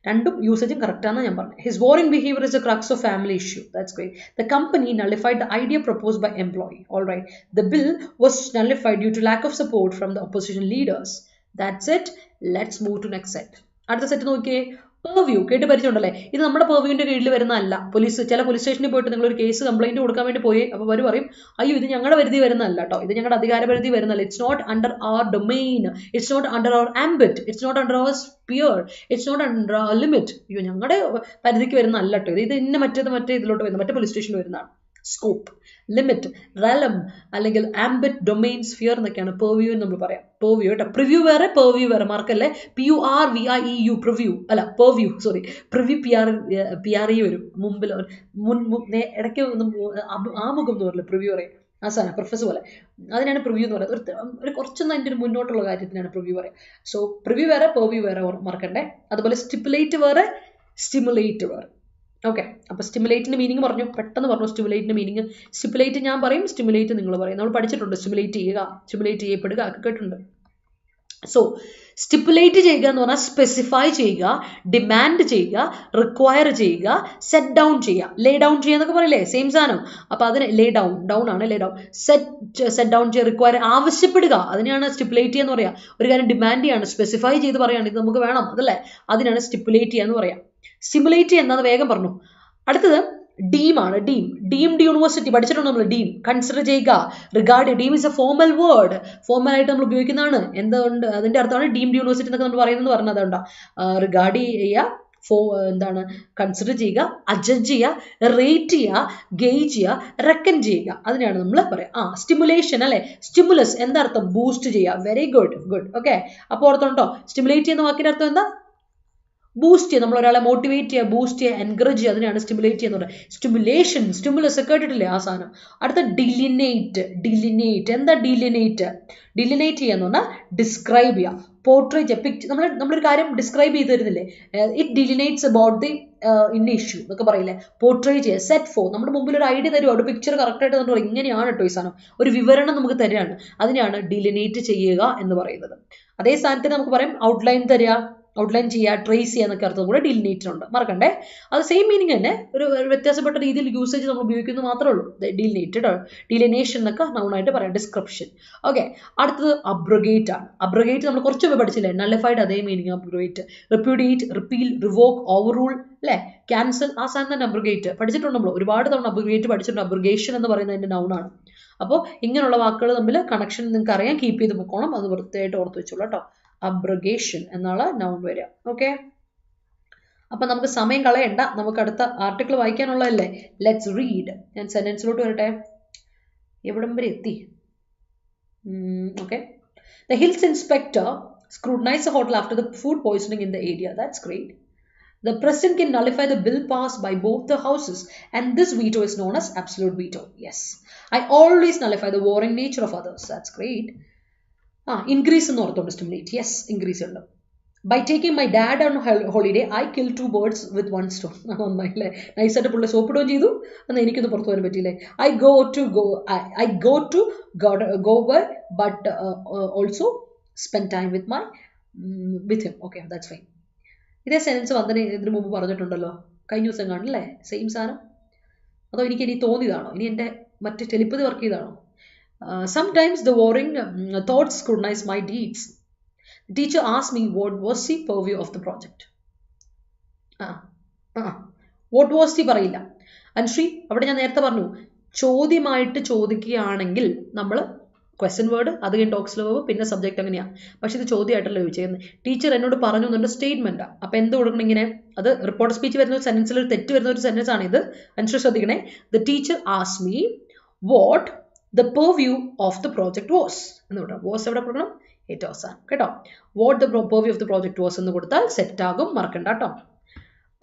രണ്ടും യൂസേജും കറക്റ്റാണെന്ന് ഞാൻ പറഞ്ഞു his warring behavior is a crux of family issue that's great the company nullified the idea proposed by employee all right the bill was nullified due to lack of support from the opposition leaders that's it let's move to next set അടുത്ത സെറ്റ് നോക്കിയേ പെർവ്യൂ കേട്ട് പരിചയമുണ്ടല്ലേ ഇത് നമ്മുടെ പെർവ്യൂവിന്റെ കീഴിൽ വരുന്നതല്ല ചില പോലീസ് സ്റ്റേഷനിൽ പോയിട്ട് നിങ്ങൾ ഒരു കേസ് കംപ്ലൈന്റ് കൊടുക്കാൻ വേണ്ടി പോയി അപ്പോൾ അവർ പറയും അയ്യോ ഇത് ഞങ്ങളുടെ പരിധി വരുന്നതല്ല കേട്ടോ ഇത് ഞങ്ങളുടെ അധികാര പരിധി വരുന്നതല്ല it's not under our domain it's not under our ambit it's not under our sphere it's not under our limit അയ്യോ ഞങ്ങളുടെ പരിധിക്ക് വരുന്നതല്ല കേട്ടോ ഇത് ഇന്ന മറ്റേ ഇതിലോട്ട് വരുന്ന മറ്റേ പോലീസ് സ്റ്റേഷനിൽ വരുന്നതാണ് സ്കോപ്പ് ലിമിറ്റ് റെലം അല്ലെങ്കിൽ ആംബിറ്റ് ഡൊമെയിൻ സ്ഫിയർ എന്നൊക്കെയാണ് പെർവ്യൂ എന്ന് നമ്മൾ പറയാം പെർവ്യൂ കേട്ടോ പ്രിവ്യൂ വേറെ പെർവ്യൂ വേറെ മാർക്കല്ലേ PURVIEU പ്രിവ്യൂ അല്ല പെർവ്യൂ സോറി പ്രിവ്യൂ PRE വരും മുമ്പിൽ ഇടയ്ക്ക് ആമുഖം എന്ന് പറയില്ല പ്രിവ്യൂ പറയും ആ സാധനം പ്രൊഫസർ പോലെ അതിനാണ് പ്രിവ്യൂ എന്ന് പറയുന്നത് ഒരു കുറച്ചൊന്നും അതിൻ്റെ ഒരു മുന്നോട്ടുള്ള കാര്യത്തിനാണ് പ്രിവ്യൂ പറയുക സോ പ്രിവ്യൂ വേറെ പെർവ്യൂ വേറെ മറക്കണ്ടേ അതുപോലെ സ്റ്റിപ്പുലേറ്റ് വേറെ സ്റ്റിമുലേറ്റ് വേറെ ഓക്കെ അപ്പോൾ സ്റ്റിമുലേറ്റിന്റെ മീനിങ് പറഞ്ഞു പെട്ടെന്ന് പറഞ്ഞു സ്റ്റിമുലേറ്റിന്റെ മീനിങ് സ്റ്റിമുലേറ്റ് ഞാൻ പറയും സ്റ്റിമുലേറ്റ് നിങ്ങൾ പറയും നമ്മൾ പഠിച്ചിട്ടുണ്ട് സ്റ്റിമുലേറ്റ് ചെയ്യപ്പെടുക ഒക്കെ കേട്ടിട്ടുണ്ട് സോ സ്റ്റിപ്പുലേറ്റ് ചെയ്യുക എന്ന് പറഞ്ഞാൽ സ്പെസിഫൈ ചെയ്യുക ഡിമാൻഡ് ചെയ്യുക റിക്വയർ ചെയ്യുക സെറ്റ് ഡൗൺ ചെയ്യുക ലേ ഡൗൺ ചെയ്യുക എന്നൊക്കെ പറയില്ലേ സെയിം സാധനം അപ്പോൾ അതിന് ലേ ഡൗൺ ആണ് ലേ ഡൗൺ സെറ്റ് ഡൗൺ ചെയ്യുക റിക്വയർ ആവശ്യപ്പെടുക അതിനെയാണ് സ്റ്റിപ്പുലേറ്റ് ചെയ്യുക എന്ന് പറയാം ഒരു കാര്യം ഡിമാൻഡ് ചെയ്യാണ് സ്പെസിഫൈ ചെയ്ത് പറയുകയാണ് ഇത് നമുക്ക് വേണം അതല്ലേ അതിനാണ് സ്റ്റിപ്പുലേറ്റ് ചെയ്യുക എന്ന് പറയാം സ്റ്റിമുലേറ്റ് എന്നാന്ന് വേഗം പറഞ്ഞു അടുത്തത് ഡീമാണ് ഡീംഡ് യൂണിവേഴ്സിറ്റി പഠിച്ചിട്ടുണ്ട് നമ്മൾ ഡീം കൺസിഡർ ചെയ്യുക regard deem is A formal word formal ആയിട്ട് നമ്മൾ ഉപയോഗിക്കുന്നതാണ് എന്തുകൊണ്ട് അതിന്റെ അർത്ഥമാണ് ഡീംഡ് യൂണിവേഴ്സിറ്റി എന്നൊക്കെ നമ്മൾ പറയുന്നത് പറഞ്ഞത് അതുകൊണ്ടാ റിഗാർഡ് ചെയ്യുക എന്താണ് കൺസിഡർ ചെയ്യുക അഡ്ജസ്റ്റ് ചെയ്യുക റേറ്റ് ചെയ്യുക ഗേജ് ചെയ്യുക റെക്കൺ ചെയ്യുക അതിനാണ് നമ്മൾ പറയാം സ്റ്റിമുലേഷൻ അല്ലെ സ്റ്റിമുലസ് എന്താ അർത്ഥം ബൂസ്റ്റ് ചെയ്യുക വെരി ഗുഡ് ഓക്കെ അപ്പോൾ ഓർത്തോണ്ടോ സ്റ്റിമുലേറ്റ് ചെയ്യുന്ന വാക്കിന്റെ അർത്ഥം എന്താ ബൂസ്റ്റ് ചെയ്യുക നമ്മൾ ഒരാളെ മോട്ടിവേറ്റ് ചെയ്യുക ബൂസ്റ്റ് ചെയ്യുക എൻകറേജ് ചെയ്യുക അതിനാണ് സ്റ്റിമുലേറ്റ് ചെയ്യുന്നത് സ്റ്റിമുലേഷൻ സ്റ്റിമുലസ് ഒക്കെ കേട്ടിട്ടില്ലേ ആ സാധനം അടുത്ത ഡിലിനേറ്റ് എന്താ ഡിലിനേറ്റ് ചെയ്യാന്ന് പറഞ്ഞാൽ ഡിസ്ക്രൈബ് ചെയ്യുക പോർട്രേറ്റ് പിക്ചർ നമ്മളൊരു കാര്യം ഡിസ്ക്രൈബ് ചെയ്ത് തരുന്നില്ലേ it delineates about the in issue എന്നൊക്കെ പറയില്ലേ പോർട്രേറ്റ് ചെയ്യുക സെറ്റ് ഫോർ നമ്മുടെ മുമ്പിൽ ഒരു ഐഡിയ തരുമോ ഒരു പിക്ചർ കറക്റ്റായിട്ട് നമ്മൾ പറയും ഇങ്ങനെയാണ് കേട്ടോ ഈ സാധനം ഒരു വിവരണം നമുക്ക് തരികയാണ് അതിനെയാണ് ഡിലിനേറ്റ് ചെയ്യുക എന്ന് പറയുന്നത് അതേ സ്ഥാനത്തിന് നമുക്ക് പറയാം ഔട്ട്ലൈൻ ചെയ്യുക ട്രേസ് ചെയ്യുക എന്നൊക്കെ അർത്ഥം കൂടെ ഡിലിനേറ്റ് ഉണ്ട് മറക്കണ്ടേ അത് സെയിം മീനിങ് തന്നെ ഒരു വ്യത്യാസപ്പെട്ട രീതിയിൽ യൂസേജ് നമ്മൾ ഉപയോഗിക്കുന്നത് മാത്രമേ ഉള്ളൂ ഡിലിനേഷൻ എന്നൊക്കെ നൗണായിട്ട് പറയാം ഡിസ്ക്രിപ്ഷൻ ഓക്കെ അടുത്തത് അബ്രഗേറ്റ് ആണ് അബ്രഗേറ്റ് നമ്മൾ കുറച്ച് പഠിച്ചില്ലേ നള്ളിഫൈഡ് അതേ മീനിങ് അബ്രഗേറ്റ് റിപ്യൂഡിയേറ്റ് റിപ്പീൽ റിവോക്ക് ഓവർറൂൾ അല്ലേ ക്യാൻസൽ ആ സാധനം തന്നെ അബ്രഗേറ്റ് പഠിച്ചിട്ടുണ്ട് നമ്മൾ ഒരുപാട് തവണ അബ്രഗേറ്റ് പഠിച്ചിട്ടുണ്ട് അബ്രഗേഷൻ എന്ന് പറയുന്നതിന്റെ നൗണാണ് അപ്പോൾ ഇങ്ങനെയുള്ള വാക്കുകൾ തമ്മിൽ കണക്ഷൻ നിങ്ങൾക്ക് അറിയാം കീപ്പ് ചെയ്ത് പോകണം അത് വൃത്തിയായിട്ട് ഓർത്ത് വെച്ചോളൂ കേട്ടോ അബ്രഗേഷൻ എന്നുള്ള നൗൺ വരിക ഓക്കെ അപ്പൊ നമുക്ക് സമയം കളയണ്ട നമുക്ക് അടുത്ത ആർട്ടിക്കിൾ വായിക്കാനുള്ളതല്ലേ ലെറ്റ്സ് റീഡ് ഞാൻ സെന്റൻസിലോട്ട് വരട്ടെ എവിടം വരെ എത്തി Okay. The Hills inspector scrutinized the hotel after the food poisoning in the area. That's great. The president can nullify the bill passed by both the houses, and this veto is known as absolute veto. Yes. I always nullify the warring nature of others. That's great. Increase in ortho stimulate. Yes, increase in by taking my dad on holiday, I killed 2 birds with 1 stone. Nice ആയിട്ട് പുള്ളി സോപ്പിടുകയും ചെയ്തു. എന്നാൽ എനിക്കൊന്ന് പുറത്തു വരാൻ പറ്റിയില്ലേ. I go to go where, but also spend time with him. Okay, that's fine. ഇതേ സെൻസ് വന്നതിന് ഇതിനു മുമ്പ് പറഞ്ഞിട്ടുണ്ടല്ലോ, കഴിഞ്ഞ ദിവസം കാണില്ലേ, സെയിം സാധനം. അതോ എനിക്ക് ഇനി തോന്നിയതാണോ, ഇനി എൻ്റെ മറ്റ് ടെലിപ്പതി വർക്ക് ചെയ്താണോ? Sometimes the warring thoughts scrutinize my deeds. The teacher asked me what was the purview of the project. What was the പറയില്ല. അനുശ്രീ, അവിടെ ഞാൻ നേരത്തെ പറഞ്ഞു, ചോദ്യമായിട്ട് ചോദിക്കുകയാണെങ്കിൽ നമ്മൾ ക്വസ്റ്റ്യൻ വേർഡ്, അത് കഴിഞ്ഞ് ടോക്സിൽ വേർബ്, പിന്നെ സബ്ജക്റ്റ് അങ്ങനെയാണ്. പക്ഷെ ഇത് ചോദ്യമായിട്ടല്ല ചോദിച്ചേക്കുന്നത്. ടീച്ചർ എന്നോട് പറഞ്ഞു എന്നുണ്ട് സ്റ്റേറ്റ്മെൻറ്റാണ്. അപ്പോൾ എന്ത് കൊടുക്കണം ഇങ്ങനെ? അത് റിപ്പോർട്ട് സ്പീച്ച് വരുന്ന ഒരു സെൻറ്റൻസിൽ ഒരു തെറ്റ് വരുന്ന ഒരു സെൻറ്റൻസ് ആണ് ഇത്. അനുശ്രീ ശ്രദ്ധിക്കണേ. The teacher asked me what the purview of the project was എന്ന് കൊടുക്കണം. വാസ് എവിടെ കൊടുക്കണം? ഏറ്റവും അവസാനം കേട്ടോ. What the purview of the project was എന്ന് കൊടുത്താൽ സെറ്റ് ആകും, മറക്കണ്ട കേട്ടോ.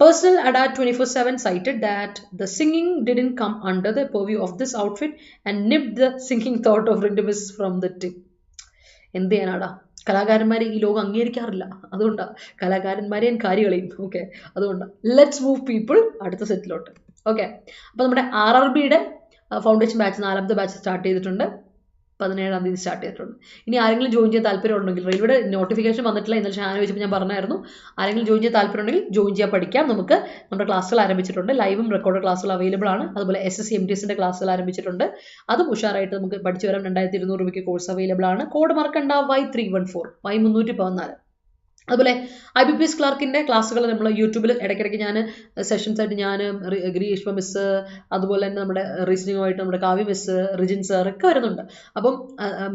Personal Adda247 cited that the singing didn't come under the purview of this outfit and nipped the singing thought of Rintu from the tip. എന്ത് ചെയ്യാനാടാ, കലാകാരന്മാരെ ഈ ലോകം അംഗീകരിക്കാറില്ല. അതുകൊണ്ടാണ് കലാകാരന്മാരെ ഞാൻ കാര്യങ്ങളെയും. ഓക്കെ, അതുകൊണ്ട് ലെറ്റ്സ് മൂവ് പീപ്പിൾ അടുത്ത സെറ്റിലോട്ട്. ഓക്കെ, അപ്പോൾ നമ്മുടെ RRBയുടെ ഫൗണ്ടേഷൻ ബാച്ച് 4ാമത്തെ ബാച്ച് സ്റ്റാർട്ട് ചെയ്തിട്ടുണ്ട്. 17-ാം തീയതി സ്റ്റാർട്ട് ചെയ്തിട്ടുണ്ട്. ഇനി ആരെങ്കിലും ജോയിൻ ചെയ്യാൻ താല്പര്യം ഉണ്ടെങ്കിൽ, റെയിൽവേയുടെ നോട്ടിഫിക്കേഷൻ വന്നിട്ടില്ല, ഇന്നലെ ഷാന ചോദിച്ചപ്പോൾ ഞാൻ പറഞ്ഞായിരുന്നു, ആരെങ്കിലും ജോയിൻ ചെയ്യാൻ താല്പര്യം ഉണ്ടെങ്കിൽ ജോയിൻ ചെയ്യാൻ പഠിക്കാം. നമുക്ക് നമ്മുടെ ക്ലാസ്സുകൾ ആരംഭിച്ചിട്ടുണ്ട്, ലൈവും റെക്കോർഡ് ക്ലാസ്സുകൾ അവൈലബിൾ ആണ്. അതുപോലെ SSC MTSന്റെ ക്ലാസ്സുകൾ ആരംഭിച്ചിട്ടുണ്ട്, അതും ഉഷാറായിട്ട് നമുക്ക് പഠിച്ചു വരാം. 2200 രൂപയ്ക്ക് കോഴ്സ് അവൈലബിൾ ആണ്. കോഡ് മറക്കണ്ട, Y314 Y314. അതുപോലെ IBPS ക്ലാർക്കിൻ്റെ ക്ലാസ്സുകൾ നമ്മൾ യൂട്യൂബിൽ ഇടയ്ക്കിടയ്ക്ക് ഞാൻ സെഷൻസ് ആയിട്ട് ഞാൻ ഗ്രീഷ്മ മിസ്സ്, അതുപോലെ തന്നെ നമ്മുടെ റീസണിങ്ങുമായിട്ട് നമ്മുടെ കാവ്യ മിസ്സ്, റിജിൻ സാർ ഒക്കെ വരുന്നുണ്ട്. അപ്പം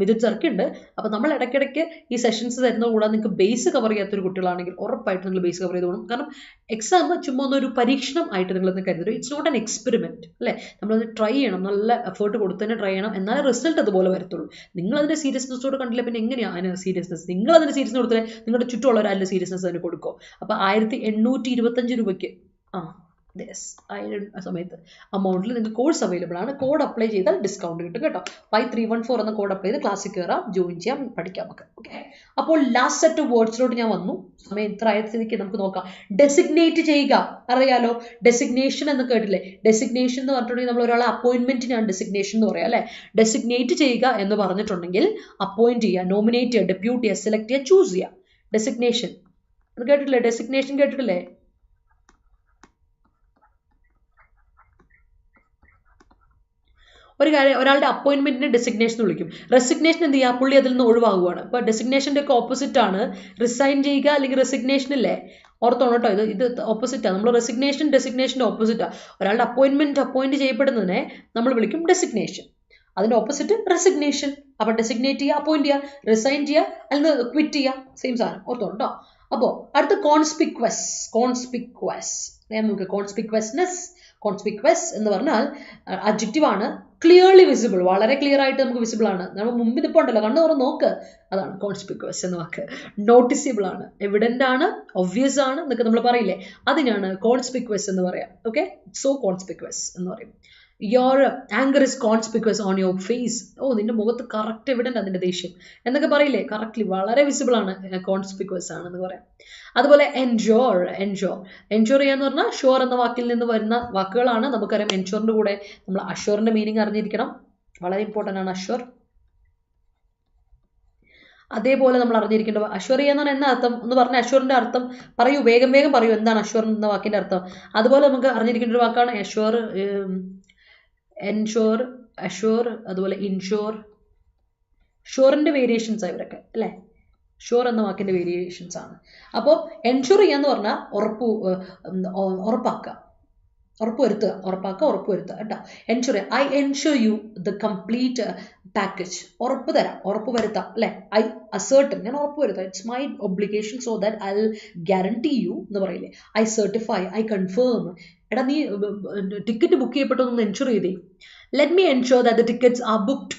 മിഥുൻ സാർക്ക് ഉണ്ട്. അപ്പം നമ്മൾ ഇടയ്ക്കിടയ്ക്ക് ഈ സെഷൻസ് തരുന്നത് കൂടാതെ നിങ്ങൾക്ക് ബേസ് കവർ ചെയ്യാത്തൊരു കുട്ടികളാണെങ്കിൽ ഉറപ്പായിട്ട് നിങ്ങൾ ബേസ് കവർ ചെയ്ത് പോകണം. കാരണം എക്സാം ചുമ്മാ ഒന്നൊരു പരീക്ഷണം ആയിട്ട് നിങ്ങളൊന്ന് കരുതരും. ഇറ്റ്സ് നോട്ട് ആൻ എക്സ്പെരിമെൻറ്റ് അല്ലേ. നമ്മളത് ട്രൈ ചെയ്യണം, നല്ല എഫേർട്ട് കൊടുത്ത് തന്നെ ട്രൈ ചെയ്യണം, എന്നാലേ റിസൾട്ട് അതുപോലെ വരത്തുള്ളൂ. നിങ്ങളതിൻ്റെ സീരിയസ്നെസ്സോട് കണ്ടില്ല പിന്നെ എങ്ങനെയാണ് അതിന് സീരിയസ്നെസ്? നിങ്ങളതിൻ്റെ സീരിയസ്നെസ് കൊടുത്തില്ലേ നിങ്ങളുടെ ചുറ്റുമുള്ള അതിൻ്റെ സീരിയസ്നെസ് അതിന് കൊടുക്കും. അപ്പോൾ 1825 രൂപയ്ക്ക് ആ സമയത്ത് അമൗണ്ടിൽ നിങ്ങൾക്ക് കോഴ്സ് അവൈലബിൾ ആണ്. കോഡ് അപ്ലൈ ചെയ്താൽ ഡിസ്കൗണ്ട് കിട്ടും കേട്ടോ. Y314 എന്ന കോഡ് അപ്ലൈ ചെയ്ത് ക്ലാസ്സിൽ കയറാം, ജോയിൻ ചെയ്യാം, പഠിക്കാം നമുക്ക്. ഓക്കെ, അപ്പോൾ ലാസ്റ്റ് സെറ്റ് വേർഡ്സിലോട്ട് ഞാൻ വന്നു. സമയം ഇത്ര ആയ സ്ഥിതിക്ക് നമുക്ക് നോക്കാം. ഡെസിഗ്നേറ്റ് ചെയ്യുക, അറിയാലോ ഡെസിഗ്നേഷൻ എന്ന് കേട്ടില്ലേ. ഡെസിഗ്നേഷൻ എന്ന് പറഞ്ഞിട്ടുണ്ടെങ്കിൽ നമ്മൾ ഒരാളെ അപ്പോയിൻമെന്റിനാണ് ഡെസിഗ്നേഷൻ എന്ന് പറയാം അല്ലേ. ഡെസിഗ്നേറ്റ് ചെയ്യുക എന്ന് പറഞ്ഞിട്ടുണ്ടെങ്കിൽ അപ്പോയിന്റ് ചെയ്യുക, നോമിനേറ്റ് ചെയ്യുക, ഡെപ്യൂട്ട് ചെയ്യുക, സെലക്ട് ചെയ്യുക, ചൂസ് ചെയ്യുക. ഡെസിഗ്നേഷൻ അത് കേട്ടിട്ടില്ലേ? ഡെസിഗ്നേഷൻ കേട്ടിട്ടില്ലേ? ഒരു കാര്യം, ഒരാളുടെ അപ്പോയിൻമെന്റിനെ ഡെസിഗ്നേഷൻ എന്ന് വിളിക്കും. റെസിഗ്നേഷൻ എന്ത് ചെയ്യുക? പുള്ളി അതിൽ നിന്ന് ഒഴിവാകുകയാണ്. ഇപ്പോൾ ഡെസിഗ്നേഷൻ്റെ ഒക്കെ ഓപ്പോസിറ്റ് ആണ് റിസൈൻ ചെയ്യുക അല്ലെങ്കിൽ റെസിഗ്നേഷൻ ഇല്ലേ. ഓർത്തോണം കേട്ടോ, ഇത് ഓപ്പോസിറ്റാണ്. നമ്മൾ ഡെസിഗ്നേഷൻ്റെ ഓപ്പോസിറ്റാണ്. ഒരാളുടെ അപ്പോയിൻറ്റ് ചെയ്യപ്പെടുന്നതിനെ നമ്മൾ വിളിക്കും ഡെസിഗ്നേഷൻ. അതിൻ്റെ ഓപ്പോസിറ്റ് റെസിഗ്നേഷൻ. അപ്പോൾ ഡെസിഗ്നേറ്റ് ചെയ്യുക, അപ്പോയിന്റ് ചെയ്യുക, റിസൈൻ ചെയ്യുക, അല്ലെങ്കിൽ ക്വിറ്റ് ചെയ്യുക, സെയിം സാധനം. ഓർത്തോണം കേട്ടോ. അപ്പോൾ അടുത്ത കോൺസ്പിക്വസ്. നമുക്ക് കോൺസ്പിക്വസ് എന്ന് പറഞ്ഞാൽ അഡ്ജക്റ്റീവ് ആണ്. ക്ലിയർലി വിസിബിൾ, വളരെ ക്ലിയർ ആയിട്ട് നമുക്ക് വിസിബിൾ ആണ്. നമ്മൾ മുമ്പിൽ ഇപ്പോൾ ഉണ്ടല്ലോ, കണ്ണു തുറന്ന് നോക്ക്, അതാണ് കോൺസ്പിക്വസ് എന്ന വാക്ക്. നോട്ടിസിബിൾ ആണ്, എവിഡന്റ് ആണ്, ഒബ്വിയസ് ആണ് എന്നൊക്കെ നമ്മൾ പറയില്ലേ, അതിനാണ് കോൺസ്പിക്വസ് എന്ന് പറയാം. ഓക്കെ, സോ കോൺസ്പിക്വസ് എന്ന് പറയും. Your anger is conspicuous on your face. നിന്റെ മുഖത്ത് കറക്റ്റ് എവിഡന്റ് അതിന്റെ ദേഷ്യം എന്നൊക്കെ പറയില്ലേ, കറക്റ്റ്ലി വളരെ വിസിബിൾ ആണ്, കോൺസ്പിക്വസ് ആണെന്ന് പറയാം. അതുപോലെ എൻജോർ ചെയ്യാന്ന് പറഞ്ഞാൽ ഷുവർ എന്ന വാക്കിൽ നിന്ന് വരുന്ന വാക്കുകളാണ്. നമുക്കറിയാം എൻഷോറിന്റെ കൂടെ നമ്മൾ അഷ്വറിന്റെ മീനിങ് അറിഞ്ഞിരിക്കണം, വളരെ ഇമ്പോർട്ടൻ്റ് ആണ് അഷ്വർ. അതേപോലെ നമ്മൾ അറിഞ്ഞിരിക്കേണ്ടത് അഷ്വർ ചെയ്യാന്ന് പറഞ്ഞാൽ അർത്ഥം എന്ന് പറഞ്ഞാൽ അഷ്വറിന്റെ അർത്ഥം പറയൂ, വേഗം പറയൂ, എന്താണ് അഷ്വർ എന്ന വാക്കിന്റെ അർത്ഥം. അതുപോലെ നമുക്ക് അറിഞ്ഞിരിക്കേണ്ട ഒരു വാക്കാണ് അഷ്വർ, എൻഷോർ, അഷ്വർ, അതുപോലെ ഇൻഷോർ. ഷുവറിന്റെ വേരിയേഷൻസ് ആണ് ഇവരൊക്കെ അല്ലേ. ഷുവർ എന്ന വാക്കിന്റെ വേരിയേഷൻസ് ആണ്. അപ്പോൾ എൻഷുർ ചെയ്യാന്ന് പറഞ്ഞാൽ ഉറപ്പാക്കുക, ഉറപ്പുവരുത്തുക കേട്ടോ. Ensure, I ensure you the complete package. ഉറപ്പ് വരുത്താം അല്ലെ. ഐ അസേർട്ടൻ, ഞാൻ ഉറപ്പ് വരുത്താം. It's my obligation so that I guarantee U എന്ന് പറയില്ലേ. I certify, I confirm. എടാ നീ ടിക്കറ്റ് ബുക്ക് ചെയ്യപ്പെട്ടൊന്ന് എൻഷുർ ചെയ്തേ. Let me ensure that the tickets are booked.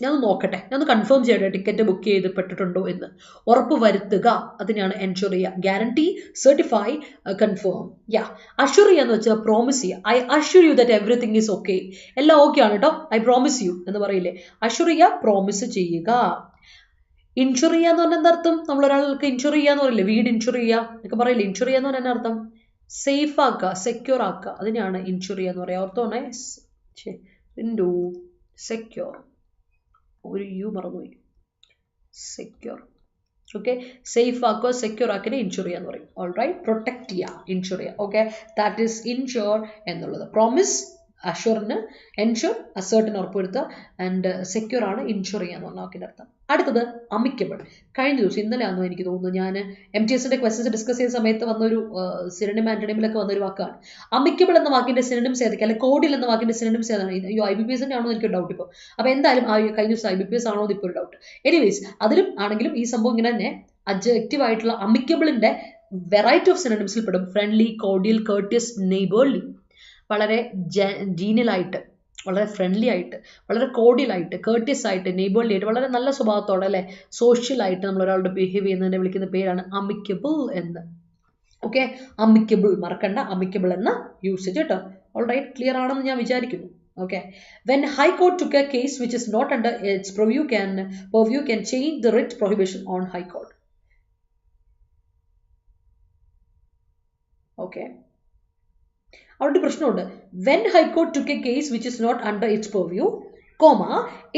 ഞാൻ നോക്കട്ടെ, ഞാൻ കൺഫേം ചെയ്യട്ടെ ടിക്കറ്റ് ബുക്ക് ചെയ്തിട്ടുണ്ടോ എന്ന് ഉറപ്പ് വരുത്തുക, അതിനാണ് എൻഷുർ ചെയ്യുക. Guarantee, certify, confirm. അഷ്യൂർ ചെയ്യാന്ന് വെച്ചാൽ പ്രോമിസ് ചെയ്യുക. I assure you that everything is okay, എല്ലാം ഓക്കെ ആണ് കേട്ടോ, ഐ പ്രോമിസ് യു എന്ന് പറയില്ലേ, അഷ്യൂർ ചെയ്യുക, പ്രോമിസ് ചെയ്യുക. ഇൻഷുർ ചെയ്യാന്ന് പറഞ്ഞാൽ എന്താ അർത്ഥം? നമ്മൾ ഒരാൾക്ക് ഇൻഷുർ ചെയ്യാന്ന് പറയില്ലേ, വീട് ഇൻഷുർ ചെയ്യുക എന്നൊക്കെ പറയില്ലേ. ഇൻഷുർ ചെയ്യാന്ന് പറഞ്ഞാൽ അർത്ഥം സേഫ് ആക്കുക, സെക്യൂർ ആക്കുക, അതിനാണ് ഇൻഷുർ ചെയ്യാന്ന് പറയുക. ഓർത്തോണേ, റിന്റു സെക്യൂർ, ഒരു യു മറന്നുപോയി, സെക്യൂർ. ഓക്കെ, സേഫ് ആക്കുക, സെക്യൂർ ആക്കിനെ ഇൻഷുർ ചെയ്യാന്ന് പറയും. ഓൾ റൈറ്റ്, പ്രൊട്ടക്ട് ചെയ്യുക, ഇൻഷുർ ചെയ്യുക. ഓക്കെ, ദാറ്റ് ഈസ് ഇൻഷുർ എന്നുള്ളത്. പ്രോമിസ് അഷ്യൂറിന്, എൻഷുർ അസേർട്ടിന് ഉറപ്പുവരുത്തുക, ആൻഡ് സെക്യൂർ ആണ് ഇൻഷുർ ചെയ്യാന്ന് പറഞ്ഞ വാക്കിൻ്റെ അർത്ഥം. അടുത്തത് അമിക്കബിൾ. കഴിഞ്ഞ ദിവസം ഇന്നലെ ആണെന്ന് എനിക്ക് തോന്നുന്നു, ഞാൻ MTSന്റെ ക്വസ്റ്റൻസ് ഡിസ്കസ് ചെയ്ത സമയത്ത് വന്നൊരു സിനണിം ആന്റണിമിലൊക്കെ വന്നൊരു വാക്കാണ് അമിക്കബിൾ എന്ന വാക്കിന്റെ സിനണിംസ് ഏതൊക്കെ, അല്ലെങ്കിൽ കോഡിൽ എന്ന വാക്കിന്റെ സിനണിംസ് ഏതാണ്? IBPSന്റെ ആണോ എനിക്ക് ഡൗട്ട് ഇപ്പോൾ. അപ്പോൾ എന്തായാലും കഴിഞ്ഞ ദിവസം IBPS ആണോ എന്ന് ഇപ്പോൾ ഒരു ഡൗട്ട്. എനിവേസ്, അതിലും ആണെങ്കിലും ഈ സംഭവം ഇങ്ങനെ തന്നെ അഡ്ജക്റ്റീവ് ആയിട്ടുള്ള അമിക്കബിളിന്റെ വെറൈറ്റി ഓഫ് സിനണിംസിൽ പെടും. Friendly, cordial, courteous, neighbourly. വളരെ ജീനിയലായിട്ട്, വളരെ ഫ്രണ്ട്ലി ആയിട്ട്, വളരെ കോഡിയലായിട്ട്, കേർട്ടിയസ് ആയിട്ട്, നെയ്ബേർലി ആയിട്ട്, വളരെ നല്ല സ്വഭാവത്തോടെ അല്ലെ, സോഷ്യലായിട്ട് നമ്മൾ ഒരാളുടെ ബിഹേവ് ചെയ്യുന്നതിനെ വിളിക്കുന്ന പേരാണ് അമിക്കബിൾ എന്ന്. ഓക്കെ, അമിക്കബിൾ മറക്കണ്ട, അമിക്കബിൾ എന്ന യൂസേജ് കേട്ടോ. ഓൾറൈറ്റ്, ക്ലിയർ ആണെന്ന് ഞാൻ വിചാരിക്കുന്നു. Okay, when High Court took a case which is not under its purview can change the writ prohibition on High Court. Okay. അവിടെ പ്രശ്നമുണ്ട്. When High Court took a case which is not under its purview,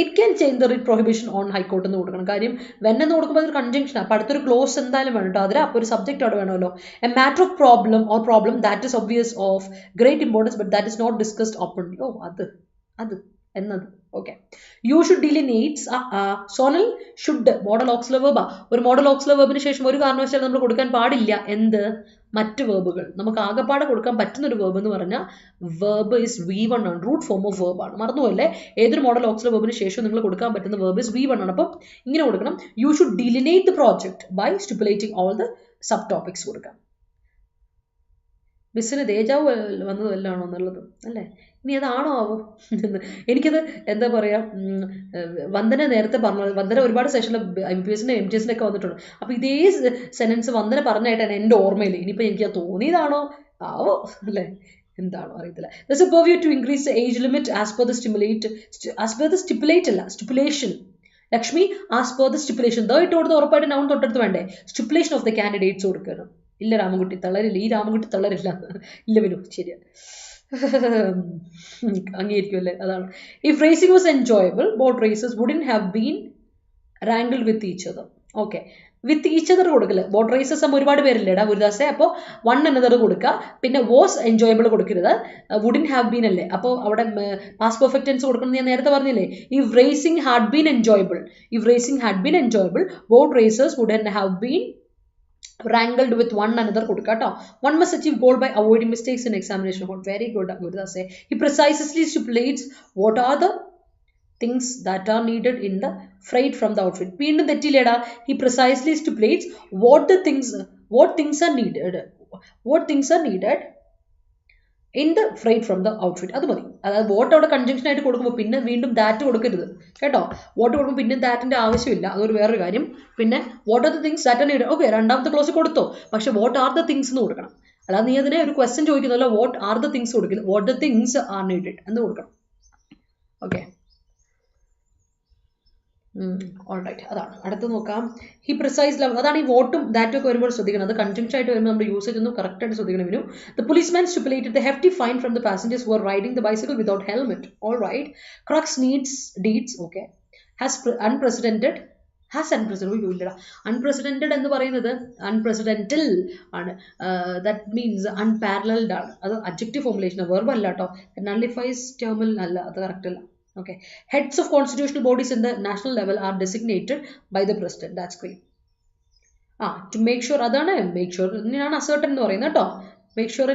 it can change the writ prohibition on High Court എന്ന് കൊടുക്കണം. കാര്യം when എന്ന് കൊടുക്കുമ്പോൾ അതൊരു കൺജങ്ഷൻ, അപ്പോൾ അടുത്തൊരു ക്ലോസ് എന്തായാലും വേണം കേട്ടോ. അതിൽ അപ്പോൾ ഒരു സബ്ജക്റ്റ് അവിടെ വേണമല്ലോ. A matter of problem that is obvious of great importance but that is not discussed openly. അത് എന്നത്. Okay, you should delineates zonal should modal auxiliary verb. ഒരു മോഡൽ ഓക്സിലർ വെർബിന് ശേഷം ഒരു കാരണവശാലും നമ്മൾ കൊടുക്കാൻ പാടില്ല എന്ത്, മറ്റ് വെർബുകൾ. നമുക്ക് ആകെപ്പാടെ കൊടുക്കാൻ പറ്റുന്ന ഒരു വെർബ് എന്ന് പറഞ്ഞാൽ വെർബ് ഇസ് V1 ആണ്, റൂട്ട് ഫോം ഓഫ് വെർബ് ആണ്. മറന്നുപോലെ ഏതൊരു മോഡൽ ഓക്സിലർ വെർബിന് ശേഷം നിങ്ങൾ കൊടുക്കാൻ പറ്റുന്ന വെർബ് ഇസ് V1 ആണ്. അപ്പം ഇങ്ങനെ കൊടുക്കണം, you should delineate the project by stipulating all the subtopics കൊടുക്കാം. മിസ്സിന് ദേജാവ് വന്നത് വല്ലതാണോ എന്നുള്ളത് അല്ലേ, ഇനി അതാണോ ആവോ എനിക്കത് എന്താ പറയുക. വന്ദന നേരത്തെ പറഞ്ഞത്, വന്ദന ഒരുപാട് സെഷനിൽ IBPSന്റെ MTSന്റെ ഒക്കെ വന്നിട്ടുണ്ട്. അപ്പോൾ ഇതേ സെന്റൻസ് വന്ദന പറഞ്ഞായിട്ടാണ് എൻ്റെ ഓർമ്മയിൽ. ഇനിയിപ്പോൾ എനിക്ക് തോന്നിയതാണോ ആവോ അല്ലേ, എന്താണോ അറിയത്തില്ല. There's a purview to increase the age limit as per the stipulation. Lakshmi, as per the stipulation. ഇട്ട് കൊടുത്ത് ഉറപ്പായിട്ട് നൗൺ തൊട്ടടുത്ത് വേണ്ടേ, സ്റ്റിപ്പുലേഷൻ ഓഫ് ദ കാൻഡിഡേറ്റ്സ് കൊടുക്കണം. ഇല്ല രാമൻകുട്ടി തളരില്ല, ഈ രാമൻകുട്ടി തളരില്ല. ഇല്ല വിനു, ശരിയാണ്, അംഗീകരിക്കുമല്ലേ, അതാണ്. If racing was enjoyable boat races wouldn't have been rankled with each other. Okay, with each other കൊടുക്കില്ല. ബോട്ട് റേസസ് നമ്മൾ ഒരുപാട് പേരില്ലേടാ ഗുരുദാസെ, അപ്പോൾ വൺ എന്നതർ കൊടുക്കുക. പിന്നെ വാസ് എൻജോയബിൾ കൊടുക്കരുത്, വുഡൻ ഹാവ് ബീൻ അല്ലേ, അപ്പോൾ അവിടെ പാസ്റ്റ് പെർഫെക്റ്റ് ടെൻസ് കൊടുക്കണം ഞാൻ നേരത്തെ പറഞ്ഞില്ലേ. If racing had been enjoyable boat races wouldn't have been wrangled with one another കൊടുക്കുക കേട്ടോ. One must achieve goal by avoiding mistakes in examination. Very good, Gurudase. He precisely stipulates what are the things that are needed in the freight from the outfit. വീണ്ടും തെറ്റില്ലേടാ. He precisely stipulates what things are needed in the freight from the outfit. അത് മതി. അതായത് വോട്ട് അവിടെ കൺജങ്ഷൻ ആയിട്ട് കൊടുക്കുമ്പോൾ പിന്നെ വീണ്ടും ദാറ്റ് കൊടുക്കരുത് കേട്ടോ. വോട്ട് കൊടുക്കുമ്പോൾ പിന്നെ ദാറ്റിന്റെ ആവശ്യമില്ല, അതൊരു വേറൊരു കാര്യം. പിന്നെ what are the things that are needed. Okay, രണ്ടാമത്തെ ക്ലോസ് കൊടുത്തോ, പക്ഷെ വാട്ട് ആർ ദ തിങ്സ് എന്ന് കൊടുക്കണം. അല്ലാതെ നീ അതിനെ ഒരു ക്വസ്റ്റ്യൻ ചോദിക്കുന്നല്ലോ, വാട്ട് ആർ ദ തിങ്സ് കൊടുക്കില്ല, what the things are needed എന്ന് കൊടുക്കണം. ഓക്കെ, ഓൾറൈറ്റ്, അതാണ്. അടുത്ത് നോക്കാം. ഹി പ്രിസൈസ് ലെവൽ, അതാണ് ഈ വോട്ടും ദാറ്റും ഒക്കെ വരുമ്പോൾ ശ്രദ്ധിക്കണം. അത് കൺജങ്ഷൻ ആയിട്ട് വരുമ്പോൾ നമ്മുടെ യൂസേജ് ഒന്നും കറക്റ്റ് ആയിട്ട് ശ്രദ്ധിക്കണം. വരും. The policeman stipulated the hefty fine from the passengers who are riding the bicycle without helmet. All right. Crux deeds. Okay. Has unprecedented എന്ന് പറയുന്നത് അൺപ്രസിഡന്റൽ ആണ്. ദാറ്റ് മീൻസ് അൺപാരലൽഡ് ആണ്. അത് അഡ്ജക്റ്റീവ് ഫോർമുലേഷൻ, വെർബ് അല്ല കേട്ടോ. നള്ളിഫൈസ് ടേമിൽ അല്ല, അത് കറക്റ്റ് അല്ല. Okay. Heads of constitutional bodies in the national level are designated by the president. That's great. To make sure, അതാണ് make sure. ഇതിനാണ് ascertain എന്ന് പറയുന്നത് കേട്ടോ. Make sure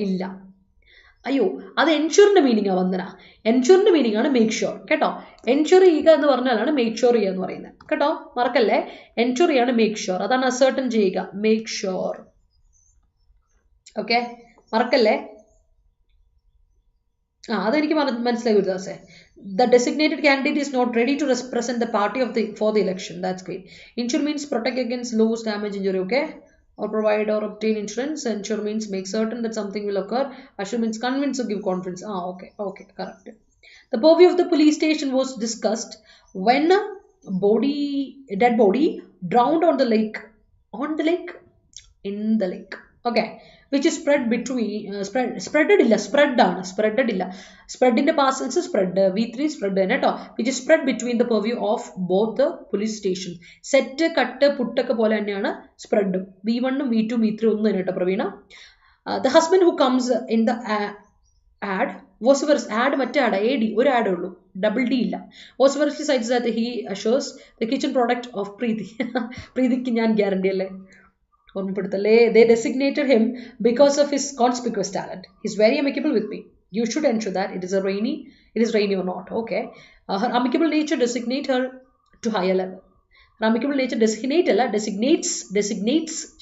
ഇല്ല. അയ്യോ, അത് എൻഷുറിന്റെ മീനിങ് വന്ദന. എൻഷുറിന്റെ മീനിങ് ആണ് മേക്ക് ഷുവർ കേട്ടോ. എൻഷുർ ചെയ്യുക എന്ന് പറഞ്ഞാലാണ് മേക്ക് ഷുവർ ചെയ്യുക എന്ന് പറയുന്നത് കേട്ടോ. മറക്കല്ലേ, എൻഷുർ ചെയ്യാണ് മേക്ക് ഷുവർ, അതാണ് ascertain ചെയ്യുക, മേക്ക് ഷുവർ. ഓക്കെ, മറക്കല്ലേ. അതെനിക്ക് മനസ്സിലായി ഗുരുദാസേ. The designated candidate is not ready to represent the party for the election. That's great. Insure means protect against loss, damage, injury, okay? Or provide or obtain insurance. Insure means make certain that something will occur. Assure means convince or give confidence. Okay, correct. The purview of the police station was discussed when a dead body drowned on the lake. In the lake. Okay. Which is spread between spreaded in the past tense spread V3 spread which is spread between the purview of both the police stations. Set cut put pole spread V1 V2 V3 Pravina. The husband who comes in the ad vociferous ad matte ad ad ullu double D illa vociferously cites that he assures the kitchen product of Preeti. Preethikku njan guarantee alle. They designated him because of his conspicuous talent. He's very amicable with me. You should ensure that it is rainy or not. Okay. Her amicable nature designate her to higher level. Her amicable nature designates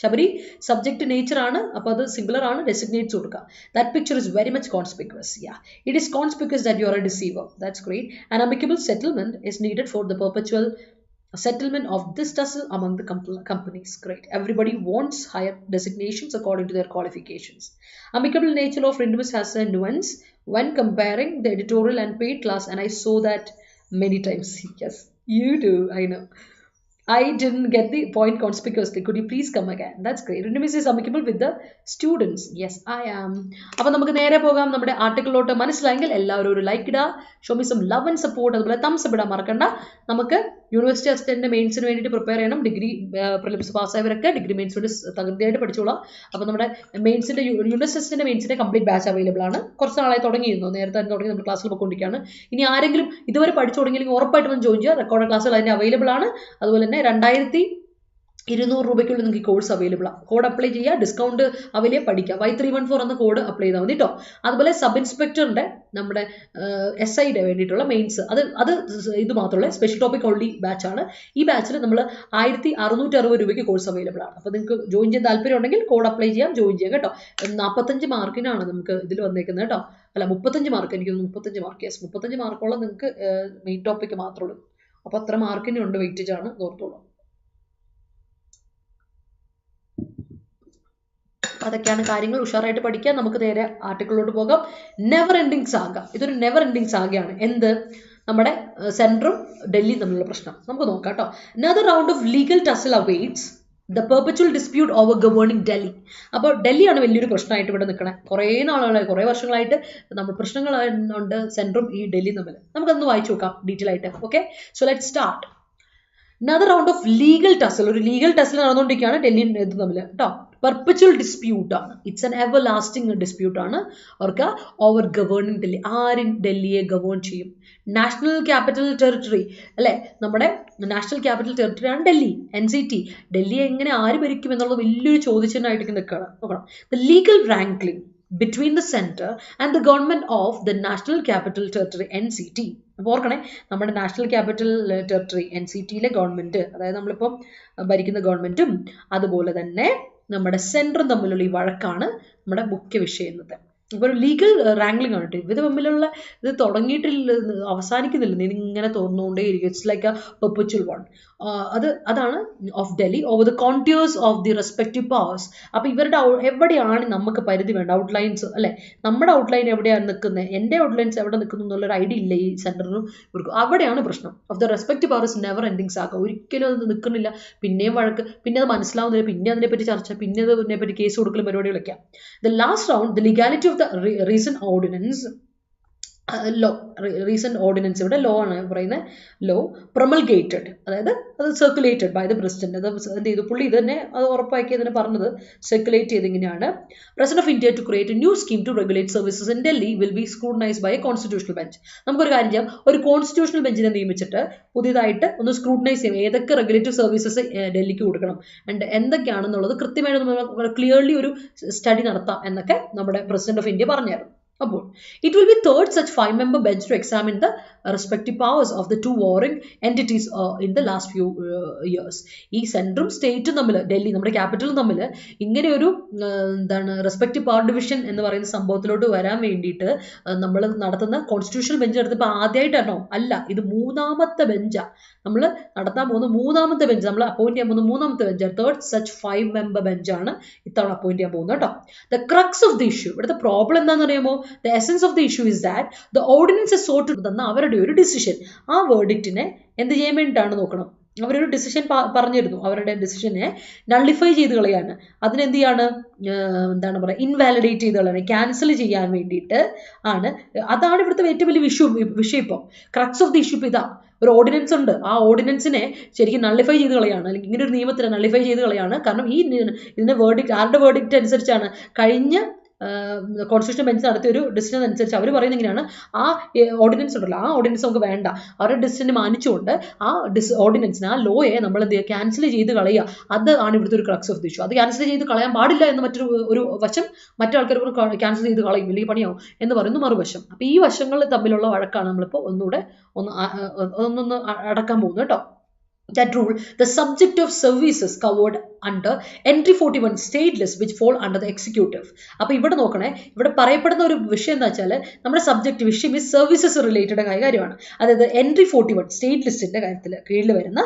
Shabari subject nature aanu appo adu singular aanu designates kodukka. That picture is very much conspicuous. Yeah, it is conspicuous that you are a deceiver. That's great. An amicable settlement is needed for the perpetual settlement of this tussle among the companies. Great. Everybody wants higher designations according to their qualifications. Amicable nature of Rintu has a nuance when comparing the editorial and paid class, and I saw that many times. Yes, you do. I know. I didn't get the point conspicuously. Could you please come again? That's great. Rintu is amicable with the students. Yes, I am. അപ്പോൾ നമുക്ക് നേരെ പോകാം നമ്മുടെ ആർട്ടിക്കിളിലോട്ട്. മനസ്സിലായെങ്കിൽ എല്ലാവരും ഒരു ലൈക്ക് ഇടുക. Show me some love and support. അതുപോലെ തംസ് അപ്പ് ഇടാൻ മറക്കണ്ട. നമുക്ക് യൂണിവേഴ്സിറ്റി അസിസ്റ്റന്റ് മെയിൻസിന് വേണ്ടിയിട്ട് പ്രിപ്പയർ ചെയ്യണം. ഡിഗ്രി പ്രിലിംസ് പാസ്സായവരൊക്കെ ഡിഗ്രി മെയിൻസ് വേണ്ടി തകൃതിയായിട്ട് പഠിച്ചോളാം. അപ്പോൾ നമ്മുടെ മെയിൻസിന്റെ യൂണിവേഴ്സിറ്റി അസിസ്റ്റന്റ് മെയിൻസിന്റെ കംപ്ലീറ്റ് ബാച്ച് അവൈലബിൾ ആണ്. കുറച്ച് നാളായി തുടങ്ങിയിരുന്നു. നേരത്തെ തന്നെ തുടങ്ങി നമ്മൾ ക്ലാസ്സിൽ പോയിക്കൊണ്ടിരിക്കുകയാണ്. ഇനി ആരെങ്കിലും ഇതുവരെ പഠിച്ചു തുടങ്ങിയെങ്കിൽ ഉറപ്പായിട്ട് വന്ന് ജോയിൻ ചെയ്യുക. റെക്കോർഡ് ക്ലാസ്സുകൾ അതിന് അവൈലബിൾ ആണ്. അതുപോലെ തന്നെ 2200 രൂപയ്ക്കുള്ളിൽ നിങ്ങൾക്ക് ഈ കോഴ്സ് അവൈലബിൾ ആണ്. കോഡ് അപ്ലൈ ചെയ്യുക, ഡിസ്കൗണ്ട് അവൈലബിൾ പഠിക്കുക. Y314 എന്ന കോഡ് അപ്ലൈ ചെയ്താൽ മതി കേട്ടോ. അതുപോലെ സബ് ഇൻസ്പെക്ടറിന്റെ നമ്മുടെ SIയുടെ വേണ്ടിയിട്ടുള്ള മെയിൻസ് അത് ഇത് മാത്രമല്ല, സ്പെഷ്യൽ ടോപ്പിക് ഓൺലി ബാച്ചാണ്. ഈ ബാച്ചിൽ നമ്മൾ 1660 രൂപയ്ക്ക് കോഴ്സ് അവൈലബിൾ ആണ്. അപ്പോൾ നിങ്ങൾക്ക് ജോയിൻ ചെയ്യാൻ താല്പര്യം ഉണ്ടെങ്കിൽ കോഡ് അപ്ലൈ ചെയ്യാം, ജോയിൻ ചെയ്യാം കേട്ടോ. 45 മാർക്കിനാണ് നമുക്ക് ഇതിൽ വന്നേക്കുന്നത് കേട്ടോ. അല്ല 35 മാർക്ക്, എനിക്ക് 35 മാർക്ക്. യെസ്, 35 മാർക്കോളം നിങ്ങൾക്ക് മെയിൻ ടോപ്പിക്ക് മാത്രമേ ഉള്ളൂ. അപ്പോൾ അത്ര മാർക്കിന് ഉണ്ട്, വെയിറ്റേജ് ആണ്, ഓർത്തോളൂ. അതൊക്കെയാണ് കാര്യങ്ങൾ. ഉഷാറായിട്ട് പഠിക്കാൻ. നമുക്ക് നേരെ ആർട്ടിക്കിളിലോട്ട് പോകാം. Never ending saga. ഇതൊരു നെവർ എൻഡിങ് സാഗയാണ്. എന്ത്? നമ്മുടെ സെൻട്രും ഡൽഹിയും തമ്മിലുള്ള പ്രശ്നം നമുക്ക് നോക്കാം കേട്ടോ. Another round of legal tussle awaits the perpetual dispute over governing Delhi. അപ്പോൾ ഡൽഹിയാണ് വലിയൊരു പ്രശ്നമായിട്ട് ഇവിടെ നിൽക്കണേ. കുറേ വർഷങ്ങളായിട്ട് നമ്മൾ പ്രശ്നങ്ങളുണ്ട് സെൻട്രും ഈ ഡൽഹിയും തമ്മിൽ. നമുക്കൊന്ന് വായിച്ചു നോക്കാം ഡീറ്റെയിൽ ആയിട്ട്. Okay, so let start. Another round of legal tussle. ഒരു ലീഗൽ ടസൽ നടന്നുകൊണ്ടിരിക്കുകയാണ് ഡൽഹിയും ഇത് തമ്മിൽ കേട്ടോ. പെർപ്പച്വൽ ഡിസ്പ്യൂട്ട് ആണ്. It's an ever lasting dispute ആണ്. അവർക്ക് ഓവർ ഗവേണിംഗ് ഡൽഹി. ആരും ഡൽഹിയെ ഗവേൺ ചെയ്യും? നാഷണൽ ക്യാപിറ്റൽ ടെറിട്ടറി അല്ലെ, നമ്മുടെ നാഷണൽ ക്യാപിറ്റൽ ടെറിട്ടറി ആണ് ഡൽഹി, NCT. ഡൽഹിയെ എങ്ങനെ ആര് ഭരിക്കും എന്നുള്ളത് വലിയൊരു ചോദ്യചിഹ്നമായിട്ട് നിൽക്കുകയാണ്. നോക്കണം. The legal wrangling between the center and the government of the national capital territory NCT. അപ്പോൾ ഓർക്കണേ, നമ്മുടെ നാഷണൽ ക്യാപിറ്റൽ ടെറിട്ടറി NCTയിലെ ഗവൺമെന്റ്, അതായത് നമ്മളിപ്പോൾ ഭരിക്കുന്ന ഗവൺമെന്റും അതുപോലെ തന്നെ നമ്മുടെ സെൻട്രും തമ്മിലുള്ള ഈ വഴക്കാണ് നമ്മുടെ മുഖ്യ വിഷയം എന്നത്. ഇപ്പോൾ ഒരു ലീഗൽ റാങ്ക്ലിംഗ് ആണ് കേട്ടോ. ഇത് തമ്മിലുള്ള ഇത് തുടങ്ങിയിട്ടില്ല, അവസാനിക്കുന്നില്ല, ഇങ്ങനെ തോന്നുകൊണ്ടേയിരിക്കും. It's like a perpetual one. അതാണ് of Delhi over the contours of the respective powers. അപ്പോൾ ഇവരുടെ എവിടെയാണ് നമുക്ക് പരിധി വേണ്ട, ഔട്ട്ലൈൻസ് അല്ലെ, നമ്മുടെ ഔട്ട്ലൈൻ എവിടെയാണ് നിൽക്കുന്നത്, എൻ്റെ ഔട്ട്ലൈൻസ് എവിടെ നിൽക്കുന്നു എന്നുള്ളൊരു ഐഡിയ ഇല്ല ഈ സെന്ററിനും ഇവർക്കും. അവിടെയാണ് പ്രശ്നം. Of the respective powers never endings ആക്കുക. ഒരിക്കലും അത് നിൽക്കുന്നില്ല. പിന്നെയും വഴക്ക്, പിന്നെ അത് മനസ്സിലാവുന്നില്ല, പിന്നെ അതിനെപ്പറ്റി ചർച്ച, പിന്നെ അതിനെപ്പറ്റി കേസ് കൊടുക്കലും പരിപാടികളൊക്കെയാണ്. The last round, the legality of the recent ordinance recent ordinance, ഇവിടെ ലോ ആണ് പറയുന്നത്, ലോ പ്രൊമൾഗേറ്റഡ്, അതായത് അത് സർക്കുലേറ്റഡ് ബൈ ദ പ്രസിഡന്റ്. അത് എന്ത് ചെയ്തു, പുള്ളി ഇത് തന്നെ അത് ഉറപ്പാക്കി അതിനെ പറഞ്ഞത് സർക്കുലേറ്റ് ചെയ്ത് ഇങ്ങനെയാണ്. President of India to create a new scheme to regulate services in Delhi will be scrutinised by a constitutional bench. നമുക്കൊരു കാര്യം ചെയ്യാം, ഒരു കോൺസ്റ്റിറ്റ്യൂഷണൽ ബെഞ്ചിനെ നിയമിച്ചിട്ട് പുതിയതായിട്ട് ഒന്ന് സ്ക്രൂട്ടനൈസ് ചെയ്യാം ഏതൊക്കെ റെഗുലേറ്റീവ് സർവീസസ് ഡൽഹിക്ക് കൊടുക്കണം ആൻഡ് എന്തൊക്കെയാണെന്നുള്ളത് കൃത്യമായിട്ട് ക്ലിയർലി ഒരു സ്റ്റഡി നടത്താം എന്നൊക്കെ നമ്മുടെ പ്രസിഡന്റ് ഓഫ് ഇന്ത്യ പറഞ്ഞായിരുന്നു. അപ്പോൾ it will be third such 5-member bench to examine the respective powers of the two warring entities in the last few years. ഈ സെൻട്രും സ്റ്റേറ്റും തമ്മിൽ, ഡൽഹി നമ്മുടെ ക്യാപിറ്റലും തമ്മിൽ ഇങ്ങനെ ഒരു എന്താണ് റെസ്പെക്റ്റീവ് പവർ ഡിവിഷൻ എന്ന് പറയുന്ന സംഭവത്തിലോട്ട് വരാൻ വേണ്ടിയിട്ട് നമ്മൾ നടത്തുന്ന കോൺസ്റ്റിറ്റ്യൂഷണൽ ബെഞ്ച് നടത്തുമ്പോൾ ആദ്യമായിട്ടാണോ? അല്ല, ഇത് മൂന്നാമത്തെ ബെഞ്ചാണ്. നമ്മൾ നടത്താൻ പോകുന്ന മൂന്നാമത്തെ ബെഞ്ച്, നമ്മൾ അപ്പോയിന്റ് ചെയ്യാൻ പോകുന്ന മൂന്നാമത്തെ ബെഞ്ചാണ്. തേർഡ് സച്ച് 5-member ബെഞ്ചാണ് ഇത്തവണ അപ്പോയിന്റ് ചെയ്യാൻ പോകുന്നത് കേട്ടോ. The crux of the issue, ഇവിടുത്തെ പ്രോബ്ലം എന്താണെന്ന് അറിയാമോ? The essence of the issue is that the ordinance is sought to തന്ന അവരുടെ ഒരു ഡിസിഷൻ, ആ വേർഡിക്റ്റിനെ എന്ത് ചെയ്യാൻ വേണ്ടിയിട്ടാണ് നോക്കണം. അവരൊരു ഡിസിഷൻ പറഞ്ഞിരുന്നു, അവരുടെ ഡിസിഷനെ നള്ളിഫൈ ചെയ്ത് കളയാണ്, അതിനെന്ത് ചെയ്യാണ്, എന്താണ് പറയുക, ഇൻവാലിഡേറ്റ് ചെയ്ത് കളയാണ്, ക്യാൻസൽ ചെയ്യാൻ വേണ്ടിയിട്ട് ആണ്. അതാണ് ഇവിടുത്തെ ഏറ്റവും വലിയ വിഷയം. ഇപ്പോൾ ക്രക്സ് ഓഫ് ദി ഇഷ്യൂ ഇതാ, ഒരു ഓർഡിനൻസ് ഉണ്ട്, ആ ഓർഡിനൻസിനെ ശരിക്കും നള്ളിഫൈ ചെയ്ത് കളയാണ്, അല്ലെങ്കിൽ ഇങ്ങനെ ഒരു നിയമത്തിനെ നള്ളിഫൈ ചെയ്ത് കളയാണ്. കാരണം ഇതിന്റെ വേർഡിക്റ്റ്, ആരുടെ വേർഡിക്റ്റ് അനുസരിച്ചാണ്? കഴിഞ്ഞ കോൺസ്റ്റിറ്റ്യൂഷൻ ബെഞ്ച് നടത്തിയ ഒരു ഡിസിഷൻ അനുസരിച്ച് അവർ പറയുന്നത് എങ്ങനെയാണ്, ആ ഓർഡിനൻസ് ഉണ്ടല്ലോ, ആ ഓർഡിനൻസ് നമുക്ക് വേണ്ട, അവരുടെ ഡിസിഷനെ മാനിച്ചുകൊണ്ട് ആ ഓർഡിനൻസിന്, ആ ലോയെ നമ്മൾ എന്ത് ചെയ്യുക, ക്യാൻസൽ ചെയ്ത് കളയുക. അതാണ് ഇവിടുത്തെ ഒരു ക്രക്സ് ഓഫ് ദി ഇഷ്യൂ. അത് ക്യാൻസൽ ചെയ്ത് കളയാൻ പാടില്ല എന്ന് മറ്റൊരു വശം, മറ്റാൾക്കാർ ക്യാൻസൽ ചെയ്ത് കളയും, വലിയ പണിയാവും എന്ന് പറയുന്നു മറുവശം. അപ്പോൾ ഈ വശങ്ങൾ തമ്മിലുള്ള വഴക്കാണ് നമ്മളിപ്പോൾ ഒന്നൊന്ന് അടക്കാൻ പോകുന്നത് കേട്ടോ. That rule, the subject of services covered under entry 41 state list which fall under the executive. അപ്പോൾ ഇവിടെ നോക്കണേ, ഇവിടെ പറയപ്പെടുന്ന ഒരു വിഷയം എന്താ വെച്ചാൽ, നമ്മുടെ സബ്ജക്റ്റ് വിഷയം ഈ സർവീസസ് റിലേറ്റഡ് കാര്യമാണ്. അതായത് എൻട്രി 41 സ്റ്റേറ്റ് ലിസ്റ്റിന്റെ കീഴിൽ വരുന്ന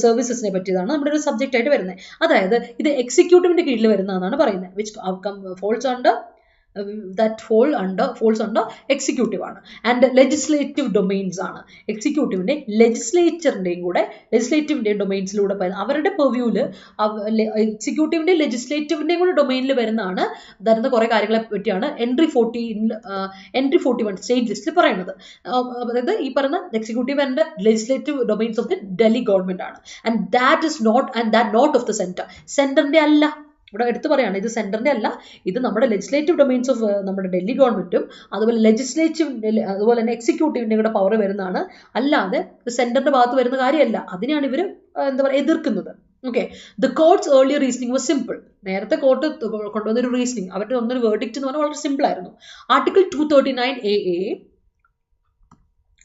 സർവീസസിനെ പറ്റിയതാണ് നമ്മുടെ ഒരു സബ്ജക്റ്റ് ആയിട്ട് വരുന്നത്. അതായത് ഇത് എക്സിക്യൂട്ടീവിന്റെ കീഴിൽ വരുന്നതാണ് പറയുന്നത്, which false under falls under executive ആണ്. ആൻഡ് ലെജിസ്ലേറ്റീവ് ഡൊമെയിൻസ് ആണ്. എക്സിക്യൂട്ടീവിന്റെ ലെജിസ്ലേറ്റീവിന്റെയും ഡൊമെയിൻസിലൂടെ അവരുടെ പെർവ്യൂവിൽ എക്സിക്യൂട്ടീവിന്റെയും ലെജിസ്ലേറ്റീവിന്റെയും കൂടെ ഡൊമെയിനിൽ വരുന്ന കുറെ കാര്യങ്ങളെ പറ്റിയാണ് എൻട്രി 41 സ്റ്റേറ്റ് ലിസ്റ്റിൽ പറയുന്നത്. അതായത് ഈ പറയുന്ന executive and legislative domains of the Delhi government ആണ്. And that not of the സെന്ററിന്റെ അല്ല. ഇവിടെ എടുത്തു പറയാണ്, ഇത് സെന്ററിന്റെ അല്ല, ഇത് നമ്മുടെ ലെജിസ്ലേറ്റീവ് ഡൊമെയിൻസ് ഓഫ് നമ്മുടെ ഡൽഹി ഗവൺമെന്റും അതുപോലെ അതുപോലെ തന്നെ എക്സിക്യൂട്ടീവിന്റെ കൂടെ പവർ വരുന്നതാണ്. അല്ലാതെ സെന്ററിന്റെ ഭാഗത്ത് വരുന്ന കാര്യമല്ല. അതിനെയാണ് ഇവർ എതിർക്കുന്നത്. Okay, the കോർട്ട്സ് earlier reasoning was simple. നേരത്തെ കോർട്ട് കൊണ്ടുവന്നൊരു റീസണിംഗ്, അവരുടെ ഒന്നൊരു വേർഡിക്റ്റ് എന്ന് പറഞ്ഞാൽ വളരെ സിമ്പിൾ ആയിരുന്നു. ആർട്ടിക്കിൾ 239AA,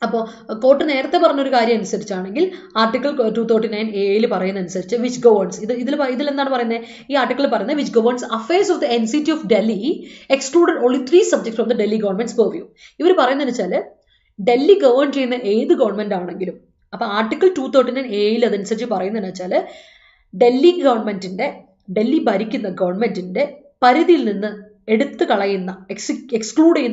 അപ്പോൾ കോർട്ട് നേരത്തെ പറഞ്ഞൊരു കാര്യം അനുസരിച്ചാണെങ്കിൽ ആർട്ടിക്കിൾ 239A പറയുന്ന അനുസരിച്ച് വിച്ച് ഗവേൺസ്, ഇതിൽ എന്താണ് പറയുന്നത്, ഈ ആർട്ടിക്കിൾ പറയുന്നത് which governs affairs of the NCT of Delhi excluded only 3 subjects from the Delhi government's purview. ഇവർ പറയുന്നതെന്ന് വെച്ചാൽ ഡൽഹി ഗവേൺ ചെയ്യുന്ന ഏത് ഗവൺമെന്റ് ആണെങ്കിലും, അപ്പോൾ ആർട്ടിക്കിൾ 239A അതനുസരിച്ച് പറയുന്നതെന്ന് വെച്ചാൽ ഡൽഹി ഭരിക്കുന്ന ഗവൺമെന്റിന്റെ പരിധിയിൽ നിന്ന് എടുത്തു കളയുന്ന, എക്സ്ക്ലൂഡ് ചെയ്യുന്ന